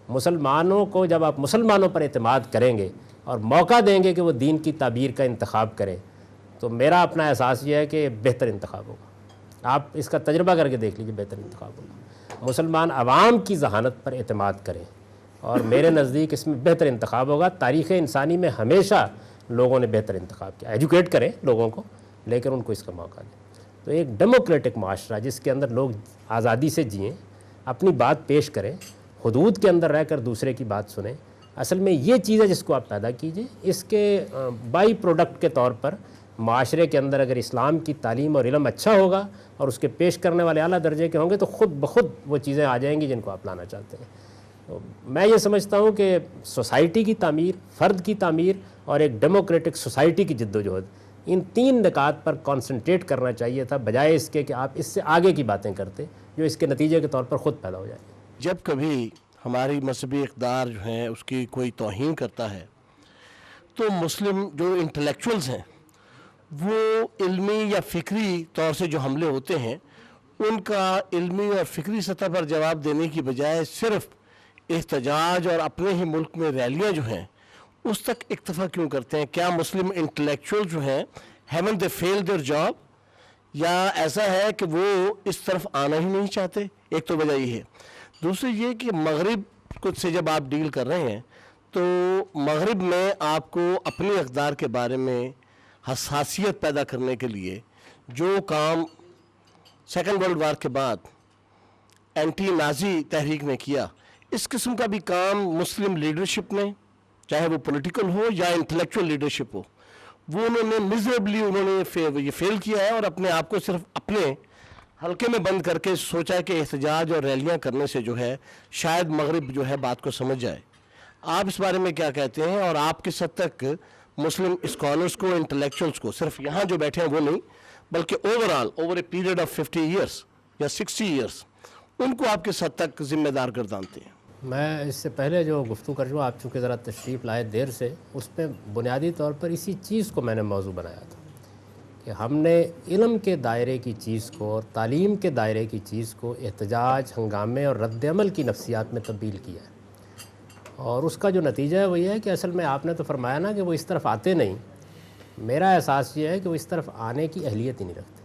مسلمانوں کو جب آپ مسلمانوں پر اعتماد کریں گے اور موقع دیں گے کہ وہ دین کی تعبیر کا انتخاب کریں، تو میرا اپنا احساس یہ ہے کہ بہتر انتخاب ہوگا۔ آپ اس کا تجربہ کر کے دیکھ لیجیے، بہتر انتخاب ہوگا۔ مسلمان عوام کی ذہانت پر اعتماد کریں، اور میرے نزدیک اس میں بہتر انتخاب ہوگا۔ تاریخ انسانی میں ہمیشہ لوگوں نے بہتر انتخاب کیا۔ ایجوکیٹ کریں لوگوں کو، لیکن ان کو اس کا موقع دیں۔ تو ایک ڈیموکریٹک معاشرہ جس کے اندر لوگ آزادی سے جئیں، اپنی بات پیش کریں، حدود کے اندر رہ کر دوسرے کی بات سنیں، اصل میں یہ چیز ہے جس کو آپ پیدا کیجئے۔ اس کے بائی پروڈکٹ کے طور پر معاشرے کے اندر اگر اسلام کی تعلیم اور علم اچھا ہوگا اور اس کے پیش کرنے والے اعلیٰ درجے کے ہوں گے تو خود بخود وہ چیزیں آ جائیں گی جن کو آپ لانا چاہتے ہیں۔ تو میں یہ سمجھتا ہوں کہ سوسائٹی کی تعمیر، فرد کی تعمیر اور ایک ڈیموکریٹک سوسائٹی کی جد و جہد، ان تین نکات پر کانسنٹریٹ کرنا چاہیے تھا، بجائے اس کے کہ آپ اس سے آگے کی باتیں کرتے جو اس کے نتیجے کے طور پر خود پیدا ہو جائیں۔ جب کبھی ہماری مذہبی اقدار جو ہیں اس کی کوئی توہین کرتا ہے تو مسلم جو انٹلیکچوئلز ہیں وہ علمی یا فکری طور سے جو حملے ہوتے ہیں ان کا علمی اور فکری سطح پر جواب دینے کی بجائے صرف احتجاج اور اپنے ہی ملک میں ریلیاں جو ہیں اس تک اکتفا کیوں کرتے ہیں؟ کیا مسلم انٹلیکچوئل جو ہیں haven't they failed their job؟ یا ایسا ہے کہ وہ اس طرف آنا ہی نہیں چاہتے؟ ایک تو وجہ یہ ہے۔ دوسری یہ کہ مغرب کو سے جب آپ ڈیل کر رہے ہیں تو مغرب میں آپ کو اپنے اقدار کے بارے میں حساسیت پیدا کرنے کے لیے جو کام سیکنڈ ورلڈ وار کے بعد اینٹی نازی تحریک نے کیا، اس قسم کا بھی کام مسلم لیڈرشپ نے، چاہے وہ پولیٹیکل ہو یا انٹلیکچوئل لیڈرشپ ہو، وہ انہوں نے میزریبلی یہ فیل کیا ہے، اور اپنے آپ کو صرف اپنے حلقے میں بند کر کے سوچا ہے کہ احتجاج اور ریلیاں کرنے سے جو ہے شاید مغرب جو ہے بات کو سمجھ جائے۔ آپ اس بارے میں کیا کہتے ہیں؟ اور آپ کس حد تک مسلم اسکالرس کو، انٹلیکچوئلس کو، صرف یہاں جو بیٹھے ہیں وہ نہیں بلکہ over a period of 50 years یا 60 ایئرس، ان کو آپ کس حد تک ذمہ دار گردانتے ہیں؟ میں اس سے پہلے جو گفتگو کر رہا ہوں، آپ چونکہ ذرا تشریف لائے دیر سے، اس پہ بنیادی طور پر اسی چیز کو میں نے موضوع بنایا تھا کہ ہم نے علم کے دائرے کی چیز کو اور تعلیم کے دائرے کی چیز کو احتجاج، ہنگامے اور رد عمل کی نفسیات میں تبدیل کیا ہے، اور اس کا جو نتیجہ ہے وہ یہ ہے کہ اصل میں آپ نے تو فرمایا نا کہ وہ اس طرف آتے نہیں، میرا احساس یہ ہے کہ وہ اس طرف آنے کی اہلیت ہی نہیں رکھتے۔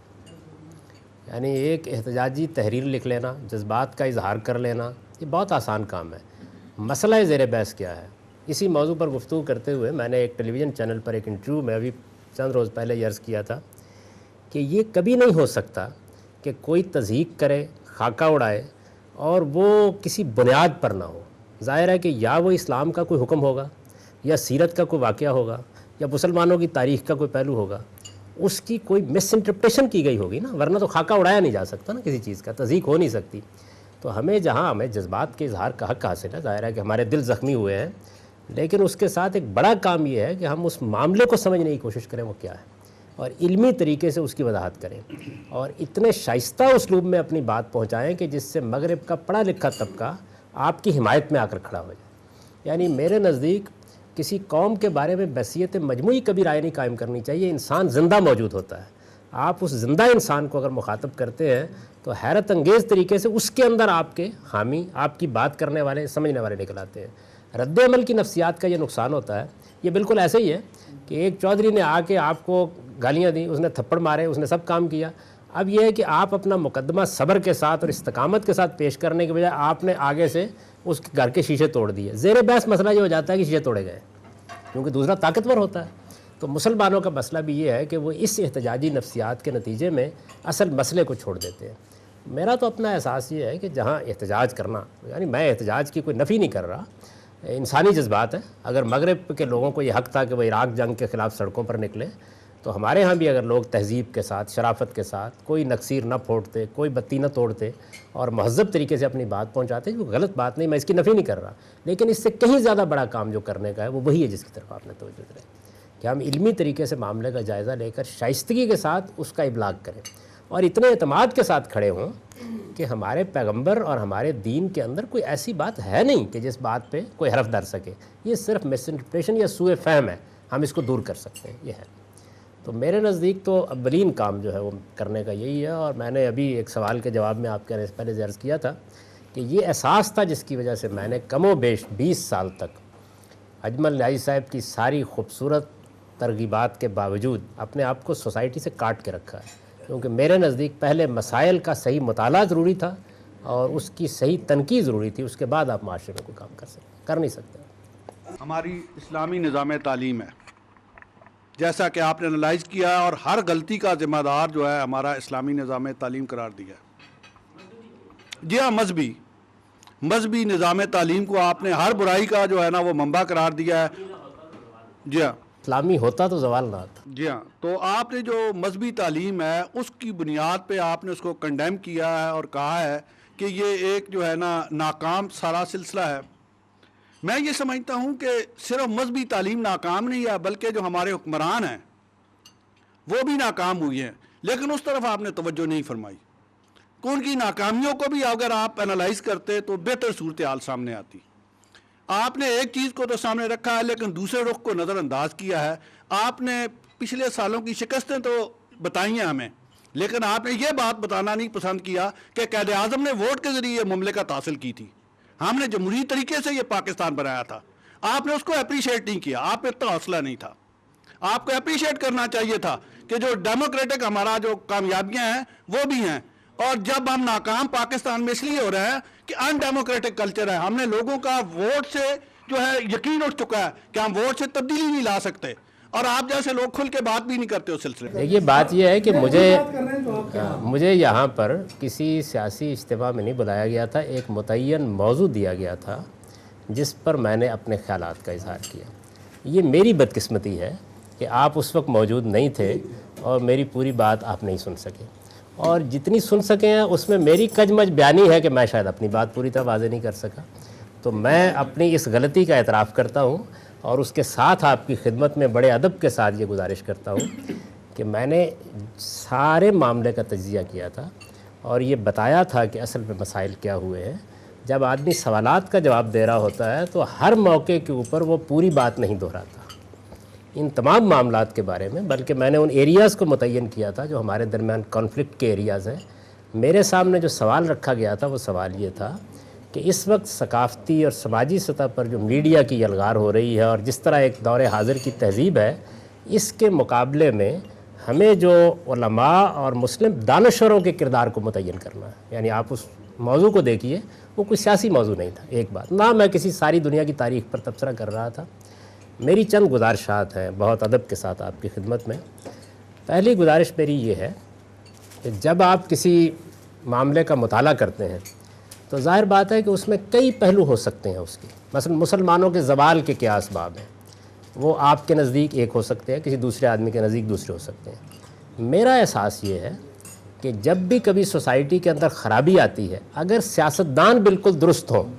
یعنی ایک احتجاجی تحریر لکھ لینا، جذبات کا اظہار کر لینا، یہ بہت آسان کام ہے۔ مسئلہ زیر بحث کیا ہے؟ اسی موضوع پر گفتگو کرتے ہوئے میں نے ایک ٹیلی ویژن چینل پر ایک انٹرویو میں ابھی چند روز پہلے یہ عرض کیا تھا کہ یہ کبھی نہیں ہو سکتا کہ کوئی تضحیک کرے، خاکہ اڑائے اور وہ کسی بنیاد پر نہ ہو۔ ظاہر ہے کہ یا وہ اسلام کا کوئی حکم ہوگا، یا سیرت کا کوئی واقعہ ہوگا، یا مسلمانوں کی تاریخ کا کوئی پہلو ہوگا، اس کی کوئی مس انٹرپریشن کی گئی ہوگی نا، ورنہ تو خاکہ اڑایا نہیں جا سکتا نا، کسی چیز کا تضحیک ہو نہیں سکتی۔ تو ہمیں جذبات کے اظہار کا حق حاصل ہے، ظاہر ہے کہ ہمارے دل زخمی ہوئے ہیں، لیکن اس کے ساتھ ایک بڑا کام یہ ہے کہ ہم اس معاملے کو سمجھنے کی کوشش کریں وہ کیا ہے، اور علمی طریقے سے اس کی وضاحت کریں، اور اتنے شائستہ اسلوب میں اپنی بات پہنچائیں کہ جس سے مغرب کا پڑھا لکھا طبقہ آپ کی حمایت میں آ کر کھڑا ہو جائے۔ یعنی میرے نزدیک کسی قوم کے بارے میں بحثیت مجموعی کبھی رائے نہیں قائم کرنی چاہیے، انسان زندہ موجود ہوتا ہے، آپ اس زندہ انسان کو اگر مخاطب کرتے ہیں تو حیرت انگیز طریقے سے اس کے اندر آپ کے حامی، آپ کی بات کرنے والے، سمجھنے والے نکل آتے ہیں۔ رد عمل کی نفسیات کا یہ نقصان ہوتا ہے، یہ بالکل ایسے ہی ہے کہ ایک چودھری نے آ کے آپ کو گالیاں دیں، اس نے تھپڑ مارے، اس نے سب کام کیا، اب یہ ہے کہ آپ اپنا مقدمہ صبر کے ساتھ اور استقامت کے ساتھ پیش کرنے کے بجائے آپ نے آگے سے اس گھر کے شیشے توڑ دیے۔ زیر بحث مسئلہ یہ ہو جاتا ہے کہ شیشے توڑے گئے کیونکہ دوسرا طاقتور ہوتا ہے۔ تو مسلمانوں کا مسئلہ بھی یہ ہے کہ وہ اس احتجاجی نفسیات کے نتیجے میں اصل مسئلے کو چھوڑ دیتے ہیں۔ میرا تو اپنا احساس یہ ہے کہ جہاں احتجاج کرنا، یعنی میں احتجاج کی کوئی نفی نہیں کر رہا، انسانی جذبات ہے۔ اگر مغرب کے لوگوں کو یہ حق تھا کہ وہ عراق جنگ کے خلاف سڑکوں پر نکلے، تو ہمارے ہاں بھی اگر لوگ تہذیب کے ساتھ، شرافت کے ساتھ، کوئی نکسیر نہ پھوڑتے، کوئی بتی نہ توڑتے اور مہذب طریقے سے اپنی بات پہنچاتے، وہ غلط بات نہیں، میں اس کی نفی نہیں کر رہا، لیکن اس سے کہیں زیادہ بڑا کام جو کرنے کا ہے وہ وہی ہے جس کی طرف آپ نے توجہ دلائی کہ ہم علمی طریقے سے معاملے کا جائزہ لے کر شائستگی کے ساتھ اس کا ابلاغ کریں۔ اور اتنے اعتماد کے ساتھ کھڑے ہوں کہ ہمارے پیغمبر اور ہمارے دین کے اندر کوئی ایسی بات ہے نہیں کہ جس بات پہ کوئی حرف ڈر سکے. یہ صرف مس انٹرپریشن یا سوء فہم ہے, ہم اس کو دور کر سکتے ہیں, یہ ہے. تو میرے نزدیک تو اولین کام جو ہے وہ کرنے کا یہی ہے. اور میں نے ابھی ایک سوال کے جواب میں آپ کے پہلے عرض کیا تھا کہ یہ احساس تھا جس کی وجہ سے میں نے کم و بیش 20 سال تک اجمل الہی صاحب کی ساری خوبصورت ترغیبات کے باوجود اپنے آپ کو سوسائٹی سے کاٹ کے رکھا ہے. کیونکہ میرے نزدیک پہلے مسائل کا صحیح مطالعہ ضروری تھا اور اس کی صحیح تنقید ضروری تھی, اس کے بعد آپ معاشرے میں کوئی کام کر نہیں سکتے. ہماری اسلامی نظام تعلیم ہے, جیسا کہ آپ نے انالائز کیا ہے, اور ہر غلطی کا ذمہ دار جو ہے ہمارا اسلامی نظام تعلیم قرار دیا ہے. جی ہاں, مذہبی نظام تعلیم کو آپ نے ہر برائی کا جو ہے نا وہ منبع قرار دیا ہے. جی ہاں, اسلامی ہوتا تو زوال نہ آتا. جی ہاں, تو آپ نے جو مذہبی تعلیم ہے اس کی بنیاد پہ آپ نے اس کو کنڈیم کیا ہے اور کہا ہے کہ یہ ایک جو ہے نا ناکام سارا سلسلہ ہے. میں یہ سمجھتا ہوں کہ صرف مذہبی تعلیم ناکام نہیں ہے, بلکہ جو ہمارے حکمران ہیں وہ بھی ناکام ہوئی ہیں, لیکن اس طرف آپ نے توجہ نہیں فرمائی. ان کی ناکامیوں کو بھی اگر آپ انالائز کرتے تو بہتر صورتحال سامنے آتی. آپ نے ایک چیز کو تو سامنے رکھا ہے لیکن دوسرے رخ کو نظر انداز کیا ہے. آپ نے پچھلے سالوں کی شکستیں تو بتائی ہیں ہمیں, لیکن آپ نے یہ بات بتانا نہیں پسند کیا کہ قائد اعظم نے ووٹ کے ذریعے یہ مملکت حاصل کی تھی. ہم نے جمہوری طریقے سے یہ پاکستان بنایا تھا. آپ نے اس کو اپریشیٹ نہیں کیا, آپ میں اتنا حوصلہ نہیں تھا. آپ کو اپریشیٹ کرنا چاہیے تھا کہ جو ڈیموکریٹک ہمارا جو کامیابیاں ہیں وہ بھی ہیں, اور جب ہم ناکام پاکستان میں اس لیے ہو رہے ہیں کہ ان ڈیموکریٹک کلچر ہے. ہم نے لوگوں کا ووٹ سے جو ہے یقین اٹھ چکا ہے کہ ہم ووٹ سے تبدیلی نہیں لا سکتے, اور آپ جیسے لوگ کھل کے بات بھی نہیں کرتے اس سلسلے میں. یہ بات یہ ہے کہ مجھے یہاں پر کسی سیاسی اجتماع میں نہیں بلایا گیا تھا. ایک متعین موضوع دیا گیا تھا جس پر میں نے اپنے خیالات کا اظہار کیا. یہ میری بدقسمتی ہے کہ آپ اس وقت موجود نہیں تھے اور میری پوری بات آپ نہیں سن سکے, اور جتنی سن سکے ہیں اس میں میری کجمج بیانی ہے کہ میں شاید اپنی بات پوری طرح واضح نہیں کر سکا. تو میں اپنی اس غلطی کا اعتراف کرتا ہوں, اور اس کے ساتھ آپ کی خدمت میں بڑے ادب کے ساتھ یہ گزارش کرتا ہوں کہ میں نے سارے معاملے کا تجزیہ کیا تھا اور یہ بتایا تھا کہ اصل میں مسائل کیا ہوئے ہیں. جب آدمی سوالات کا جواب دے رہا ہوتا ہے تو ہر موقع کے اوپر وہ پوری بات نہیں دہراتا ان تمام معاملات کے بارے میں, بلکہ میں نے ان ایریاز کو متعین کیا تھا جو ہمارے درمیان کانفلکٹ کے ایریاز ہیں. میرے سامنے جو سوال رکھا گیا تھا وہ سوال یہ تھا کہ اس وقت ثقافتی اور سماجی سطح پر جو میڈیا کی یلغار ہو رہی ہے اور جس طرح ایک دور حاضر کی تہذیب ہے, اس کے مقابلے میں ہمیں جو علماء اور مسلم دانشوروں کے کردار کو متعین کرنا ہے. یعنی آپ اس موضوع کو دیکھیے, وہ کوئی سیاسی موضوع نہیں تھا. ایک بات نہ میں کسی ساری دنیا کی تاریخ پر تبصرہ کر رہا تھا. میری چند گزارشات ہیں بہت ادب کے ساتھ آپ کی خدمت میں. پہلی گزارش میری یہ ہے کہ جب آپ کسی معاملے کا مطالعہ کرتے ہیں تو ظاہر بات ہے کہ اس میں کئی پہلو ہو سکتے ہیں اس کی. مثلا مسلمانوں کے زوال کے کیا اسباب ہیں, وہ آپ کے نزدیک ایک ہو سکتے ہیں, کسی دوسرے آدمی کے نزدیک دوسرے ہو سکتے ہیں. میرا احساس یہ ہے کہ جب بھی کبھی سوسائٹی کے اندر خرابی آتی ہے, اگر سیاستدان بالکل درست ہوں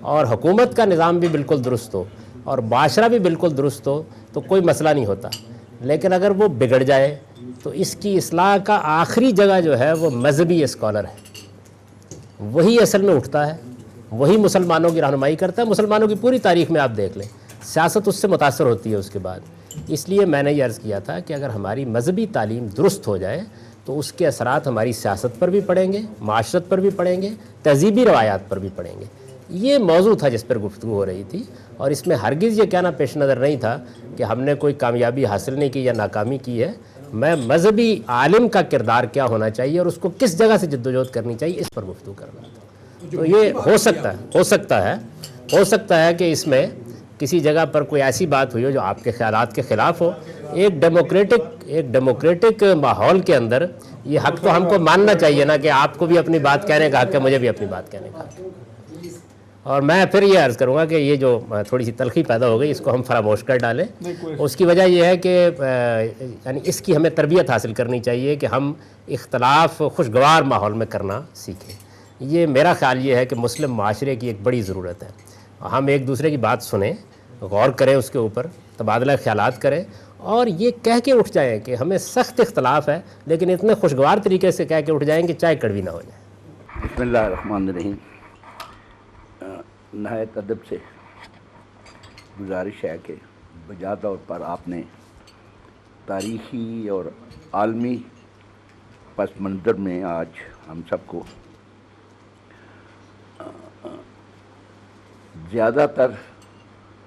اور حکومت کا نظام بھی بالکل درست ہو اور معاشرہ بھی بالکل درست ہو تو کوئی مسئلہ نہیں ہوتا. لیکن اگر وہ بگڑ جائے تو اس کی اصلاح کا آخری جگہ جو ہے وہ مذہبی اسکالر ہے. وہی اصل میں اٹھتا ہے, وہی مسلمانوں کی رہنمائی کرتا ہے. مسلمانوں کی پوری تاریخ میں آپ دیکھ لیں, سیاست اس سے متاثر ہوتی ہے اس کے بعد. اس لیے میں نے یہ عرض کیا تھا کہ اگر ہماری مذہبی تعلیم درست ہو جائے تو اس کے اثرات ہماری سیاست پر بھی پڑیں گے, معاشرت پر بھی پڑیں گے, تہذیبی روایات پر بھی پڑیں گے. یہ موضوع تھا جس پر گفتگو ہو رہی تھی, اور اس میں ہرگز یہ کہنا پیش نظر نہیں تھا کہ ہم نے کوئی کامیابی حاصل نہیں کی یا ناکامی کی ہے. میں مذہبی عالم کا کردار کیا ہونا چاہیے اور اس کو کس جگہ سے جدوجہد کرنی چاہیے اس پر گفتگو کر رہا تھا. تو یہ ہو سکتا ہے کہ اس میں کسی جگہ پر کوئی ایسی بات ہوئی ہو جو آپ کے خیالات کے خلاف ہو. ایک ڈیموکریٹک ماحول کے اندر یہ حق تو ہم کو ماننا چاہیے نا کہ آپ کو بھی اپنی بات کہنے کا حق ہے, مجھے بھی اپنی بات کہنے کا حق ہے. اور میں پھر یہ عرض کروں گا کہ یہ جو تھوڑی سی تلخی پیدا ہو گئی اس کو ہم فراموش کر ڈالیں. اس کی وجہ یہ ہے کہ یعنی اس کی ہمیں تربیت حاصل کرنی چاہیے کہ ہم اختلاف خوشگوار ماحول میں کرنا سیکھیں. یہ میرا خیال یہ ہے کہ مسلم معاشرے کی ایک بڑی ضرورت ہے. ہم ایک دوسرے کی بات سنیں, غور کریں, اس کے اوپر تبادلہ خیالات کریں اور یہ کہہ کے اٹھ جائیں کہ ہمیں سخت اختلاف ہے، لیکن اتنے خوشگوار طریقے سے کہہ کے اٹھ جائیں کہ چائے کڑوی نہ ہو جائے۔ بسم اللہ الرحمن الرحیم۔ نہایت ادب سے گزارش ہے کہ بجا طور پر آپ نے تاریخی اور عالمی پس منظر میں آج ہم سب کو زیادہ تر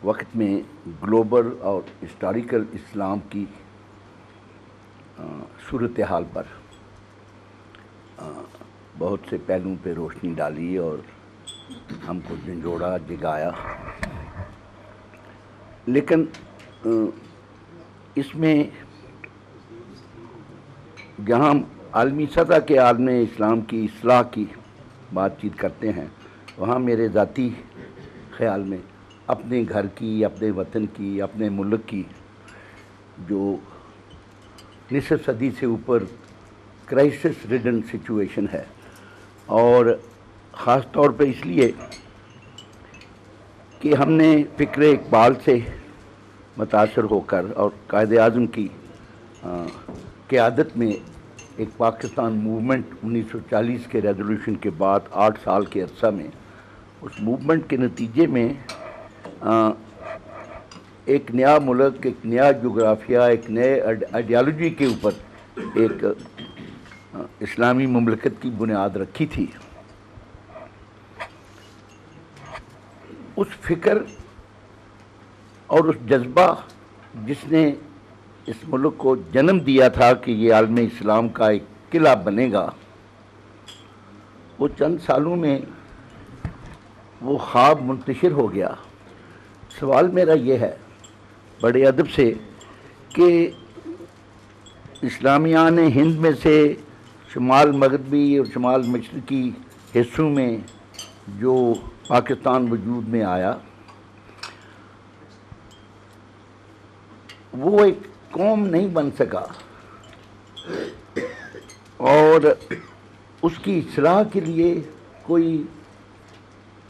وقت میں گلوبل اور ہسٹوریکل اسلام کی صورتحال پر بہت سے پہلوؤں پہ روشنی ڈالی اور ہم کو جھنجھوڑا، جگایا، لیکن اس میں جہاں ہم عالمی سطح کے عالم اسلام کی اصلاح کی بات چیت کرتے ہیں، وہاں میرے ذاتی خیال میں اپنے گھر کی، اپنے وطن کی، اپنے ملک کی جو نصف صدی سے اوپر کرائسس ریڈن سچویشن ہے، اور خاص طور پہ اس لیے کہ ہم نے فکر اقبال سے متاثر ہو کر اور قائد اعظم کی قیادت میں ایک پاکستان موومنٹ 1940 کے ریزولوشن کے بعد 8 سال کے عرصہ میں اس موومنٹ کے نتیجے میں ایک نیا ملک، ایک نیا جغرافیہ، ایک نئے آئیڈیالوجی کے اوپر ایک اسلامی مملکت کی بنیاد رکھی تھی۔ اس فکر اور اس جذبہ جس نے اس ملک کو جنم دیا تھا کہ یہ عالم اسلام کا ایک قلعہ بنے گا، وہ چند سالوں میں وہ خواب منتشر ہو گیا۔ سوال میرا یہ ہے بڑے ادب سے کہ اسلامیان ہند میں سے شمال مغربی اور شمال مشرقی حصوں میں جو پاکستان وجود میں آیا، وہ ایک قوم نہیں بن سکا، اور اس کی اصلاح کے لیے کوئی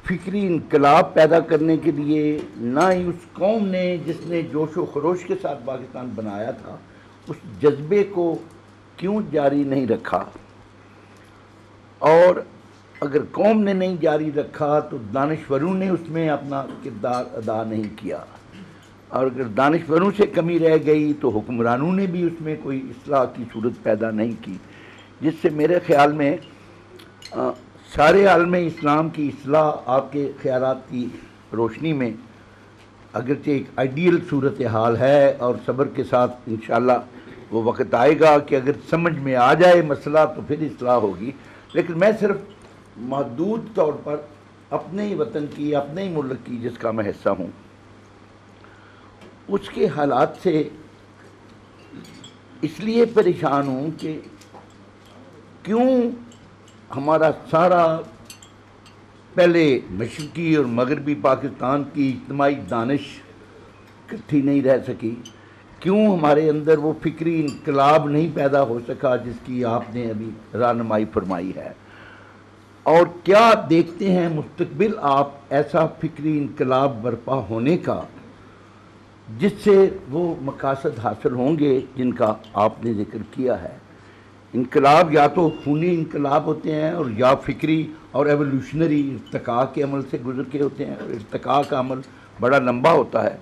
فکری انقلاب پیدا کرنے کے لیے نہ ہی اس قوم نے جس نے جوش و خروش کے ساتھ پاکستان بنایا تھا اس جذبے کو کیوں جاری نہیں رکھا، اور اگر قوم نے نہیں جاری رکھا تو دانشوروں نے اس میں اپنا کردار ادا نہیں کیا، اور اگر دانشوروں سے کمی رہ گئی تو حکمرانوں نے بھی اس میں کوئی اصلاح کی صورت پیدا نہیں کی، جس سے میرے خیال میں سارے عالم اسلام کی اصلاح آپ کے خیالات کی روشنی میں اگرچہ ایک آئیڈیل صورتحال ہے، اور صبر کے ساتھ انشاءاللہ وہ وقت آئے گا کہ اگر سمجھ میں آ جائے مسئلہ تو پھر اصلاح ہوگی، لیکن میں صرف محدود طور پر اپنے ہی وطن کی، اپنے ہی ملک کی جس کا میں حصہ ہوں، اس کے حالات سے اس لیے پریشان ہوں کہ کیوں ہمارا سارا پہلے مشرقی اور مغربی پاکستان کی اجتماعی دانش اکٹھی نہیں رہ سکی، کیوں ہمارے اندر وہ فکری انقلاب نہیں پیدا ہو سکا جس کی آپ نے ابھی رہنمائی فرمائی ہے، اور کیا دیکھتے ہیں مستقبل آپ ایسا فکری انقلاب برپا ہونے کا جس سے وہ مقاصد حاصل ہوں گے جن کا آپ نے ذکر کیا ہے۔ انقلاب یا تو خونی انقلاب ہوتے ہیں اور یا فکری اور ایولیوشنری ارتقاء کے عمل سے گزر کے ہوتے ہیں، اور ارتقاء کا عمل بڑا لمبا ہوتا ہے۔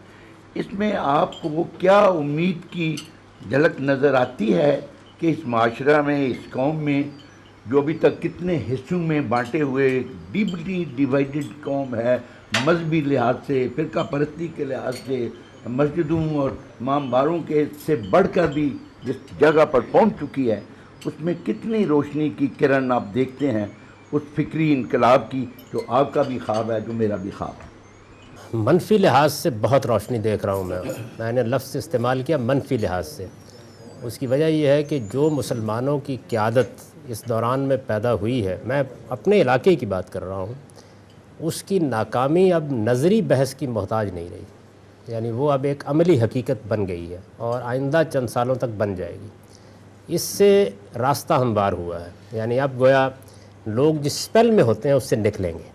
اس میں آپ کو وہ کیا امید کی جھلک نظر آتی ہے کہ اس معاشرہ میں، اس قوم میں جو ابھی تک کتنے حصوں میں بانٹے ہوئے ڈیپلی ڈیوائیڈڈ قوم ہے، مذہبی لحاظ سے، فرقہ پرستی کے لحاظ سے، مسجدوں اور امام باروں کے سے بڑھ کر بھی جس جگہ پر پہنچ چکی ہے، اس میں کتنی روشنی کی کرن آپ دیکھتے ہیں اس فکری انقلاب کی جو آپ کا بھی خواب ہے، جو میرا بھی خواب ہے؟ منفی لحاظ سے بہت روشنی دیکھ رہا ہوں میں نے لفظ استعمال کیا منفی لحاظ سے۔ اس کی وجہ یہ ہے کہ جو مسلمانوں کی قیادت اس دوران میں پیدا ہوئی ہے، میں اپنے علاقے کی بات کر رہا ہوں، اس کی ناکامی اب نظری بحث کی محتاج نہیں رہی، یعنی وہ اب ایک عملی حقیقت بن گئی ہے اور آئندہ چند سالوں تک بن جائے گی۔ اس سے راستہ ہموار ہوا ہے، یعنی اب گویا لوگ جس اسپیل میں ہوتے ہیں اس سے نکلیں گے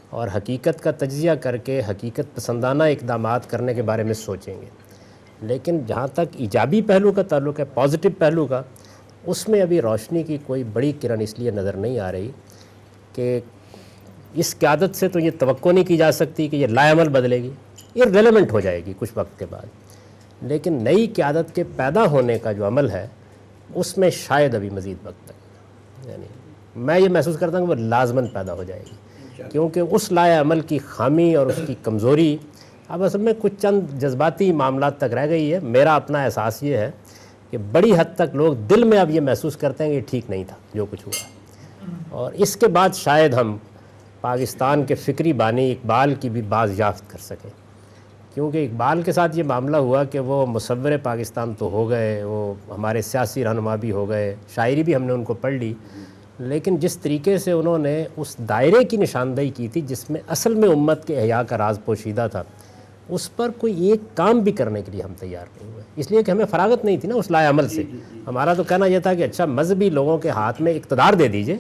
اور حقیقت کا تجزیہ کر کے حقیقت پسندانہ اقدامات کرنے کے بارے میں سوچیں گے۔ لیکن جہاں تک ایجابی پہلو کا تعلق ہے، پازیٹیو پہلو کا، اس میں ابھی روشنی کی کوئی بڑی کرن اس لیے نظر نہیں آ رہی کہ اس قیادت سے تو یہ توقع نہیں کی جا سکتی کہ یہ لا عمل بدلے گی، ارریلیونٹ ہو جائے گی کچھ وقت کے بعد، لیکن نئی قیادت کے پیدا ہونے کا جو عمل ہے اس میں شاید ابھی مزید وقت ہے. یعنی میں یہ محسوس کرتا ہوں کہ وہ لازماً پیدا ہو جائے گی، کیونکہ اس لائے عمل کی خامی اور اس کی کمزوری اب اصل میں کچھ چند جذباتی معاملات تک رہ گئی ہے. میرا اپنا احساس یہ ہے کہ بڑی حد تک لوگ دل میں اب یہ محسوس کرتے ہیں کہ یہ ٹھیک نہیں تھا جو کچھ ہوا، اور اس کے بعد شاید ہم پاکستان کے فکری بانی اقبال کی بھی باز یافت کر سکیں، کیونکہ اقبال کے ساتھ یہ معاملہ ہوا کہ وہ مصور پاکستان تو ہو گئے، وہ ہمارے سیاسی رہنما بھی ہو گئے، شاعری بھی ہم نے ان کو پڑھ لی، لیکن جس طریقے سے انہوں نے اس دائرے کی نشاندہی کی تھی جس میں اصل میں امت کے احیاء کا راز پوشیدہ تھا، اس پر کوئی ایک کام بھی کرنے کے لیے ہم تیار نہیں ہوئے، اس لیے کہ ہمیں فراغت نہیں تھی نا اس لائے عمل سے. ہمارا تو کہنا یہ تھا کہ اچھا مذہبی لوگوں کے ہاتھ میں اقتدار دے دیجئے،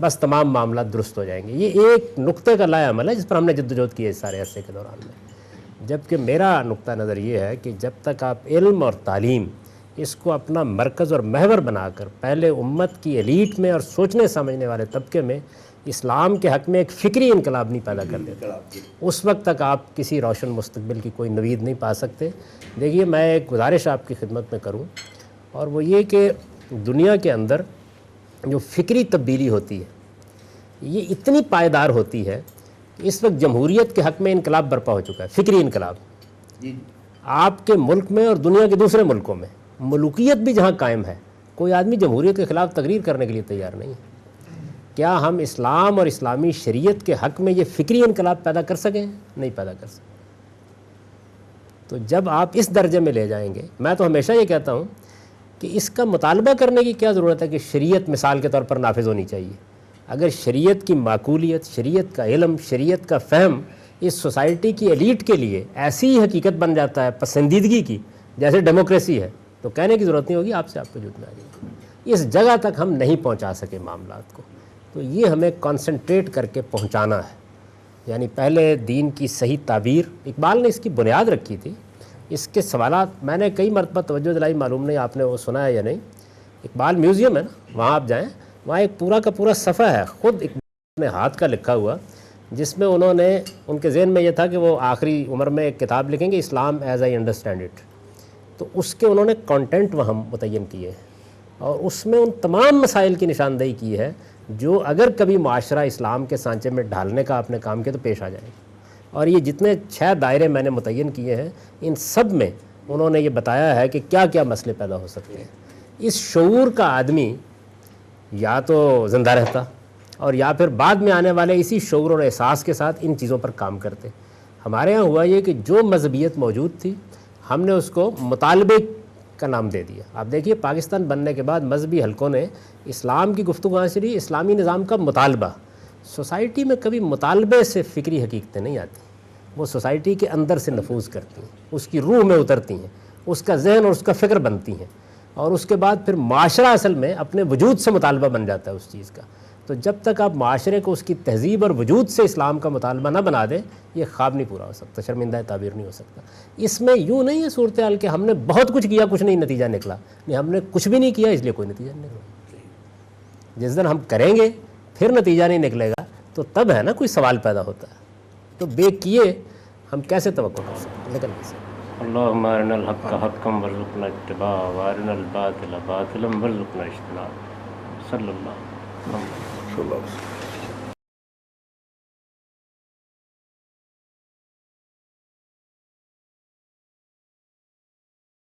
بس تمام معاملات درست ہو جائیں گے. یہ ایک نقطے کا لائے عمل ہے جس پر ہم نے جدوجہد کی ہے اس سارے عرصے کے دوران میں. جبکہ میرا نقطہ نظر یہ ہے کہ جب تک آپ علم اور تعلیم اس کو اپنا مرکز اور محور بنا کر پہلے امت کی ایلیٹ میں اور سوچنے سمجھنے والے طبقے میں اسلام کے حق میں ایک فکری انقلاب نہیں پیدا کر دیتے، اس وقت تک آپ کسی روشن مستقبل کی کوئی نوید نہیں پا سکتے. دیکھیے میں ایک گزارش آپ کی خدمت میں کروں، اور وہ یہ کہ دنیا کے اندر جو فکری تبدیلی ہوتی ہے یہ اتنی پائیدار ہوتی ہے کہ اس وقت جمہوریت کے حق میں انقلاب برپا ہو چکا ہے، فکری انقلاب. آپ کے ملک میں اور دنیا کے دوسرے ملکوں میں ملوکیت بھی جہاں قائم ہے، کوئی آدمی جمہوریت کے خلاف تقریر کرنے کے لیے تیار نہیں ہے. کیا ہم اسلام اور اسلامی شریعت کے حق میں یہ فکری انقلاب پیدا کر سکیں؟ نہیں پیدا کر سکیں. تو جب آپ اس درجے میں لے جائیں گے، میں تو ہمیشہ یہ کہتا ہوں کہ اس کا مطالبہ کرنے کی کیا ضرورت ہے کہ شریعت مثال کے طور پر نافذ ہونی چاہیے. اگر شریعت کی معقولیت، شریعت کا علم، شریعت کا فہم اس سوسائٹی کی ایلیٹ کے لیے ایسی ہی حقیقت بن جاتا ہے پسندیدگی کی جیسے ڈیموکریسی ہے، تو کہنے کی ضرورت نہیں ہوگی آپ سے آپ کو جھوٹ میں آ جائے گی. اس جگہ تک ہم نہیں پہنچا سکے معاملات کو، تو یہ ہمیں کنسنٹریٹ کر کے پہنچانا ہے. یعنی پہلے دین کی صحیح تعبیر، اقبال نے اس کی بنیاد رکھی تھی. اس کے سوالات میں نے کئی مرتبہ توجہ دلائی، معلوم نہیں آپ نے وہ سنا ہے یا نہیں. اقبال میوزیم ہے نا، وہاں آپ جائیں، وہاں ایک پورا کا پورا صفحہ ہے خود اقبال نے ہاتھ کا لکھا ہوا، جس میں انہوں نے، ان کے ذہن میں یہ تھا کہ وہ آخری عمر میں ایک کتاب لکھیں گے، اسلام ایز آئی انڈرسٹینڈ اٹ. تو اس کے انہوں نے کانٹینٹ وہاں متعین کیے ہیں، اور اس میں ان تمام مسائل کی نشاندہی کی ہے جو اگر کبھی معاشرہ اسلام کے سانچے میں ڈھالنے کا آپ نے کام کیا تو پیش آ جائے گا. اور یہ جتنے 6 دائرے میں نے متعین کیے ہیں، ان سب میں انہوں نے یہ بتایا ہے کہ کیا کیا مسئلے پیدا ہو سکتے ہیں. اس شعور کا آدمی یا تو زندہ رہتا اور یا پھر بعد میں آنے والے اسی شعور اور احساس کے ساتھ ان چیزوں پر کام کرتے. ہمارے ہاں ہوا یہ کہ جو مذہبیت موجود تھی ہم نے اس کو مطالبے کا نام دے دیا. آپ دیکھیے پاکستان بننے کے بعد مذہبی حلقوں نے اسلام کی گفتگو کہاں سے لی؟ اسلامی نظام کا مطالبہ. سوسائٹی میں کبھی مطالبے سے فکری حقیقتیں نہیں آتی، وہ سوسائٹی کے اندر سے نفوذ کرتی ہیں، اس کی روح میں اترتی ہیں، اس کا ذہن اور اس کا فکر بنتی ہیں، اور اس کے بعد پھر معاشرہ اصل میں اپنے وجود سے مطالبہ بن جاتا ہے اس چیز کا. تو جب تک آپ معاشرے کو اس کی تہذیب اور وجود سے اسلام کا مطالبہ نہ بنا دیں، یہ خواب نہیں پورا ہو سکتا، شرمندہ تعبیر نہیں ہو سکتا. اس میں یوں نہیں ہے صورتحال کہ ہم نے بہت کچھ کیا کچھ نہیں نتیجہ نکلا. نہیں، ہم نے کچھ بھی نہیں کیا اس لیے کوئی نتیجہ نہیں نکلا. جس دن ہم کریں گے پھر نتیجہ نہیں نکلے گا تو تب ہے نا کوئی سوال پیدا ہوتا ہے. تو بے کیے ہم کیسے توقع کر سکتے؟ نکل نہیں سکتے. اللہم ارنا الحق حقا وارزقنا اتباعہ وارنا الباطل باطلا وارزقنا اجتنابہ. صلی اللہ علیہ وسلم.